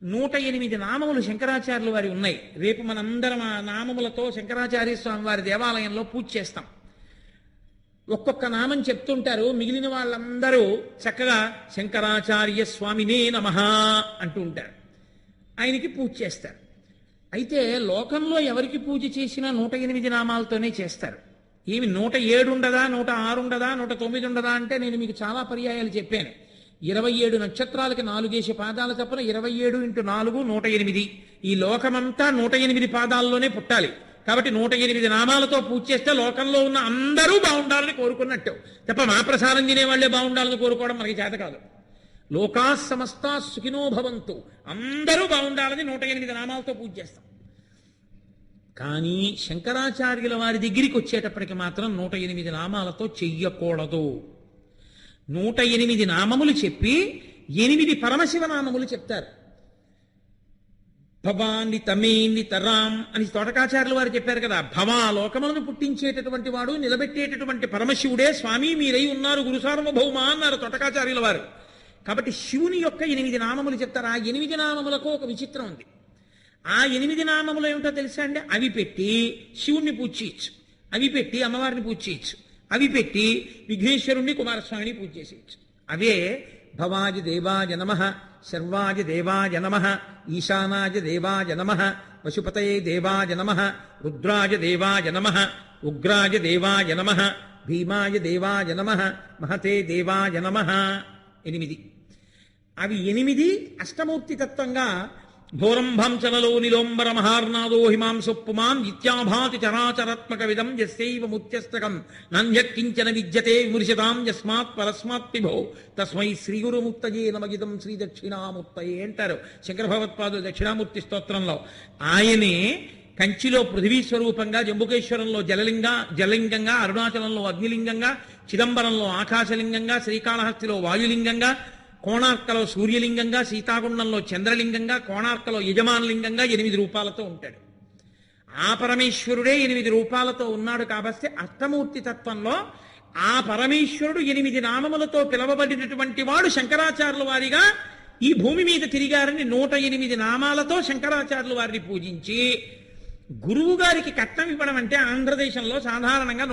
108 నామములు శంకరాచార్యుల వారి ఉన్నాయి. రేపు మనందరం ఆ నామములతో శంకరాచార్య స్వామి వారి దేవాలయంలో పూజ చేస్తాం. ఒక్కొక్క నామం చెప్తుంటారు, మిగిలిన వాళ్ళందరూ చక్కగా శంకరాచార్య స్వామినే నమః అంటూ ఉంటారు. ఆయనకి పూజ చేస్తారు. అయితే లోకంలో ఎవరికి పూజ చేసినా 108 నామాలతోనే చేస్తారు. ఏమి 107 ఉండదా, 106 ఉండదా, 109 ఉండదా అంటే నేను మీకు చాలా పర్యాయాలు చెప్పాను. 27 నక్షత్రాలకి 4 పాదాల చొప్పున 27 × 4 108. ఈ లోకమంతా 108 పాదాల్లోనే పుట్టాలి. కాబట్టి 108 నామాలతో పూజ చేస్తే లోకంలో ఉన్న అందరూ బాగుండాలని కోరుకున్నట్టు తప్ప మా ప్రసారం తినేవాళ్లే బాగుండాలని కోరుకోవడం మనకి చేత కాదు. లోకా సమస్తా సుఖినో భవంతు, అందరూ బాగుండాలని 108 నామాలతో పూజ చేస్తాం. కానీ శంకరాచార్యుల వారి దగ్గరికి వచ్చేటప్పటికి మాత్రం 108 నామాలతో చెయ్యకూడదు. 108 నామములు చెప్పి 8 పరమశివ నామములు చెప్తారు. భవాని తమేని తరాం అని తోటకాచార్యుల వారు చెప్పారు కదా. భవా లోకములను పుట్టించేటటువంటి వాడు, నిలబెట్టేటటువంటి పరమశివుడే స్వామి మీరై ఉన్నారు గురు సార్వభౌమ అన్నారు తోటకాచార్యుల వారు. కాబట్టి శివుని యొక్క 8 నామములు చెప్తారు. ఆ 8 నామములకు ఒక విచిత్రం ఉంది. ఆ 8 నామములు ఏమిటో తెలుసా అండి? అవి పెట్టి శివుణ్ణి పూజ చేయొచ్చు, అవి పెట్టి అమ్మవారిని పూజ చేయొచ్చు, అవి పెట్టి విఘ్నేశ్వరుణ్ణి కుమారస్వామిని పూజ చేసేయచ్చు. అవే భవాజ దేవాయ నమః, శర్వాజ దేవాయ నమః, ఈశానాజ దేవాయ నమః, పశుపతయే దేవాయ నమః, రుద్రాజ దేవాయ నమః, ఉగ్రాజ దేవాయ నమః, భీమాయ దేవాయ నమః, మహతే దేవాయ నమః. 8. అవి 8 అష్టమూర్తి తత్వంగా భోరంభంచనలో నిలోంబర మహార్నాదో హిమాంసొప్పుమాం ఇత్యాభాతి చరాచరాత్మక విధం యస్యైవ ముత్యస్తకం నాన్యక్కించన విద్యతే విమృశతాం యస్మాత్ పరస్మాత్ విభో తస్మై శ్రీ గురుముక్తయే నమగిదం శ్రీ దక్షిణామూర్తయే అంటారు శంకర భగవత్పాదులు దక్షిణామూర్తి స్తోత్రంలో. ఆయనే కంచిలో పృథివీ స్వరూపంగా, జంబుకేశ్వరంలో జలలింగంగా, అరుణాచలంలో అగ్నిలింగంగా, చిదంబరంలో ఆకాశలింగంగా, శ్రీకాళహస్తిలో వాయులింగంగా, కోణార్కలో సూర్యలింగంగా, సీతాగుండంలో చంద్రలింగంగా, కోణార్కలో యజమానలింగంగా 8 రూపాలతో ఉంటాడు. ఆ పరమేశ్వరుడే 8 రూపాలతో ఉన్నాడు కాబట్టి అష్టమూర్తి తత్వంలో ఆ పరమేశ్వరుడు 8 నామములతో పిలవబడినటువంటి వాడు శంకరాచార్యుల వారిగా ఈ భూమి మీద తిరిగారని 108 నామాలతో శంకరాచార్యుల వారిని పూజించి, గురువు గారికి కట్నం ఇవ్వడం అంటే ఆంధ్రదేశంలో సాధారణంగా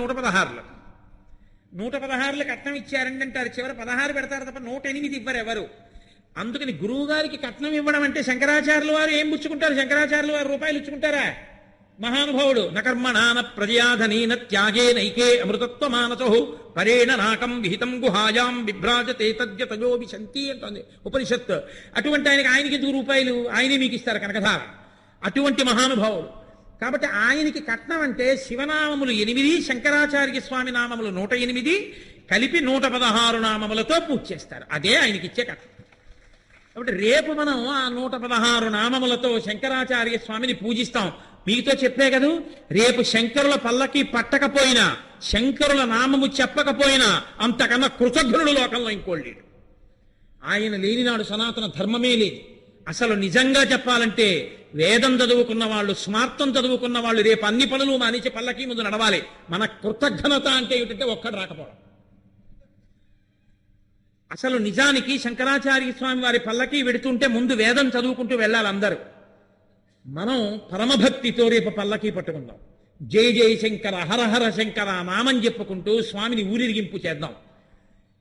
116 కట్నం ఇచ్చారండి అంటారు. చివరి 16 పెడతారు తప్ప 108 ఇవ్వరు ఎవరు. అందుకని గురువు గారికి కట్నం ఇవ్వడం అంటే శంకరాచార్యుల వారు ఏం పుచ్చుకుంటారు? శంకరాచార్యుల వారు రూపాయలు ఇచ్చుకుంటారా? మహానుభావుడు నకర్మణాన ప్రజయాధనీన త్యాగే నైకే అమృతత్వ మానసో పరేణ నాకం విహితం గుహాయాం విభ్రాజతే తద్యతజో విశంతి అంటుంది ఉపనిషత్తు. అటువంటి ఆయనకి 2 రూపాయలు ఆయనే మీకు ఇస్తారు కనకధార. అటువంటి మహానుభావుడు కాబట్టి ఆయనకి కట్నం అంటే శివనామములు 8, శంకరాచార్య స్వామి నామములు 108 కలిపి 116 నామములతో పూజ చేస్తారు. అదే ఆయనకి ఇచ్చే కట్నం. కాబట్టి రేపు మనం ఆ 116 నామములతో శంకరాచార్య స్వామిని పూజిస్తాం. మీతో చెప్పే కదూ, రేపు శంకరుల పల్లకి పట్టకపోయినా, శంకరుల నామము చెప్పకపోయినా అంతకన్నా కృతజ్ఞుడు లోకంలో ఇంకోళ్ళు. ఆయన లేనినాడు సనాతన ధర్మమే లేదు. అసలు నిజంగా చెప్పాలంటే వేదం చదువుకున్న వాళ్ళు, స్మార్థం చదువుకున్న వాళ్ళు రేపు అన్ని పనులు మానించి పల్లకి ముందు నడవాలి. మన కృతజ్ఞత అంటే ఏమిటంటే ఒక్కడు రాకపోవడం. అసలు నిజానికి శంకరాచార్య స్వామి వారి పల్లకి వెడుతుంటే ముందు వేదం చదువుకుంటూ వెళ్ళాలి అందరూ. మనం పరమభక్తితో రేపు పల్లకి పట్టుకుందాం. జయ జయ శంకర, హరహర శంకర నామం చెప్పుకుంటూ స్వామిని ఊరిరిగింపు చేద్దాం.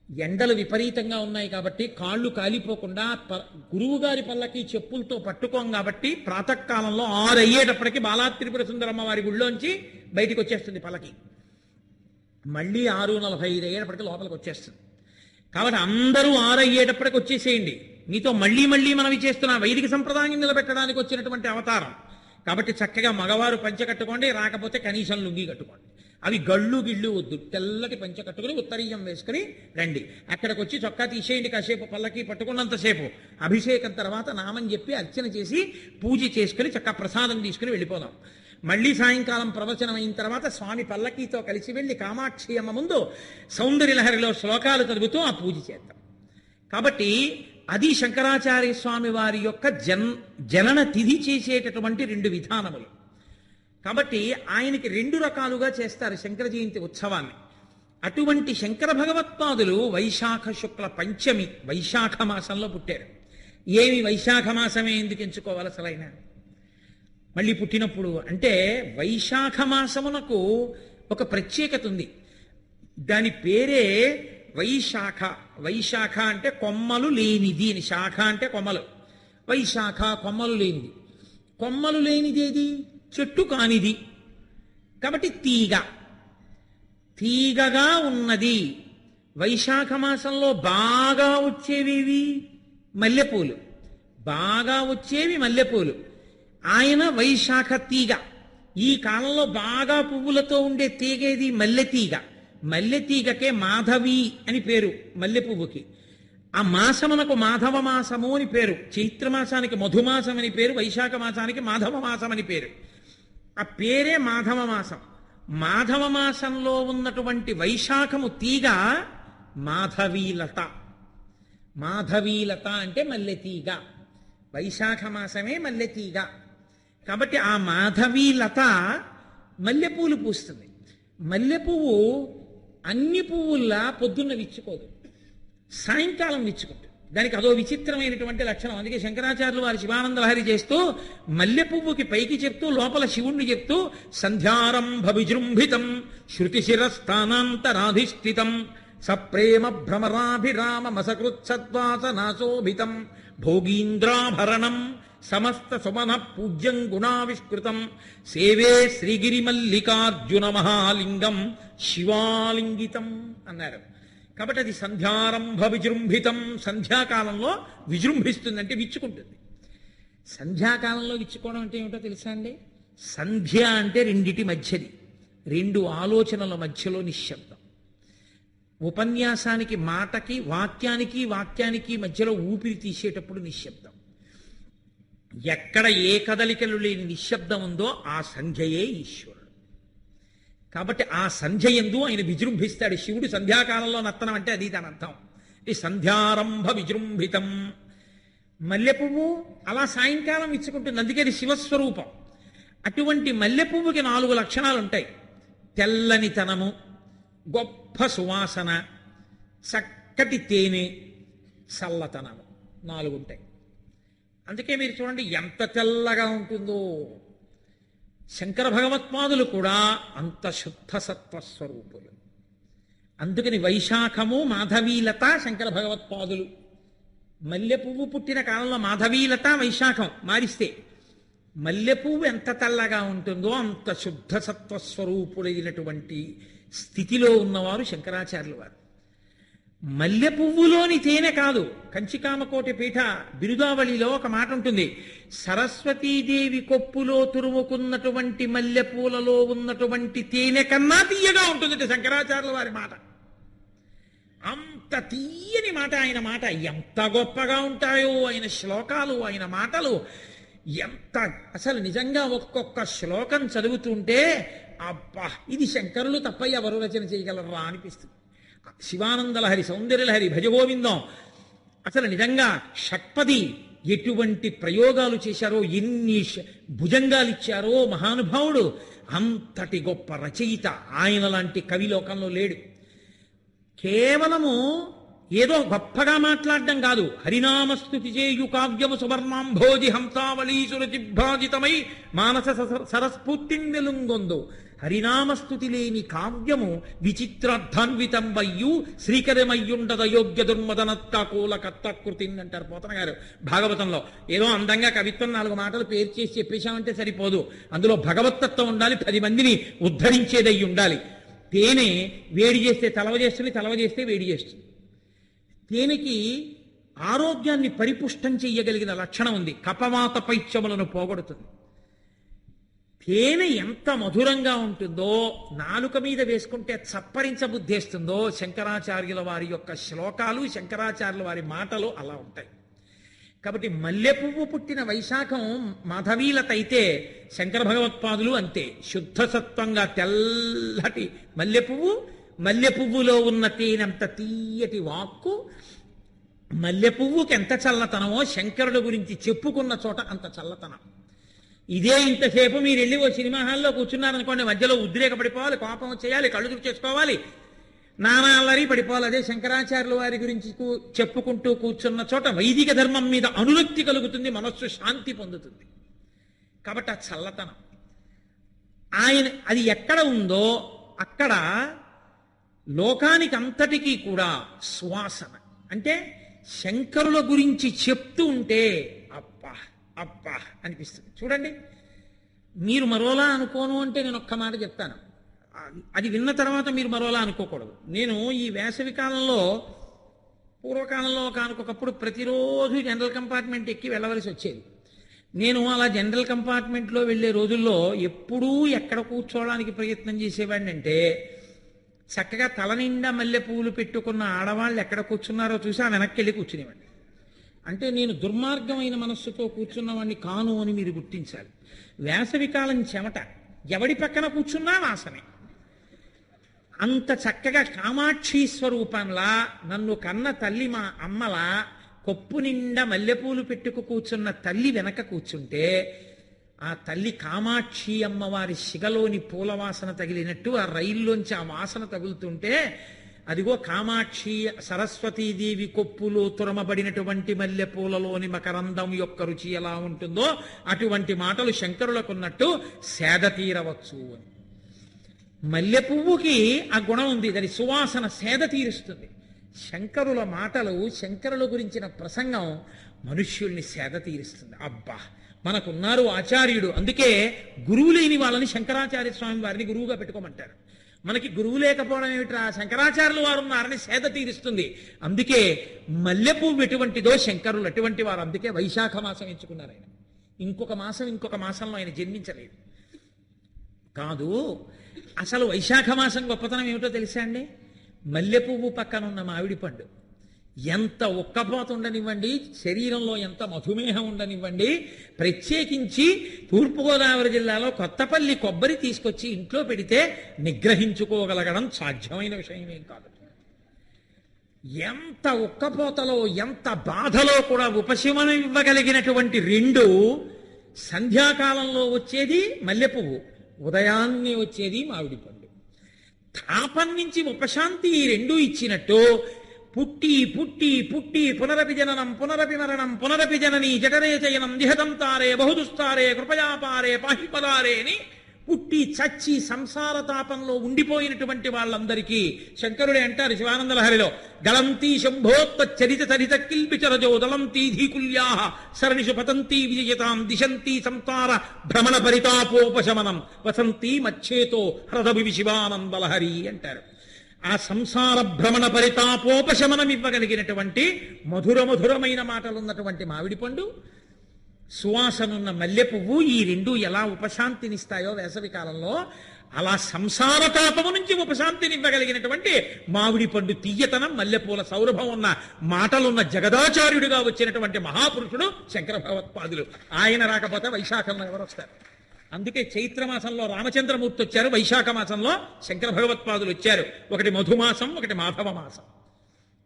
ఎండలు విపరీతంగా ఉన్నాయి కాబట్టి కాళ్ళు కాలిపోకుండా గురువు గారి పల్లకి చెప్పులతో పట్టుకోం కాబట్టి ప్రాతకాలంలో 6 అయ్యేటప్పటికి బాలా త్రిపుర సుందరమ్మ వారి గుళ్ళోంచి బయటికి వచ్చేస్తుంది పల్లకి. మళ్ళీ 6:45 అయ్యేటప్పటికి లోపలికి వచ్చేస్తుంది. కాబట్టి అందరూ 6 అయ్యేటప్పటికి వచ్చేసేయండి. మీతో మళ్ళీ మనవి చేస్తున్నా, వైదిక సంప్రదాయం నిలబెట్టడానికి వచ్చినటువంటి అవతారం కాబట్టి చక్కగా మగవారు పంచె కట్టుకోండి, రాకపోతే కనీసం లుంగి కట్టుకోండి. అవి గళ్ళు గిళ్ళు వద్దు, తెల్లటి పంచె కట్టుకుని ఉత్తరీయం వేసుకుని రండి. అక్కడికి వచ్చి చొక్కా తీసేయండి, కాసేపు పల్లకి పట్టుకున్నంతసేపు. అభిషేకం తర్వాత నామని చెప్పి అర్చన చేసి పూజ చేసుకుని చక్కగా ప్రసాదం తీసుకుని వెళ్ళిపోదాం. మళ్ళీ సాయంకాలం ప్రవచనం అయిన తర్వాత స్వామి పల్లకీతో కలిసి వెళ్ళి కామాక్షి అమ్మ ముందు సౌందర్యలహరిలో శ్లోకాలు చదువుతూ ఆ పూజ చేద్దాం. కాబట్టి అది శంకరాచార్య స్వామి వారి యొక్క జనన తిథి చేసేటటువంటి 2 విధానములు. కాబట్టి ఆయనకి 2 రకాలుగా చేస్తారు శంకర జయంతి ఉత్సవాన్ని. అటువంటి శంకర భగవత్పాదులు వైశాఖ శుక్ల పంచమి వైశాఖ మాసంలో పుట్టారు. ఏమి వైశాఖ మాసమే ఎందుకు ఎంచుకోవాలి అసలైన? మళ్ళీ పుట్టినప్పుడు అంటే వైశాఖ మాసమునకు ఒక ప్రత్యేకత ఉంది. దాని పేరే వైశాఖ. వైశాఖ అంటే కొమ్మలు లేనిది అని, శాఖ అంటే కొమ్మలు. వైశాఖ కొమ్మలు లేనిది. కొమ్మలు లేనిదేది? చెట్టు కానిది. కాబట్టి తీగగా ఉన్నది. వైశాఖ మాసంలో బాగా వచ్చేవి మల్లెపూలు. బాగా వచ్చేవి మల్లెపూలు. ఆయన వైశాఖ తీగ. ఈ కాలంలో బాగా పువ్వులతో ఉండే తీగేది మల్లెతీగ. మల్లెతీగకే మాధవి అని పేరు మల్లె పువ్వుకి. ఆ మాసమునకు మాధవ మాసము అని పేరు. చైత్రమాసానికి మధుమాసం అని పేరు, వైశాఖ మాసానికి మాధవ మాసం అని పేరు. ఆ పేరే మాధవ మాసం. మాధవ మాసంలో ఉన్నటువంటి వైశాఖము తీగ మాధవీలత. మాధవీలత అంటే మల్లెతీగ. వైశాఖ మాసమే మల్లెతీగ. కాబట్టి ఆ మాధవీలత మల్లెపూలు పూస్తుంది. మల్లెపువ్వు అన్ని పువ్వుల్లా పొద్దున్న విచ్చుకోదు, సాయంకాలం విచ్చుకుంటుంది. దానికి అదో విచిత్రమైనటువంటి లక్షణం. అందుకే శంకరాచార్యులు వారి శివానంద లహరి చేస్తూ మల్లె పువ్వుకి పైకి చెప్తూ లోపల శివుణ్ణి చెప్తూ సంధ్యారంభ విజృంభితం శృతి శిరస్థానాంతరాధిష్ఠితం సప్రేమ భ్రమరాభిరామ మసకృత్సద్వాసనాశోభితం భోగీంద్రాభరణం సమస్త సుమన పూజ్యం గుణావిష్కృతం సేవే శ్రీగిరి మల్లికార్జున మహాలింగం శివాలింగితం అన్నారు. కాబట్టి అది సంధ్యారంభ విజృంభితం. సంధ్యాకాలంలో విజృంభిస్తుందంటే విచ్చుకుంటుంది. సంధ్యాకాలంలో విచ్చుకోవడం అంటే ఏమిటో తెలుసా అండి? సంధ్య అంటే రెండిటి మధ్యది, 2 ఆలోచనల మధ్యలో నిశ్శబ్దం. ఉపన్యాసానికి మాటకి వాక్యానికి మధ్యలో ఊపిరి తీసేటప్పుడు నిశ్శబ్దం. ఎక్కడ ఏ కదలికలు లేని నిశ్శబ్దం ఉందో ఆ సంధ్యయే ఈశ్వరుడు. కాబట్టి ఆ సంధ్య యందు ఆయన విజృంభిస్తాడు. శివుడు సంధ్యాకాలంలో నర్తనం అంటే అది దాని అర్థం. ఈ సంధ్యారంభ విజృంభితం. మల్లె పువ్వు అలా సాయంకాలం ఇచ్చుకుంటుంది, అందుకే అది శివస్వరూపం. అటువంటి మల్లె పువ్వుకి 4 లక్షణాలు ఉంటాయి. తెల్లనితనము, గొప్ప సువాసన, చక్కటి తేనె, చల్లతనము, 4 ఉంటాయి. అందుకే మీరు చూడండి ఎంత తెల్లగా ఉంటుందో. శంకర భగవత్పాదులు కూడా అంత శుద్ధ సత్వస్వరూపులు. అందుకని వైశాఖము మాధవీలత శంకర భగవత్పాదులు. మల్లె పువ్వు పుట్టిన కాలంలో మాధవీలత వైశాఖం మారిస్తే మల్లె పువ్వు ఎంత తెల్లగా ఉంటుందో అంత శుద్ధ సత్వస్వరూపుడైనటువంటి స్థితిలో ఉన్నవారు శంకరాచార్యులు వారు. మల్లె పువ్వులోని తేనె కాదు. కంచికామకోటి పీఠ బిరుదావళిలో ఒక మాట ఉంటుంది, సరస్వతీదేవి కొప్పులో తురుముకున్నటువంటి మల్లెపూలలో ఉన్నటువంటి తేనె కన్నా తీయగా ఉంటుంది శంకరాచార్యుల వారి మాట. అంత తీయని మాట ఆయన మాట. ఎంత గొప్పగా ఉంటాయో ఆయన శ్లోకాలు, ఆయన మాటలు. ఎంత అసలు నిజంగా ఒక్కొక్క శ్లోకం చదువుతుంటే అబ్బా, ఇది శంకరులు తప్ప ఎవరు రచన చేయగలరా అనిపిస్తుంది. శివానందలహరి, సౌందర్యలహరి, భజగోవిందం, అసలు నిజంగా షట్పది ఎటువంటి ప్రయోగాలు చేశారో, ఎన్ని భుజంగాలు ఇచ్చారో మహానుభావుడు. అంతటి గొప్ప రచయిత. ఆయన లాంటి కవి లోకంలో లేడు. కేవలము ఏదో గొప్పగా మాట్లాడడం కాదు. హరినామస్తుతి చేయు కావ్యము సువర్ణాంభోజి హంసావళీసురజిభ్రాజితమై మానస సరస్ఫూర్తిన్ వెలుంగొందు. హరినామస్తుతి లేని కావ్యము విచిత్రార్థాన్వితం వయ్యు శ్రీకరమయ్యుండద యోగ్య దుర్మదనత్కాకూల కర్తకృతిన్ అంటారు పోతన గారు భాగవతంలో. ఏదో అందంగా కవిత్వం 4 మాటలు పేరు చేసి చెప్పేశామంటే సరిపోదు. అందులో భగవత్తత్వం ఉండాలి, 10 మందిని ఉద్ధరించేదై ఉండాలి. తేనె వేడి చేస్తే తలవ చేస్తుంది, తలవ చేస్తే వేడి చేస్తుంది. తేనెకి ఆరోగ్యాన్ని పరిపుష్టం చెయ్యగలిగిన లక్షణం ఉంది. కపవాత పైత్యములను పోగొడుతుంది. తేనె ఎంత మధురంగా ఉంటుందో, నాలుక మీద వేసుకుంటే చప్పరించబుద్ధేస్తుందో, శంకరాచార్యుల వారి యొక్క శ్లోకాలు, శంకరాచార్యుల వారి మాటలు అలా ఉంటాయి. కాబట్టి మల్లె పువ్వు పుట్టిన వైశాఖం మాధవీలత అయితే శంకర భగవత్పాదులు అంతే శుద్ధసత్వంగా తెల్లటి మల్లె పువ్వు. మల్లె పువ్వులో ఉన్న తేనెంత తీయటి వాక్కు. మల్లె పువ్వుకి ఎంత చల్లతనమో శంకరుడు గురించి చెప్పుకున్న చోట అంత చల్లతనం. ఇదే ఇంతసేపు మీరు వెళ్ళి ఓ సినిమా హాల్లో కూర్చున్నారనుకోండి, మధ్యలో ఉద్రేక పడిపోవాలి, కోపం చేయాలి, కళ్ళు తుడి చేసుకోవాలి, నానా అల్లరి పడిపోవాలి. అదే శంకరాచార్యుల వారి గురించి చెప్పుకుంటూ కూర్చున్న చోట వైదిక ధర్మం మీద అనురక్తి కలుగుతుంది, మనస్సు శాంతి పొందుతుంది. కాబట్టి ఆ చల్లతనం ఆయన అది ఎక్కడ ఉందో అక్కడ లోకానికి అంతటికీ కూడా సువాసన. అంటే శంకరుల గురించి చెప్తూ ఉంటే అబ్బా అబ్బా అనిపిస్తుంది. చూడండి, మీరు మరోలా అనుకోను అంటే నేను ఒక్క మాట చెప్తాను, అది విన్న తర్వాత మీరు మరోలా అనుకోకూడదు. నేను ఈ వేసవి కాలంలో, పూర్వకాలంలో ఒకనకొకప్పుడు ప్రతిరోజు జనరల్ కంపార్ట్మెంట్ ఎక్కి వెళ్ళవలసి వచ్చేది. నేను అలా జనరల్ కంపార్ట్మెంట్లో వెళ్ళే రోజుల్లో ఎప్పుడూ ఎక్కడ కూర్చోవడానికి ప్రయత్నం చేసేవాడిని అంటే, చక్కగా తల నిండా మల్లె పువ్వులు పెట్టుకున్న ఆడవాళ్ళు ఎక్కడ కూర్చున్నారో చూసి ఆ వెనక్కి వెళ్ళి కూర్చునేవాడిని. అంటే నేను దుర్మార్గమైన మనస్సుతో కూర్చున్నవాడిని కాను అని మీరు గుర్తించాలి. వేసవి కాలం చెమట, ఎవడి పక్కన కూర్చున్నా వాసనే. అంత చక్కగా కామాక్షి స్వరూపంలా నన్ను కన్న తల్లి మా అమ్మలా కొప్పు నిండా మల్లెపూలు పెట్టుకు కూర్చున్న తల్లి వెనక కూర్చుంటే ఆ తల్లి కామాక్షి అమ్మవారి శిగలోని పూల వాసన తగిలినట్టు ఆ రైల్లోంచి ఆ వాసన తగులుతుంటే, అదిగో కామాక్షి సరస్వతీదేవి కొప్పులో తురమబడినటువంటి మల్లెపూలలోని మకరందం యొక్క రుచి ఎలా ఉంటుందో అటువంటి మాటలు శంకరులకున్నట్టు సేద తీరవచ్చు అని. మల్లె పువ్వుకి ఆ గుణం ఉంది, దాని సువాసన సేద తీరుస్తుంది. శంకరుల మాటలు, శంకరుల గురించిన ప్రసంగం మనుష్యుల్ని సేద తీరుస్తుంది. అబ్బా, మనకున్నారు ఆచార్యుడు. అందుకే గురువు లేని వాళ్ళని శంకరాచార్య స్వామి వారిని గురువుగా పెట్టుకోమంటారు. మనకి గురువు లేకపోవడం ఏమిట్రా, శంకరాచార్యులు వారు ఉన్నారని సేద తీరుస్తుంది. అందుకే మల్లె పువ్వు ఎటువంటిదో శంకరులు అటువంటి వారు. అందుకే వైశాఖ మాసం ఎంచుకున్నారు ఆయన. ఇంకొక మాసంలో ఆయన జన్మించలేదు. కాదు, అసలు వైశాఖ మాసం గొప్పతనం ఏమిటో తెలుసా అండి? మల్లె పువ్వు పక్కన ఉన్న మామిడి పండు. ఎంత ఉక్కపోత ఉండనివ్వండి, శరీరంలో ఎంత మధుమేహం ఉండనివ్వండి, ప్రత్యేకించి తూర్పుగోదావరి జిల్లాలో కొత్తపల్లి కొబ్బరి తీసుకొచ్చి ఇంట్లో పెడితే నిగ్రహించుకోగలగడం సాధ్యమైన విషయమేం కాదు. ఎంత ఉక్కపోతలో ఎంత బాధలో కూడా ఉపశమనం ఇవ్వగలిగినటువంటి రెండు, సంధ్యాకాలంలో వచ్చేది మల్లెపువ్వు, ఉదయాన్నే వచ్చేది మామిడి పండు. తాపం నుంచి ఉపశాంతి ఈ రెండూ ఇచ్చినట్టు పుట్టి పుట్టి పుట్టి పునరపి జననం పునరపి మరణం పునరపి జనని జఠరే చయనం దిహతం తారే బహుదుస్తారే కృపయాపారే పాహిపదారే అని పుట్టి చచ్చి సంసార తాపంలో ఉండిపోయినటువంటి వాళ్ళందరికీ శంకరుడే అంటారు శివానందలహరిలో, గళంతీ శంభోత్త చరిత చరిత కిల్పిచరజో దళంతీ ధీకుల్యా సరణిషు పతంతీ విజయతాం దిశంతీ సంసార భ్రమణ పరితాపోపశమనం వసంతీ మచ్చేతో హ్రదభి శివానందలహరి అంటారు. ఆ సంసార భ్రమణ పరితాపోపశమనం ఇవ్వగలిగినటువంటి మధుర మధురమైన మాటలున్నటువంటి మామిడి పండు, సువాసనున్న మల్లె పువ్వు, ఈ రెండు ఎలా ఉపశాంతినిస్తాయో వేసవి కాలంలో, అలా సంసార తాపము నుంచి ఉపశాంతినివ్వగలిగినటువంటి మామిడి పండు తీయతనం, మల్లెపూల సౌరభం ఉన్న మాటలున్న జగదాచార్యుడిగా వచ్చినటువంటి మహాపురుషుడు శంకర భగవత్పాదులు. ఆయన రాకపోతే వైశాఖంలో ఎవరు వస్తారు? అందుకే చైత్రమాసంలో రామచంద్రమూర్తి వచ్చారు, వైశాఖ మాసంలో శంకర భగవత్పాదులు వచ్చారు. ఒకటి మధుమాసం, ఒకటి మాధవ మాసం.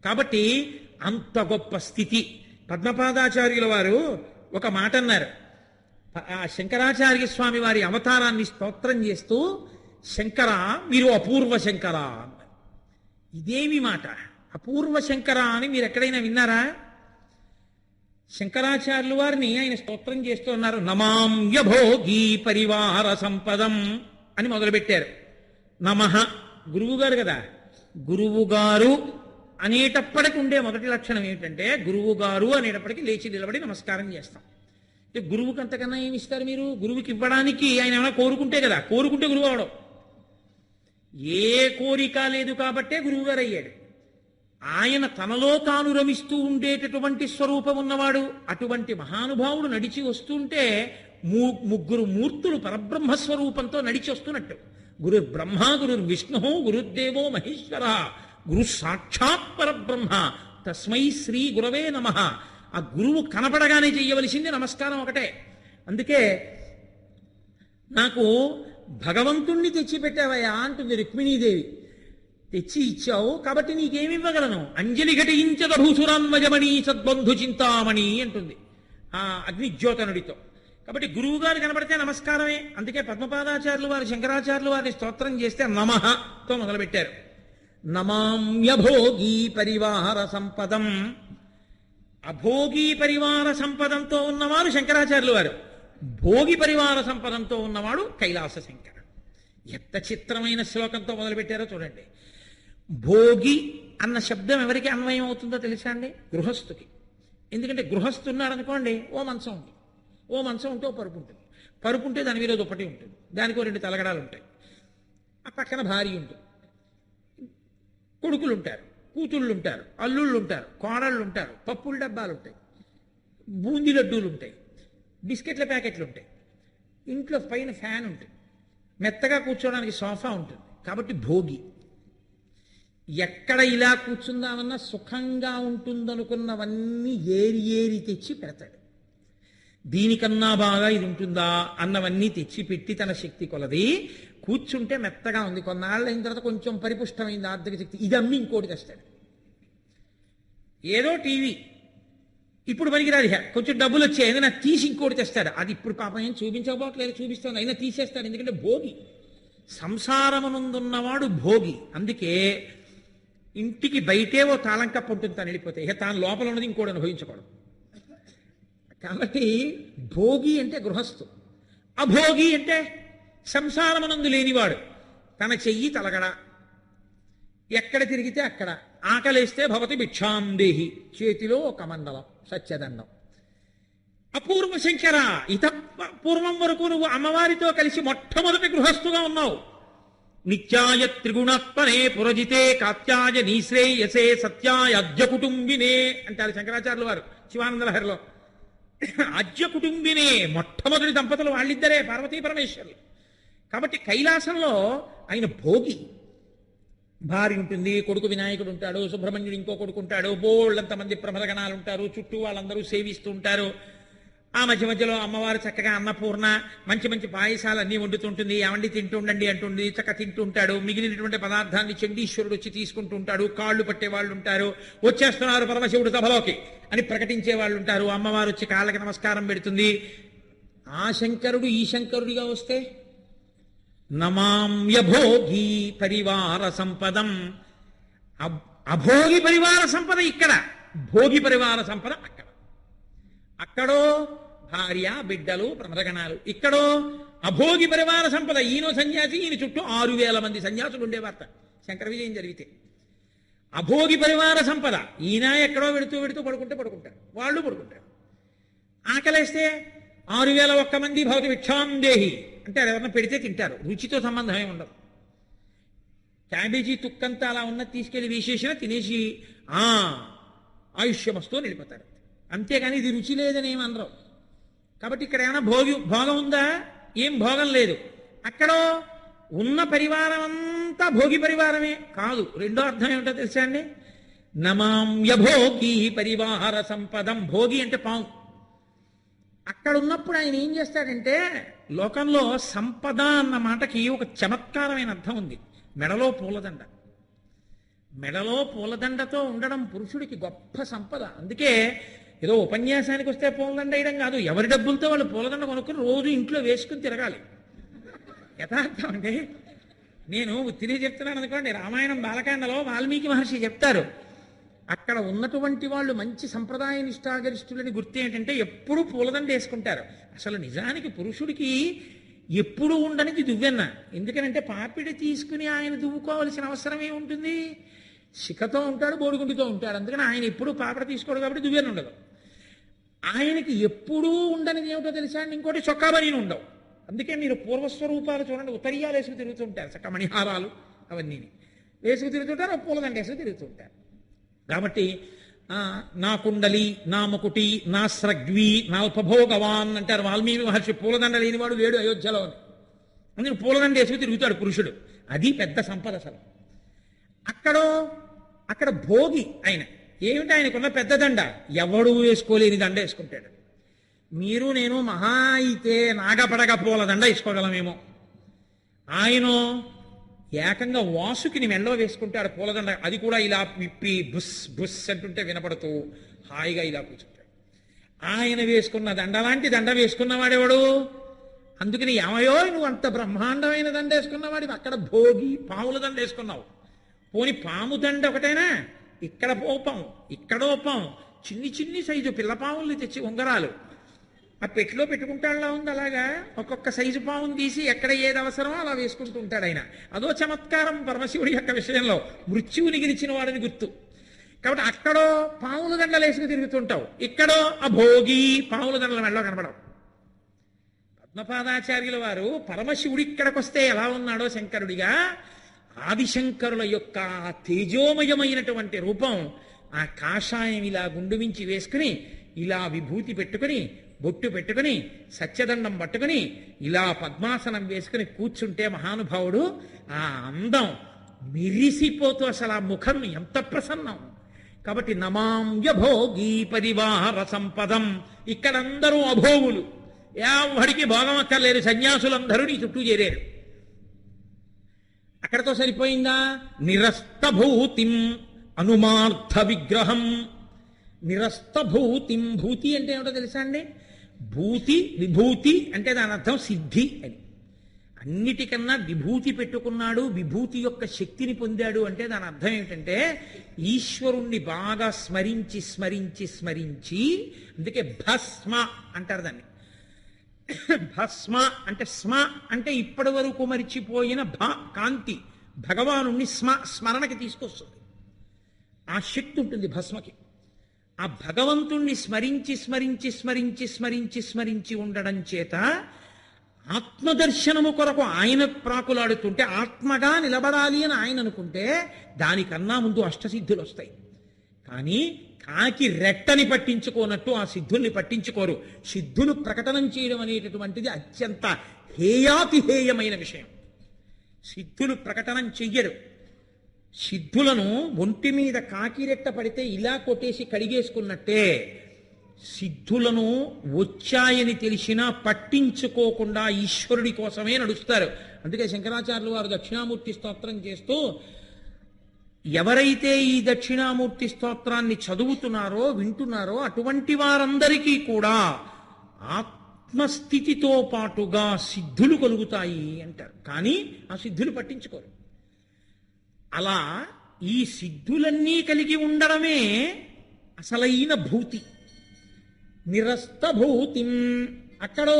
కాబట్టి అంత గొప్ప స్థితి. పద్మపాదాచార్యుల వారు ఒక మాట అన్నారు. ఆ శంకరాచార్య స్వామి వారి అవతారాన్ని స్తోత్రం చేస్తూ, శంకర మీరు అపూర్వ శంకర అన్నారు. ఇదేమి మాట? అపూర్వ శంకర అని మీరు ఎక్కడైనా విన్నారా? శంకరాచార్యుల వారిని ఆయన స్తోత్రం చేస్తూ ఉన్నారు. నమామ్య భోగి పరివార సంపదం అని మొదలుపెట్టారు. నమః గురువు గారు కదా, గురువు గారు అనేటప్పటికి ఉండే మొదటి లక్షణం ఏమిటంటే, గురువు గారు అనేటప్పటికీ లేచి నిలబడి నమస్కారం చేస్తాం. అంటే గురువుకి అంతకన్నా ఏమి ఇస్తారు మీరు? గురువుకి ఇవ్వడానికి ఆయన ఏమైనా కోరుకుంటే కదా, కోరుకుంటే గురువు అవడం. ఏ కోరిక లేదు కాబట్టే గురువు గారు అయ్యాడు. ఆయన తనలో తాను రమిస్తూ ఉండేటటువంటి స్వరూపం ఉన్నవాడు. అటువంటి మహానుభావుడు నడిచి వస్తుంటే ముగ్గురు మూర్తులు పరబ్రహ్మస్వరూపంతో నడిచి వస్తున్నట్టు. గురు బ్రహ్మ, గురు విష్ణు, గురుదేవో మహేశ్వర, గురు సాక్షాత్ పరబ్రహ్మ, తస్మై శ్రీ గురవే నమః. ఆ గురువు కనపడగానే చెయ్యవలసింది నమస్కారం ఒకటే. అందుకే నాకు భగవంతుణ్ణి తెచ్చిపెట్టావయ్యా అంటుంది రుక్మిణీదేవి. తెచ్చి ఇచ్చావు కాబట్టి నీకేమి ఇవ్వగలను? అంజలి ఘటించద భూసురాన్వజమణి సద్బంధు చింతామణి అంటుంది ఆ అగ్నిజ్యోతనుడితో. కాబట్టి గురువు గారు కనబడితే నమస్కారమే. అందుకే పద్మపాదాచార్యులు వారు శంకరాచార్యులు వారిని స్తోత్రం చేస్తే నమఃతో మొదలుపెట్టారు. నమామ్యభోగీ పరివార సంపదం. అభోగీ పరివార సంపదంతో ఉన్నవారు శంకరాచార్యులు వారు, భోగి పరివార సంపదంతో ఉన్నవాడు కైలాస శంకరుడు. ఎంత చిత్రమైన శ్లోకంతో మొదలుపెట్టారో చూడండి. భోగి అన్న శబ్దం ఎవరికి అన్వయం అవుతుందో తెలుసా అండి? గృహస్థుకి. ఎందుకంటే గృహస్థు ఉన్నాడు అనుకోండి, ఓ మంచం ఉంది, ఓ మంచం ఉంటే ఓ పరుపు ఉంటుంది, పరుపు ఉంటే దాని మీద దుప్పటి ఉంటుంది, దానికి రెండు తలగడాలు ఉంటాయి, ఆ పక్కన భార్య ఉంటుంది, కొడుకులు ఉంటారు, కూతుళ్ళు ఉంటారు, అల్లుళ్ళు ఉంటారు, కోడళ్ళు ఉంటారు, పప్పుల డబ్బాలు ఉంటాయి, బూందీ లడ్డూలు ఉంటాయి, బిస్కెట్ల ప్యాకెట్లు ఉంటాయి, ఇంట్లో పైన ఫ్యాన్ ఉంటుంది, మెత్తగా కూర్చోడానికి సోఫా ఉంటుంది. కాబట్టి భోగి. ఎక్కడ ఇలా కూర్చుందామన్నా సుఖంగా ఉంటుందనుకున్నవన్నీ ఏరి ఏరి తెచ్చి పెడతాడు. దీనికన్నా బాగా ఇది ఉంటుందా అన్నవన్నీ తెచ్చి పెట్టి తన శక్తి కొలది కూర్చుంటే మెత్తగా ఉంది, కొన్నాళ్ళు అయిన తర్వాత కొంచెం పరిపుష్టమైంది ఆర్థిక శక్తి, ఇది అమ్మి ఇంకోటి తెస్తాడు. ఏదో టీవీ ఇప్పుడు పనికిరాదు, కొంచెం డబ్బులు వచ్చాయి ఏదైనా తీసి ఇంకోటి తెస్తాడు. అది ఇప్పుడు పాపం ఏం చూపించకపోవట్లేదు, చూపిస్తాను అయినా తీసేస్తాడు. ఎందుకంటే భోగి. సంసారమునందున్నవాడు భోగి. అందుకే ఇంటికి బయటే ఓ తాళం కప్పు ఉంటుంది, తాను వెళ్ళిపోతే ఇక తాను లోపల ఉన్నది ఇంకోటి అనుభవించకూడదు. కాబట్టి భోగి అంటే గృహస్థు, అభోగి అంటే సంసారమునందు లేనివాడు. తన చెయ్యి తలగడ, ఎక్కడ తిరిగితే అక్కడ, ఆకలేస్తే భవతి భిక్షాం దేహి, చేతిలో ఒక మండలం సత్యదండం. అపూర్వ శంకర, ఇత పూర్వం వరకు నువ్వు అమ్మవారితో కలిసి మొట్టమొదటి గృహస్థుగా ఉన్నావు. నిత్యాయ త్రిగుణాత్మనే పురజితే కాత్యాయ నీశ్రేయసే సత్యాయ అద్య కుటుంబినే అంటారు శంకరాచార్యుల వారు శివానందలహరిలో. అద్య కుటుంబినే, మొట్టమొదటి దంపతులు వాళ్ళిద్దరే, పార్వతీ పరమేశ్వరులు. కాబట్టి కైలాసంలో ఆయన భోగి. భార్య ఉంటుంది, కొడుకు వినాయకుడు ఉంటాడు, సుబ్రహ్మణ్యుడు ఇంకో కొడుకు ఉంటాడు, బోళ్ళంతమంది ప్రమదగణాలు ఉంటారు, చుట్టూ వాళ్ళందరూ సేవిస్తూ ఉంటారు. ఆ మధ్య మధ్యలో అమ్మవారు చక్కగా అన్నపూర్ణ మంచి మంచి పాయసాలు అన్నీ వండుతుంటుంది. ఏమండి తింటుండండి అంటుంది, చక్కగా తింటుంటాడు. మిగిలినటువంటి పదార్థాన్ని చండీశ్వరుడు వచ్చి తీసుకుంటూ ఉంటాడు. కాళ్ళు పట్టే వాళ్ళు ఉంటారు, వచ్చేస్తున్నారు పరమశివుడు సభలోకి అని ప్రకటించే వాళ్ళు ఉంటారు. అమ్మవారు వచ్చి కాళ్ళకి నమస్కారం పెడుతుంది. ఆ శంకరుడు ఈ శంకరుడిగా వస్తే నమామ్యభోగి పరివార సంపదం. అభోగి పరివార సంపద ఇక్కడ, భోగి పరివార సంపద అక్కడ. అక్కడో భార్య బిడ్డలు ప్రమదగణాలు, ఇక్కడో అభోగి పరివార సంపద. ఈయన సన్యాసి, ఈయన చుట్టూ 6,000 మంది సన్యాసులు ఉండేవారట శంకర విజయం జరిగితే. అభోగి పరివార సంపద. ఈయన ఎక్కడో వెడుతూ వెడుతూ పడుకుంటారు, వాళ్ళు పడుకుంటారు. ఆకలేస్తే 6,001 మంది భవతి భిక్షాం దేహి అంటే ఎవరన్నా పెడితే తింటారు, రుచితో సంబంధమే ఉండదు. క్యాబేజీ తుక్కంతా అలా ఉన్నది తీసుకెళ్లి వేసేసినా తినేసి ఆయుష్యమస్తూ వెళ్ళిపోతారు. అంతేగాని ఇది రుచి లేదని ఏమనరు. కాబట్టి ఇక్కడ ఏమైనా భోగం ఉందా? ఏం భోగం లేదు. అక్కడ ఉన్న పరివారం అంతా భోగి పరివారమే కాదు. రెండో అర్థం ఏమిటో తెలుసా అండి? నమామ్యభోగి పరివార సంపదం. భోగి అంటే పాము. అక్కడ ఉన్నప్పుడు ఆయన ఏం చేస్తాడంటే, లోకంలో సంపద అన్న మాటకి ఒక చమత్కారమైన అర్థం ఉంది. మెడలో పూలదండ. మెడలో పూలదండతో ఉండడం పురుషుడికి గొప్ప సంపద. అందుకే ఏదో ఉపన్యాసానికి వస్తే పూలదండ వేయడం కాదు, ఎవరి డబ్బులతో వాళ్ళు పూలదండ కొనుక్కుని రోజు ఇంట్లో వేసుకుని తిరగాలి. యథార్థం అండి. నేను తిరిగి చెప్తున్నాను అనుకోండి, రామాయణం బాలకాండలో వాల్మీకి మహర్షి చెప్తారు, అక్కడ ఉన్నటువంటి వాళ్ళు మంచి సంప్రదాయ నిష్ఠాగరిష్ఠులని గుర్తు ఏంటంటే ఎప్పుడూ పూలదండ వేసుకుంటారు. అసలు నిజానికి పురుషుడికి ఎప్పుడు ఉండనికి దువ్వెన్న. ఎందుకనంటే పాపిడి తీసుకుని ఆయన దువ్వుకోవలసిన అవసరం ఏముంటుంది? శిఖతో ఉంటాడు, బోడిగుండితో ఉంటాడు. అందుకని ఆయన ఎప్పుడూ పాపడ తీసుకోడు కాబట్టి దువ్వెన్న ఉండదు. ఆయనకి ఎప్పుడూ ఉండనిది ఏమిటో తెలుసా అండి? ఇంకోటి చొక్కా బనీను ఉండవు. అందుకే మీరు పూర్వస్వరూపాలు చూడండి, ఉత్తరీయాలు వేసుకు తిరుగుతుంటారు, చక్క మణిహారాలు అవన్నీ వేసుకు తిరుగుతుంటారు, పూలదండ వేసుకు తిరుగుతుంటారు. కాబట్టి నా కుండలి, నా ముకుటి, నా స్రగ్వి, నా ఉపభోగవాన్ అంటారు వాల్మీకి మహర్షి. పూలదండ లేనివాడు లేడు అయోధ్యలో అని. అందుకని పూలదండ వేసుకు తిరుగుతాడు పురుషుడు. అది పెద్ద సంపద అసలు. అక్కడ భోగి ఆయన. ఏమిటి ఆయనకున్న పెద్ద దండ? ఎవడు వేసుకోలేని దండ వేసుకుంటాడు. మీరు నేను మహా అయితే నాగపడగ పూలదండ వేసుకోగలమేమో. ఆయన ఏకంగా వాసుకిని మెళ్ళో వేసుకుంటాడు పూలదండ. అది కూడా ఇలా విప్పి బుస్ బుస్ అంటుంటే వినపడుతూ హాయిగా ఇలా కూర్చుంటాడు. ఆయన వేసుకున్న దండ లాంటి దండ వేసుకున్నవాడేవాడు? అందుకని ఏమయో నువ్వు అంత బ్రహ్మాండమైన దండ వేసుకున్నవాడి, అక్కడ భోగి పాముల దండ వేసుకున్నావు. పోని పాము దండ ఒకటేనా? ఇక్కడ పాము, ఇక్కడో పాము, చిన్ని చిన్ని సైజు పిల్లపాముల్ని తెచ్చి ఉంగరాలు ఆ పెట్టులో పెట్టుకుంటాడులా ఉంది. అలాగా ఒక్కొక్క సైజు పాముని తీసి ఎక్కడ ఏది అవసరమో అలా వేసుకుంటూ ఉంటాడు ఆయన. అదో చమత్కారం పరమశివుడి యొక్క విషయంలో. మృత్యువుని గెలిచిన వాడిని గుర్తు. కాబట్టి అక్కడో పాముల దండలు వేసుకు తిరుగుతుంటావు, ఇక్కడో ఆ భోగి పాముల దండల మెడలో కనబడవు. పద్మపాదాచార్యుల వారు పరమశివుడి ఇక్కడికి వస్తే ఎలా ఉన్నాడో శంకరుడిగా, ఆదిశంకరుల యొక్క తేజోమయమైనటువంటి రూపం, ఆ కాషాయం ఇలా గుండుమించి వేసుకుని, ఇలా విభూతి పెట్టుకుని, బొట్టు పెట్టుకుని, సత్యదండం పట్టుకుని, ఇలా పద్మాసనం వేసుకుని కూర్చుంటే మహానుభావుడు ఆ అందం మిరిసిపోతూ అసలు ఆ ముఖం ఎంత ప్రసన్నం. కాబట్టి నమాంయభోగి పరివార సంపదం. ఇక్కడందరూ అభోగులు, ఎవడికి భోగం అక్కర్లేరు. సన్యాసులందరూ నీ చుట్టూ చేరారు. అక్కడతో సరిపోయిందా? నిరస్తభూతిం అనుమార్థ విగ్రహం. నిరస్తభూతిం. భూతి అంటే ఏమిటో తెలుసా అండి? భూతి విభూతి అంటే దాని అర్థం సిద్ధి అని. అన్నిటికన్నా విభూతి పెట్టుకున్నాడు, విభూతి యొక్క శక్తిని పొందాడు అంటే దాని అర్థం ఏమిటంటే ఈశ్వరుణ్ణి బాగా స్మరించి స్మరించి స్మరించి, అందుకే భస్మ అంటారు దాన్ని. భస్మ అంటే స్మ అంటే ఇప్పటి వరకు మరిచిపోయిన కాంతి భగవానుణ్ణి స్మరణకి తీసుకొస్తుంది. ఆ శక్తి ఉంటుంది భస్మకి. ఆ భగవంతుణ్ణి స్మరించి స్మరించి స్మరించి స్మరించి స్మరించి ఉండడం చేత ఆత్మదర్శనము కొరకు ఆయన ప్రాకులాడుతుంటే, ఆత్మగా నిలబడాలి అని ఆయన అనుకుంటే దానికన్నా ముందు అష్టసిద్ధులు వస్తాయి. కానీ కాకి రెట్టని పట్టించుకోనట్టు ఆ సిద్ధుల్ని పట్టించుకోరు. సిద్ధులు ప్రకటనం చేయడం అనేటటువంటిది అత్యంత హేయాతిహేయమైన విషయం. సిద్ధులు ప్రకటనం చెయ్యరు. సిద్ధులను ఒంటి మీద కాకిరెట్ట పడితే ఇలా కొట్టేసి కడిగేసుకున్నట్టే సిద్ధులను వచ్చాయని తెలిసినా పట్టించుకోకుండా ఈశ్వరుడి కోసమే నడుస్తారు. అందుకే శంకరాచార్యులు వారు దక్షిణామూర్తి స్తోత్రం చేస్తూ ఎవరైతే ఈ దక్షిణామూర్తి స్తోత్రాన్ని చదువుతున్నారో వింటున్నారో అటువంటి వారందరికీ కూడా ఆత్మస్థితితో పాటుగా సిద్ధులు కలుగుతాయి అంటారు. కానీ ఆ సిద్ధులు పట్టించుకోరు. అలా ఈ సిద్ధులన్నీ కలిగి ఉండడమే అసలైన భూతి. నిరస్తభూతిం. అక్కడో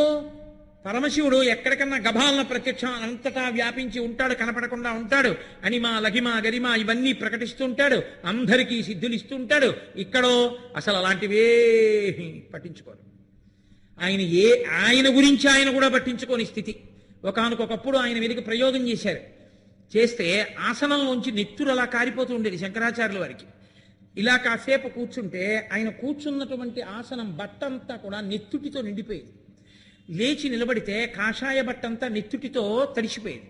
పరమశివుడు ఎక్కడికన్నా గభాలన ప్రత్యక్షం అంతటా వ్యాపించి ఉంటాడు, కనపడకుండా ఉంటాడు. అనిమా లఘిమ గరిమ ఇవన్నీ ప్రకటిస్తుంటాడు, అందరికీ సిద్ధులు ఇస్తుంటాడు. ఇక్కడో అసలు అలాంటివే పట్టించుకోరు. ఆయన గురించి ఆయన కూడా పట్టించుకోని స్థితి. ఒకానొకప్పుడు ఆయన వెనుక ప్రయోగం చేశారు. చేస్తే ఆసనంలోంచి నెత్తురు అలా కారిపోతూ ఉండేది శంకరాచార్యుల వారికి. ఇలా కాసేపు కూర్చుంటే ఆయన కూర్చున్నటువంటి ఆసనం బట్టంతా కూడా నెత్తుటితో నిండిపోయేది. లేచి నిలబడితే కాషాయ బట్టంతా నెత్తుటితో తడిసిపోయేది.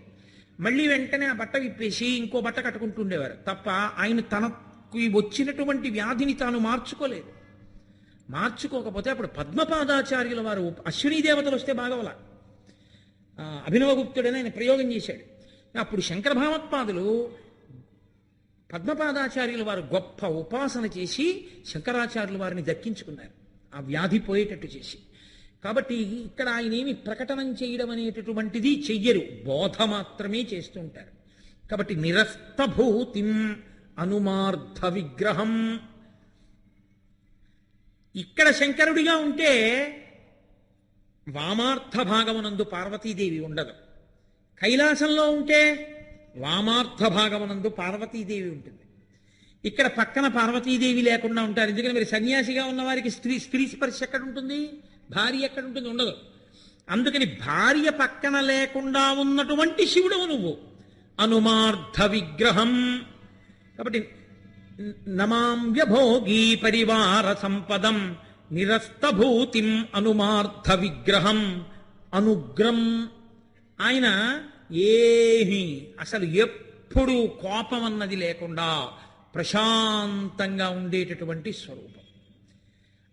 మళ్ళీ వెంటనే ఆ బట్ట విప్పేసి ఇంకో బట్ట కట్టుకుంటుండేవారు తప్ప ఆయన తనకు వచ్చినటువంటి వ్యాధిని తాను మార్చుకోలేదు. మార్చుకోకపోతే అప్పుడు పద్మపాదాచార్యుల వారు అశ్వినీ దేవతలు వస్తే బాగవలా అభినవగుప్తుడని ఆయన ప్రయోగం చేశాడు. అప్పుడు శంకర భగవత్పాదులు పద్మపాదాచార్యుల వారు గొప్ప ఉపాసన చేసి శంకరాచార్యుల వారిని దక్కించుకున్నారు, ఆ వ్యాధి పోయేటట్టు చేసి. కాబట్టి ఇక్కడ ఆయన ఏమి ప్రకటనం చేయడం అనేటటువంటిది చెయ్యరు, బోధ మాత్రమే చేస్తూ ఉంటారు. కాబట్టి నిరస్తభూతిం అనుమార్థ విగ్రహం. ఇక్కడ శంకరుడిగా ఉంటే వామార్థ భాగమునందు పార్వతీదేవి ఉండదు. కైలాసంలో ఉంటే వామార్థ భాగమునందు పార్వతీదేవి ఉంటుంది. ఇక్కడ పక్కన పార్వతీదేవి లేకుండా ఉంటారు. ఎందుకంటే మరి సన్యాసిగా ఉన్న వారికి స్త్రీ స్పర్శ ఎక్కడ ఉంటుంది, భార్య ఎక్కడ ఉంటుంది, ఉండదు. అందుకని భార్య పక్కన లేకుండా ఉన్నటువంటి శివుడవు నువ్వు. అనుమార్థ విగ్రహం. కాబట్టి నమాంవ్యభోగీ పరివార సంపదం నిరస్తభూతిం అనుమార్థ విగ్రహం. అనుగ్రం. ఆయన ఏమీ అసలు ఎప్పుడు కోపం అన్నది లేకుండా ప్రశాంతంగా ఉండేటటువంటి స్వరూపం.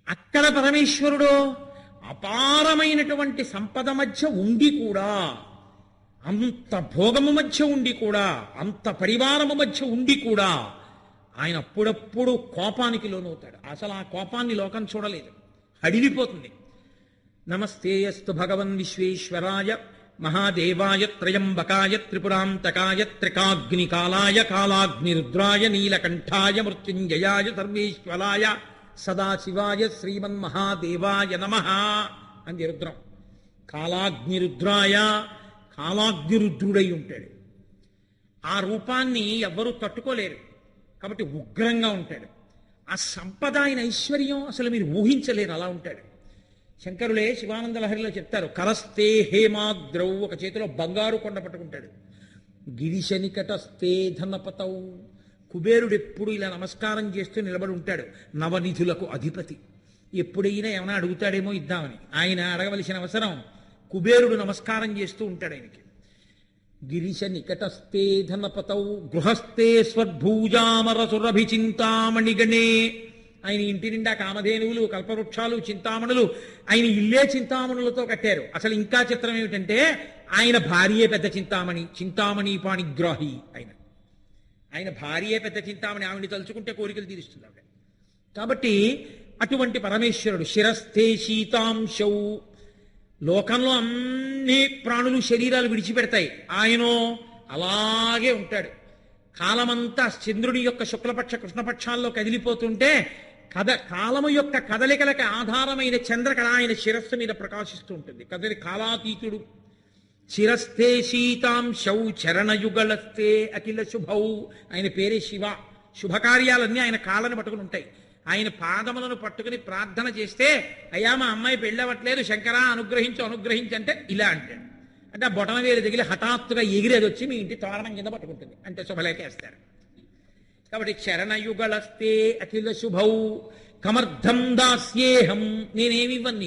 అక్కడ పరమేశ్వరుడు అపారమైనటువంటి సంపద మధ్య ఉండి కూడా, అంత భోగము మధ్య ఉండి కూడా, అంత పరివారము మధ్య ఉండి కూడా ఆయన అప్పుడప్పుడు కోపానికి లోనవుతాడు. అసలు ఆ కోపాన్ని లోకం చూడలేదు, హడిలిపోతుంది. నమస్తేయస్తు భగవన్ విశ్వేశ్వరాయ మహాదేవాయ త్రయంబకాయ త్రిపురాంతకాయ త్రికాగ్నికాలాయ కాలాగ్నిరుద్రాయ నీలకంఠాయ మృత్యుంజయాయ సర్వేశ్వరాయ సదాశివాయ శ్రీమన్మహాదేవాయ నమః అని రుద్రం. కాలాగ్నిరుద్రాయ, కాలాగ్నిరుద్రుడై ఉంటాడు. ఆ రూపాన్ని ఎవ్వరూ తట్టుకోలేరు కాబట్టి ఉగ్రంగా ఉంటాడు. ఆ సంపద, ఆయన ఐశ్వర్యం అసలు మీరు ఊహించలేరు, అలా ఉంటాడు. శంకరులే శివానంద లహరిలో చెప్తారు, కరస్తే హేమాద్రౌ, ఒక చేతిలో బంగారు కొండ పట్టుకుంటాడు. గిరిశనికటస్తే ధనపతౌ, కుబేరుడు ఎప్పుడు ఇలా నమస్కారం చేస్తూ నిలబడి ఉంటాడు. నవనిధులకు అధిపతి. ఎప్పుడైనా ఏమైనా అడుగుతాడేమో ఇద్దామని ఆయన అడగవలసిన అవసరం, కుబేరుడు నమస్కారం చేస్తూ ఉంటాడు ఆయనకి. గిరిశ నికటస్తే ధనపతౌ గృహస్థే స్వర్భూజామరసురభిచింతామణిగణే. ఆయన ఇంటి నిండా కామధేనువులు, కల్పవృక్షాలు, చింతామణులు. ఆయన ఇల్లే చింతామణులతో కట్టారు. అసలు ఇంకా చిత్రం ఏమిటంటే ఆయన భార్యే పెద్ద చింతామణి, చింతామణి పాణిగ్రాహి. ఆయన భార్యే పెద్ద చింతామణి, ఆవిడని తలుచుకుంటే కోరికలు తీరుస్తుంది ఆవిడ. కాబట్టి అటువంటి పరమేశ్వరుడు. శిరస్థే శీతాంశౌ, లోకంలో అన్ని ప్రాణులు శరీరాలు విడిచిపెడతాయి, ఆయనో అలాగే ఉంటాడు. కాలమంతా చంద్రుడి యొక్క శుక్లపక్ష కృష్ణపక్షాల్లో కదిలిపోతుంటే కాలము యొక్క కదలికలకు ఆధారమైన చంద్రకళ ఆయన శిరస్సు మీద ప్రకాశిస్తూ ఉంటుంది. కదలి కాలాతీతుడు. శిరస్థే శీతాంశౌ చరణయుగళస్తే అఖిల శుభౌ. ఆయన పేరే శివ. శుభకార్యాలన్నీ ఆయన కాళ్ళను పట్టుకుని ఉంటాయి. ఆయన పాదములను పట్టుకుని ప్రార్థన చేస్తే, అయ్యా మా అమ్మాయి పెళ్ళవట్లేదు, శంకరా అనుగ్రహించు అనుగ్రహించంటే ఇలా అంటాడు. అంటే ఆ బొటన వేలు తగిలి హఠాత్తుగా ఎగిరేది వచ్చి మీ ఇంటి తోరణం కింద పట్టుకుంటుంది, అంటే శుభలేకేస్తారు. కాబట్టి చరణయుగళస్తే అఖిల శుభౌ కమర్థం దాస్యేహం, నేనేమివ్వను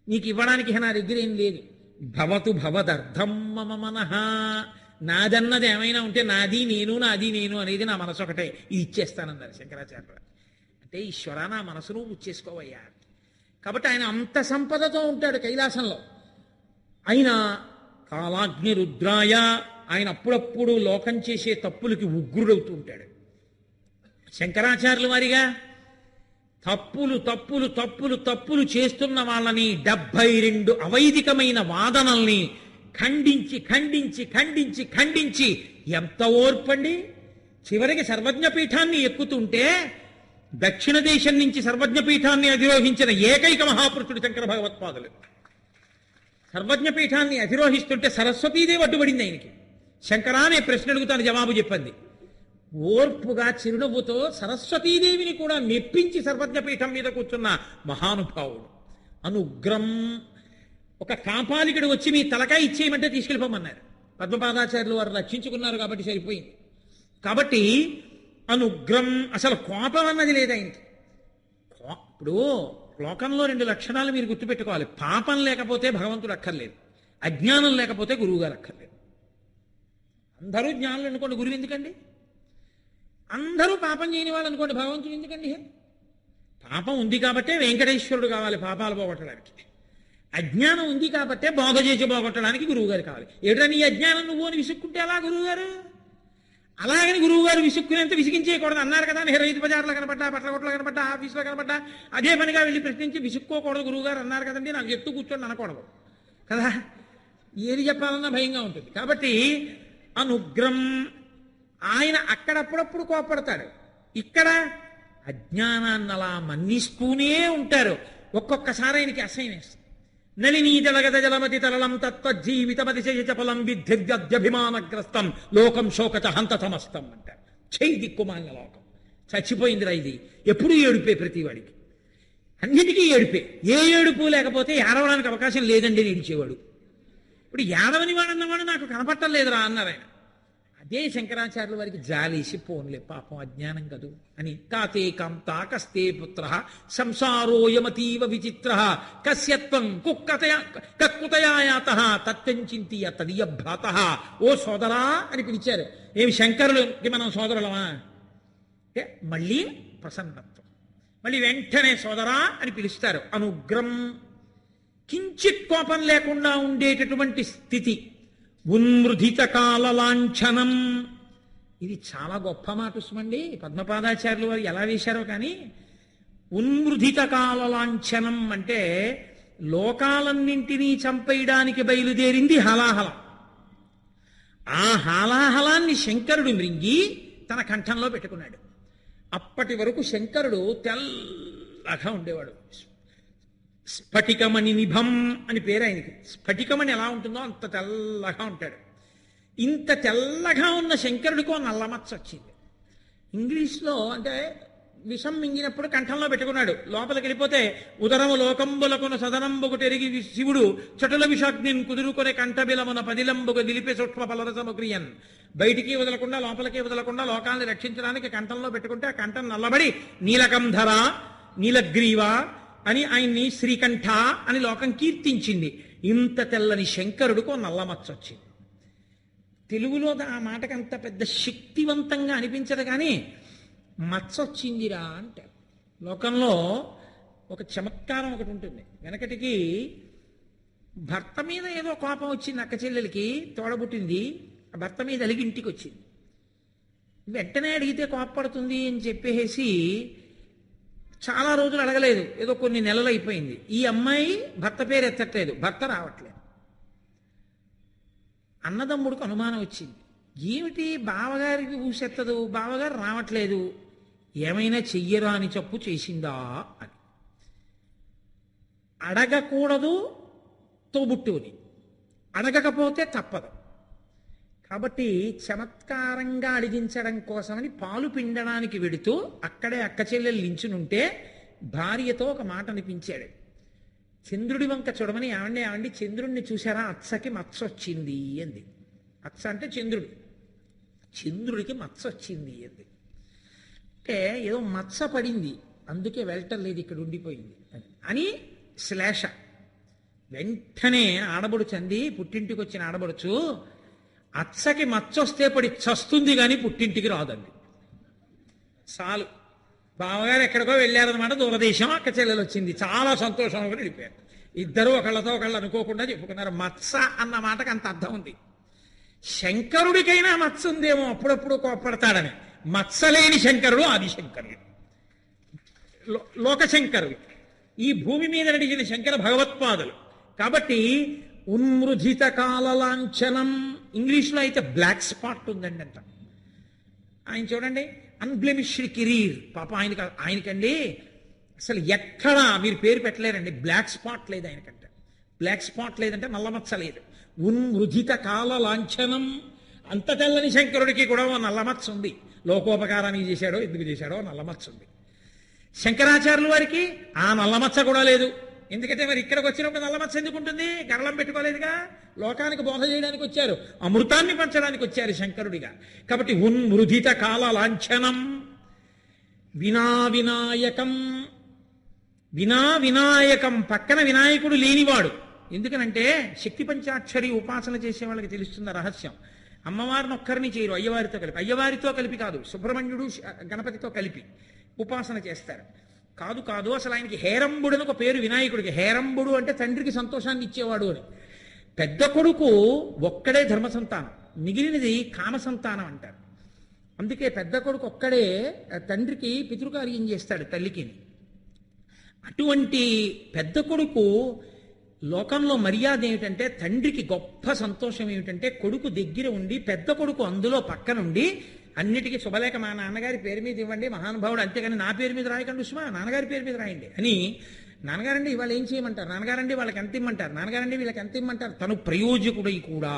నీకు ఇవ్వడానికి నా దగ్గర ఏం లేదు. భవతు భవదర్థం మమ మనః, నాదన్నది ఏమైనా ఉంటే నాది నేను అనేది నా మనసు ఒకటే, ఇది ఇచ్చేస్తానన్నారు శంకరాచార్యులు. అంటే ఈశ్వర నా మనసును ఉచ్చేసుకోవయ్యా. కాబట్టి ఆయన అంత సంపదతో ఉంటాడు కైలాసంలో. ఆయన కాలాగ్ని రుద్రాయ, ఆయన అప్పుడప్పుడు లోకం చేసే తప్పులకి ఉగ్రుడవుతూ ఉంటాడు. శంకరాచార్యుల వారిగా తప్పులు తప్పులు తప్పులు తప్పులు చేస్తున్న వాళ్ళని 72 అవైదికమైన వాదనల్ని ఖండించి ఖండించి ఖండించి ఖండించి ఎంత ఓర్పండి. చివరికి సర్వజ్ఞపీఠాన్ని ఎక్కుతుంటే దక్షిణ దేశం నుంచి సర్వజ్ఞపీఠాన్ని అధిరోహించిన ఏకైక మహాపురుషుడు శంకర భగవత్పాదులు. సర్వజ్ఞపీఠాన్ని అధిరోహిస్తుంటే సరస్వతీదేవి అడ్డుపడింది ఆయనకి. శంకరా అనే ప్రశ్న అడుగుతాను, జవాబు చెప్పింది. ఓర్పుగా చిరునవ్వుతో సరస్వతీదేవిని కూడా మెప్పించి సర్వజ్ఞపీఠం మీద కూర్చున్న మహానుభావుడు. అనుగ్రం. ఒక కాపాలికుడు వచ్చి మీ తలకాయ ఇచ్చేయమంటే తీసుకెళ్ళిపోమన్నారు. పద్మపాదాచార్యులు వారు రక్షించుకున్నారు కాబట్టి సరిపోయింది. కాబట్టి అనుగ్రం, అసలు కోపం అన్నది లేదు ఆయనకి. ఇప్పుడు లోకంలో 2 లక్షణాలు మీరు గుర్తుపెట్టుకోవాలి. పాపం లేకపోతే భగవంతుడు అక్కర్లేదు, అజ్ఞానం లేకపోతే గురువు గారు అక్కర్లేదు. అందరూ జ్ఞానులు అనుకోండి, గురువు ఎందుకండి? అందరూ పాపం చేయని వాళ్ళు అనుకోండి, భగవంతుడు ఎందుకండి? పాపం ఉంది కాబట్టే వెంకటేశ్వరుడు కావాలి పాపాలు పోగొట్టడానికి. అజ్ఞానం ఉంది కాబట్టే బోధ చేసి పోగొట్టడానికి గురువు గారు కావాలి. ఏటా నీ అజ్ఞానం నువ్వు అని విసుక్కుంటే అలా గురువు గారు? అలాగని గురువు గారు విసుక్కునేంత విసిగించేయకూడదు అన్నారు కదా. రైతు బజార్లో కనపడ్డా, బట్టల కొట్లో కనపడ్డా, ఆఫీస్లో కనపడ్డా అదే పనిగా వెళ్ళి ప్రశ్నించి విసుక్కోకూడదు గురువు గారు అన్నారు కదండి, నాకు ఎత్తు కూర్చోండి అనకూడదు కదా. ఏది చెప్పాలన్నా భయంగా ఉంటుంది. కాబట్టి అనుగ్రం. ఆయన అక్కడప్పుడప్పుడు కోపడతాడు, ఇక్కడ అజ్ఞానాన్ని అలా మన్నిస్తూనే ఉంటారు. ఒక్కొక్కసారి ఆయనకి అసహ్యం వేస్తుంది. నళినీ జలగద జలమతి తరళం తత్వజీవితమతిశయచపలం విద్యుద్యభిమానగ్రస్తం లోకం శోకచ హంత సమస్తం అంటారు. చెయ్యి దిక్కుమాలిన లోకం, చచ్చిపోయిందిరా ఇది. ఎప్పుడూ ఏడుపే ప్రతివాడికి, అన్నిటికీ ఏడుపే. ఏ ఏడుపు లేకపోతే ఏడవడానికి అవకాశం లేదండి అని ఏడిచేవాడు. ఇప్పుడు ఏడవని వాడన్నవాడు నాకు కనపట్టం లేదురా అన్నారు ఆయన. అదే శంకరాచార్యుల వారికి జాలేసి, పోన్లే పాపం అజ్ఞానం కదూ అని. కాతే కాంతా కస్తే పుత్ర సంసారోయమతీవ విచిత్ర కస్యత్వం కక్కుతయాయాత తత్వంచింతీయ తదీయ భ్రాత. ఓ సోదరా అని పిలిచారు. ఏమి శంకరులకి మనం సోదరులమా? మళ్ళీ ప్రసన్నత్వం, మళ్ళీ వెంటనే సోదరా అని పిలుస్తారు. అనుగ్రం. కించిత్ కోపం లేకుండా ఉండేటటువంటి స్థితి. ఉన్మృధిత కాల లాంఛనం. ఇది చాలా గొప్ప మాట సుమండి. పద్మపాదాచార్యులు వారు ఎలా వేశారో కానీ, ఉన్మృధిత కాల లాంఛనం అంటే లోకాలన్నింటినీ చంపేయడానికి బయలుదేరింది హలాహలం. ఆ హాలాహలాన్ని శంకరుడు మృంగి తన కంఠంలో పెట్టుకున్నాడు. అప్పటి వరకు శంకరుడు తెల్లగా ఉండేవాడు. స్ఫటికమణి నిభం అని పేరు ఆయనకి. స్ఫటికమణి ఎలా ఉంటుందో అంత తెల్లగా ఉంటాడు. ఇంత తెల్లగా ఉన్న శంకరుడికో నల్లమచ్చ వచ్చింది. ఇంగ్లీష్లో అంటే విషం మింగినప్పుడు కంఠంలో పెట్టుకున్నాడు. లోపలికి వెళ్ళిపోతే ఉదరము లోకంబులకున సదనంబుకు తెరిగి శివుడు చటుల విషాగ్నిన్ కుదురుకొనే కంఠబిలమున పదిలంబుకు నిలిపే సూక్ష్మ ఫలరసముక్రియన్. బయటికి వదలకుండా లోపలికి వదలకుండా లోకాన్ని రక్షించడానికి కంఠంలో పెట్టుకుంటే ఆ కంఠం నల్లబడి నీలకంధర నీలగ్రీవ అని ఆయన్ని శ్రీకంఠ అని లోకం కీర్తించింది. ఇంత తెల్లని శంకరుడికో నల్లమచ్చ వచ్చింది. తెలుగులో ఆ మాటకి అంత పెద్ద శక్తివంతంగా అనిపించదు కానీ మచ్చ వచ్చిందిరా అంటారు. లోకంలో ఒక చమత్కారం ఒకటి ఉంటుంది. వెనకటికి భర్త మీద ఏదో కోపం వచ్చింది, అక్క చెల్లెలకి తోడబుట్టింది. ఆ భర్త మీద అలిగి ఇంటికి వచ్చింది. వెంటనే అడిగితే కోపపడుతుంది అని చెప్పేసి చాలా రోజులు అడగలేదు, ఏదో కొన్ని నెలలు అయిపోయింది. ఈ అమ్మాయి భర్త పేరు ఎత్తట్లేదు, భర్త రావట్లేదు. అన్నదమ్ముడికి అనుమానం వచ్చింది, ఏమిటి బావగారికి ఊసెత్తదు, బావగారు రావట్లేదు, ఏమైనా చెయ్యరా అని చెప్పు చేసిందా అని. అడగకూడదు తోబుట్టుని, అడగకపోతే తప్పదు. కాబట్టి చమత్కారంగా అడిగించడం కోసమని పాలు పిండడానికి వెడుతూ అక్కడే అక్క చెల్లెలు నించునుంటే భార్యతో ఒక మాట అనిపించాడు. చంద్రుడి వంక చూడమని, ఏమండి చంద్రుడిని చూసారా, అచ్చకి మచ్చ వచ్చింది అంది. అచ్చ అంటే చంద్రుడు, చంద్రుడికి మచ్చ వచ్చింది అంది. అంటే ఏదో మచ్చ పడింది అందుకే వెళ్ళటం లేదు, ఇక్కడ ఉండిపోయింది అని శ్లేష. వెంటనే ఆడబడుచు అంది, పుట్టింటికి వచ్చిన ఆడబడుచు, అచ్చకి మచ్చొస్తే పడి చస్తుంది కానీ పుట్టింటికి రాదండి. చాలు, బావగారు ఎక్కడికో వెళ్ళారనమాట, దూరదేశం, అక్క చెల్లెలు వచ్చింది, చాలా సంతోషం అని వెళ్ళిపోయారు. ఇద్దరు ఒకళ్ళతో ఒకళ్ళు అనుకోకుండా చెప్పుకున్నారు. మత్స అన్న మాటకు అంత అర్థం ఉంది. శంకరుడికైనా మత్స ఉందేమో, అప్పుడప్పుడు కోప్పడతాడని. మత్సలేని శంకరుడు ఆదిశంకరుడు, లోకశంకరుడు, ఈ భూమి మీద నడిచిన శంకర భగవత్పాదులు. కాబట్టి ఉన్మృజిత కాల లాంఛనం, ఇంగ్లీష్లో అయితే బ్లాక్ స్పాట్ ఉందండి అంట. ఆయన చూడండి, అన్బ్లెమిష్డ్ కెరీర్. పాప ఆయనకండి అసలు ఎక్కడా మీరు పేరు పెట్టలేరండి, బ్లాక్ స్పాట్ లేదు ఆయనకంటే. బ్లాక్ స్పాట్ లేదంటే నల్లమచ్చ లేదు. ఉన్మృజిత కాల లాంఛనం. అంత తెల్లని శంకరుడికి కూడా ఓ నల్లమచ్చ ఉంది. లోకోపకారానికి చేశాడో ఎందుకు చేశాడో నల్లమచ్చ ఉంది. శంకరాచార్యుల వారికి ఆ నల్లమచ్చ కూడా లేదు. ఎందుకంటే మరి ఇక్కడికి వచ్చినప్పుడు నల్లమచ్చ ఎందుకు ఉంటుంది? గరళం పెట్టుకోలేదుగా. లోకానికి బోధ చేయడానికి వచ్చారు, అమృతాన్ని పంచడానికి వచ్చారు శంకరుడిగా. కాబట్టి ఉన్మృజిత కాల లాంఛనం. వినా వినాయకం, వినా వినాయకం, పక్కన వినాయకుడు లేనివాడు. ఎందుకనంటే శక్తి పంచాక్షరి ఉపాసన చేసే వాళ్ళకి తెలుస్తున్న రహస్యం. అమ్మవారిని ఒక్కరిని చేయరు, అయ్యవారితో కలిపి. అయ్యవారితో కలిపి కాదు, సుబ్రహ్మణ్యుడు గణపతితో కలిపి ఉపాసన చేస్తారు. కాదు కాదు, అసలు ఆయనకి హేరంబుడు అని ఒక పేరు వినాయకుడికి. హేరంబుడు అంటే తండ్రికి సంతోషాన్ని ఇచ్చేవాడు అని. పెద్ద కొడుకు ఒక్కడే ధర్మ సంతానం, మిగిలినది కామ సంతానం అంటారు. అందుకే పెద్ద కొడుకు ఒక్కడే తండ్రికి పితృకార్యం చేస్తాడు తల్లికి. అటువంటి పెద్ద కొడుకు లోకంలో మర్యాద ఏమిటంటే, తండ్రికి గొప్ప సంతోషం ఏమిటంటే, కొడుకు దగ్గర ఉండి పెద్ద కొడుకు అందులో పక్కనుండి అన్నిటికీ శుభలేఖ మా నాన్నగారి పేరు మీద ఇవ్వండి మహానుభావుడు, అంతేగాని నా పేరు మీద రాయకండి సుమా, నాన్నగారి పేరు మీద రాయండి అని. నాన్నగారండి ఇవాళ ఏం చేయమంటారు, నాన్నగారండి వాళ్ళకి ఎంత ఇమ్మంటారు, నాన్నగారండి వీళ్ళకి ఎంత ఇమ్మంటారు. తను ప్రయోజకుడై కూడా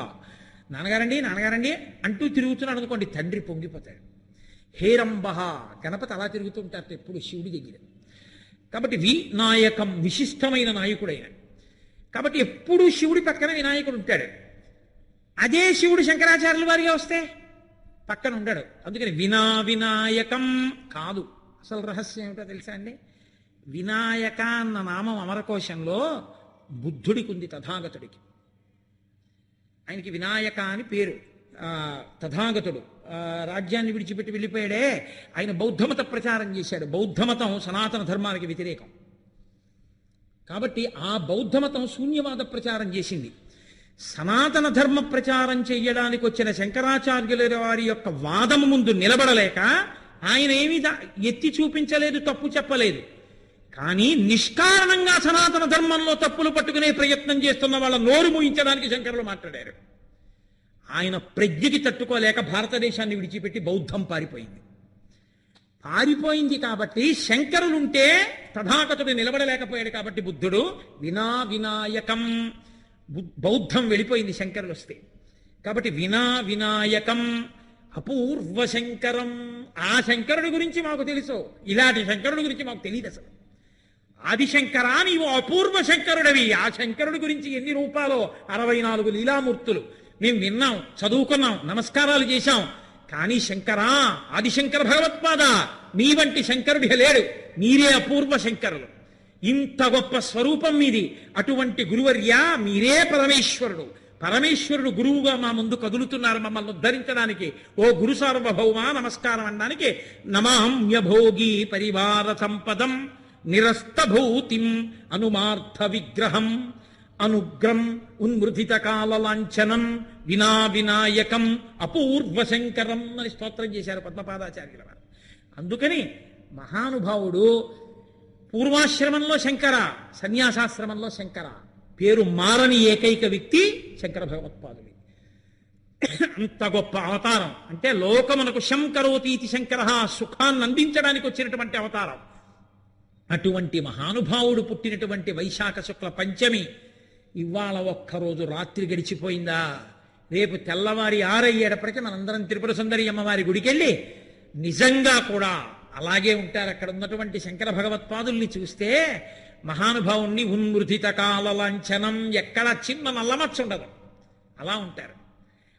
నాన్నగారండి నాన్నగారండి అంటూ తిరుగుతున్నాడు అనుకోండి, తండ్రి పొంగిపోతాడు. హేరంబహ, గణపతి అలా తిరుగుతూ ఉంటారు ఎప్పుడు శివుడి దగ్గర. కాబట్టి వినాయకం, విశిష్టమైన నాయకుడైన. కాబట్టి ఎప్పుడు శివుడి పక్కన వినాయకుడు ఉంటాడు. అదే శివుడు శంకరాచార్యుల వారిగా వస్తే పక్కన ఉండడు. అందుకని వినా వినాయకం కాదు. అసలు రహస్యం ఏమిటో తెలుసా అండి? వినాయక అన్న నామం అమరకోశంలో బుద్ధుడికి ఉంది, తథాగతుడికి. ఆయనకి వినాయక అని పేరు. తథాగతుడు రాజ్యాన్ని విడిచిపెట్టి వెళ్ళిపోయాడే, ఆయన బౌద్ధమత ప్రచారం చేశాడు. బౌద్ధమతం సనాతన ధర్మానికి వ్యతిరేకం కాబట్టి ఆ బౌద్ధమతం శూన్యవాద ప్రచారం చేసింది. సనాతన ధర్మ ప్రచారం చేయడానికి వచ్చిన శంకరాచార్యుల వారి యొక్క వాదము ముందు నిలబడలేక ఆయన ఏమీ ఎత్తి చూపించలేదు, తప్పు చెప్పలేదు. కానీ నిష్కారణంగా సనాతన ధర్మంలో తప్పులు పట్టుకునే ప్రయత్నం చేస్తున్న వాళ్ళ నోరు మూయించడానికి శంకరులు మాట్లాడారు. ఆయన ప్రజ్ఞకి తట్టుకోలేక భారతదేశాన్ని విడిచిపెట్టి బౌద్ధం పారిపోయింది కాబట్టి శంకరులుంటే తథాగతుడు నిలబడలేకపోయాడు. కాబట్టి బుద్ధుడు వినా వినాయకం, బౌద్ధం వెళ్ళిపోయింది శంకరులు వస్తే. కాబట్టి వినా వినాయకం అపూర్వ శంకరం. ఆ శంకరుడి గురించి మాకు తెలుసు, ఇలాంటి శంకరుడి గురించి మాకు తెలియదు అసలు. ఆదిశంకరా, నీవు అపూర్వ శంకరుడవి. ఆ శంకరుడి గురించి ఎన్ని రూపాలో, 64 లీలామూర్తులు మేము విన్నాం, చదువుకున్నాం, నమస్కారాలు చేశాం. కానీ శంకరా, ఆదిశంకర భగవత్పాద, మీ వంటి శంకరుడి లేడు, మీరే అపూర్వ శంకరులు. ఇంత గొప్ప స్వరూపం మీది. అటువంటి గురువర్యా, మీరే పరమేశ్వరుడు. పరమేశ్వరుడు గురువుగా మా ముందు కదులుతున్నారు మమ్మల్ని ఉద్ధరించడానికి. ఓ గురు సార్వభౌమా నమస్కారం అనడానికి. నమామ్యభోగి పరివార సంపదం నిరస్తభూతిం అనుమార్థ విగ్రహం అనుగ్రం ఉన్మృతిత కాల లాంఛనం వినా వినాయకం అపూర్వ శంకరం అని స్తోత్రం చేశారు పద్మపాదాచార్యుల వారు. అందుకని మహానుభావుడు పూర్వాశ్రమంలో శంకర, సన్యాసాశ్రమంలో శంకర, పేరు మారని ఏకైక వ్యక్తి శంకర భగవత్పాదులు. అంత గొప్ప అవతారం అంటే లోకమునకు శంకరోతీతి శంకర, సుఖాన్ని అందించడానికి వచ్చినటువంటి అవతారం. అటువంటి మహానుభావుడు పుట్టినటువంటి వైశాఖ శుక్ల పంచమి ఇవాళ ఒక్కరోజు రాత్రి గడిచిపోయిందా? రేపు తెల్లవారి 6 అయ్యేటప్పటికీ మనందరం త్రిపుర సుందరి అమ్మవారి గుడికెళ్ళి నిజంగా కూడా అలాగే ఉంటారు. అక్కడ ఉన్నటువంటి శంకర భగవత్పాదుల్ని చూస్తే మహానుభావుణ్ణి ఉన్మృతిత కాల లాంఛనం, ఎక్కడ చిన్న నల్లమచ్చ ఉండదు, అలా ఉంటారు.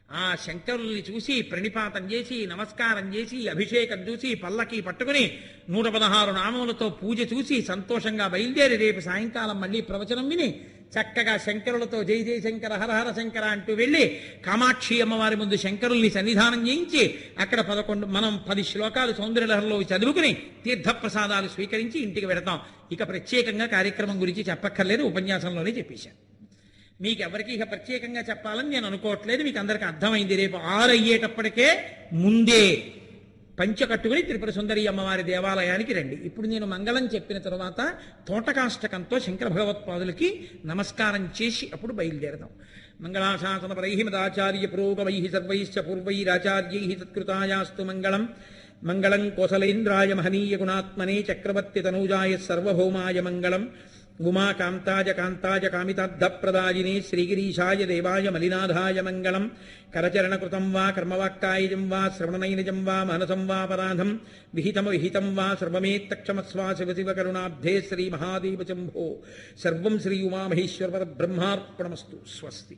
ఆ శంకరుల్ని చూసి ప్రణిపాతం చేసి నమస్కారం చేసి అభిషేకం చూసి పల్లకి పట్టుకుని 116 నామములతో పూజ చూసి సంతోషంగా బయలుదేరి రేపు సాయంకాలం మళ్ళీ ప్రవచనం విని చక్కగా శంకరులతో జై జై శంకర హరహర శంకర అంటూ వెళ్ళి కామాక్షి అమ్మవారి ముందు శంకరుల్ని సన్నిధానం చేయించి అక్కడ 10 శ్లోకాలు సౌందర్యలహరిలో చదువుకుని తీర్థప్రసాదాలు స్వీకరించి ఇంటికి వెడతాం. ఇక ప్రత్యేకంగా కార్యక్రమం గురించి చెప్పక్కర్లేదు, ఉపన్యాసంలోనే చెప్పేశాను. మీకు ఎవరికి ఇక ప్రత్యేకంగా చెప్పాలని నేను అనుకోవట్లేదు, మీకు అందరికీ అర్థమైంది. రేపు 6 అయ్యేటప్పటికే ముందే పంచె కట్టుకుని త్రిపుర సుందరి అమ్మవారి దేవాలయానికి రండి. ఇప్పుడు నేను మంగళం చెప్పిన తర్వాత తోటకాష్టకంతో శంకర భగవత్పాదులకి నమస్కారం చేసి అప్పుడు బయలుదేరదాం. మంగళాశాసనపరై మదాచార్య పురోగమై సర్వైశ్చ పూర్వైరాచార్యై తత్కృతాయాస్తు మంగళం. మంగళం కోసలేంద్రాయ మహనీయ గుణాత్మనే చక్రవర్తి తనూజాయ సర్వభౌమాయ మంగళం. ఉమాకాంతాయ కాంతాయ కామితార్థప్రదాయినే శ్రీగిరీశాయ దేవాయ మలినాథాయ మంగళం. కరచరణకృతం వా కర్మవాక్కాయజం వా శ్రవణనైనజం వా మానసం వా పరాధం విహితం వా సర్వమేత్తక్షమస్వా శివ శివ కరుణాబ్ధే శ్రీ మహాదేవ శంభో. సర్వం శ్రీ ఉమామహేశ్వర బ్రహ్మార్పణమస్తు. స్వస్తి.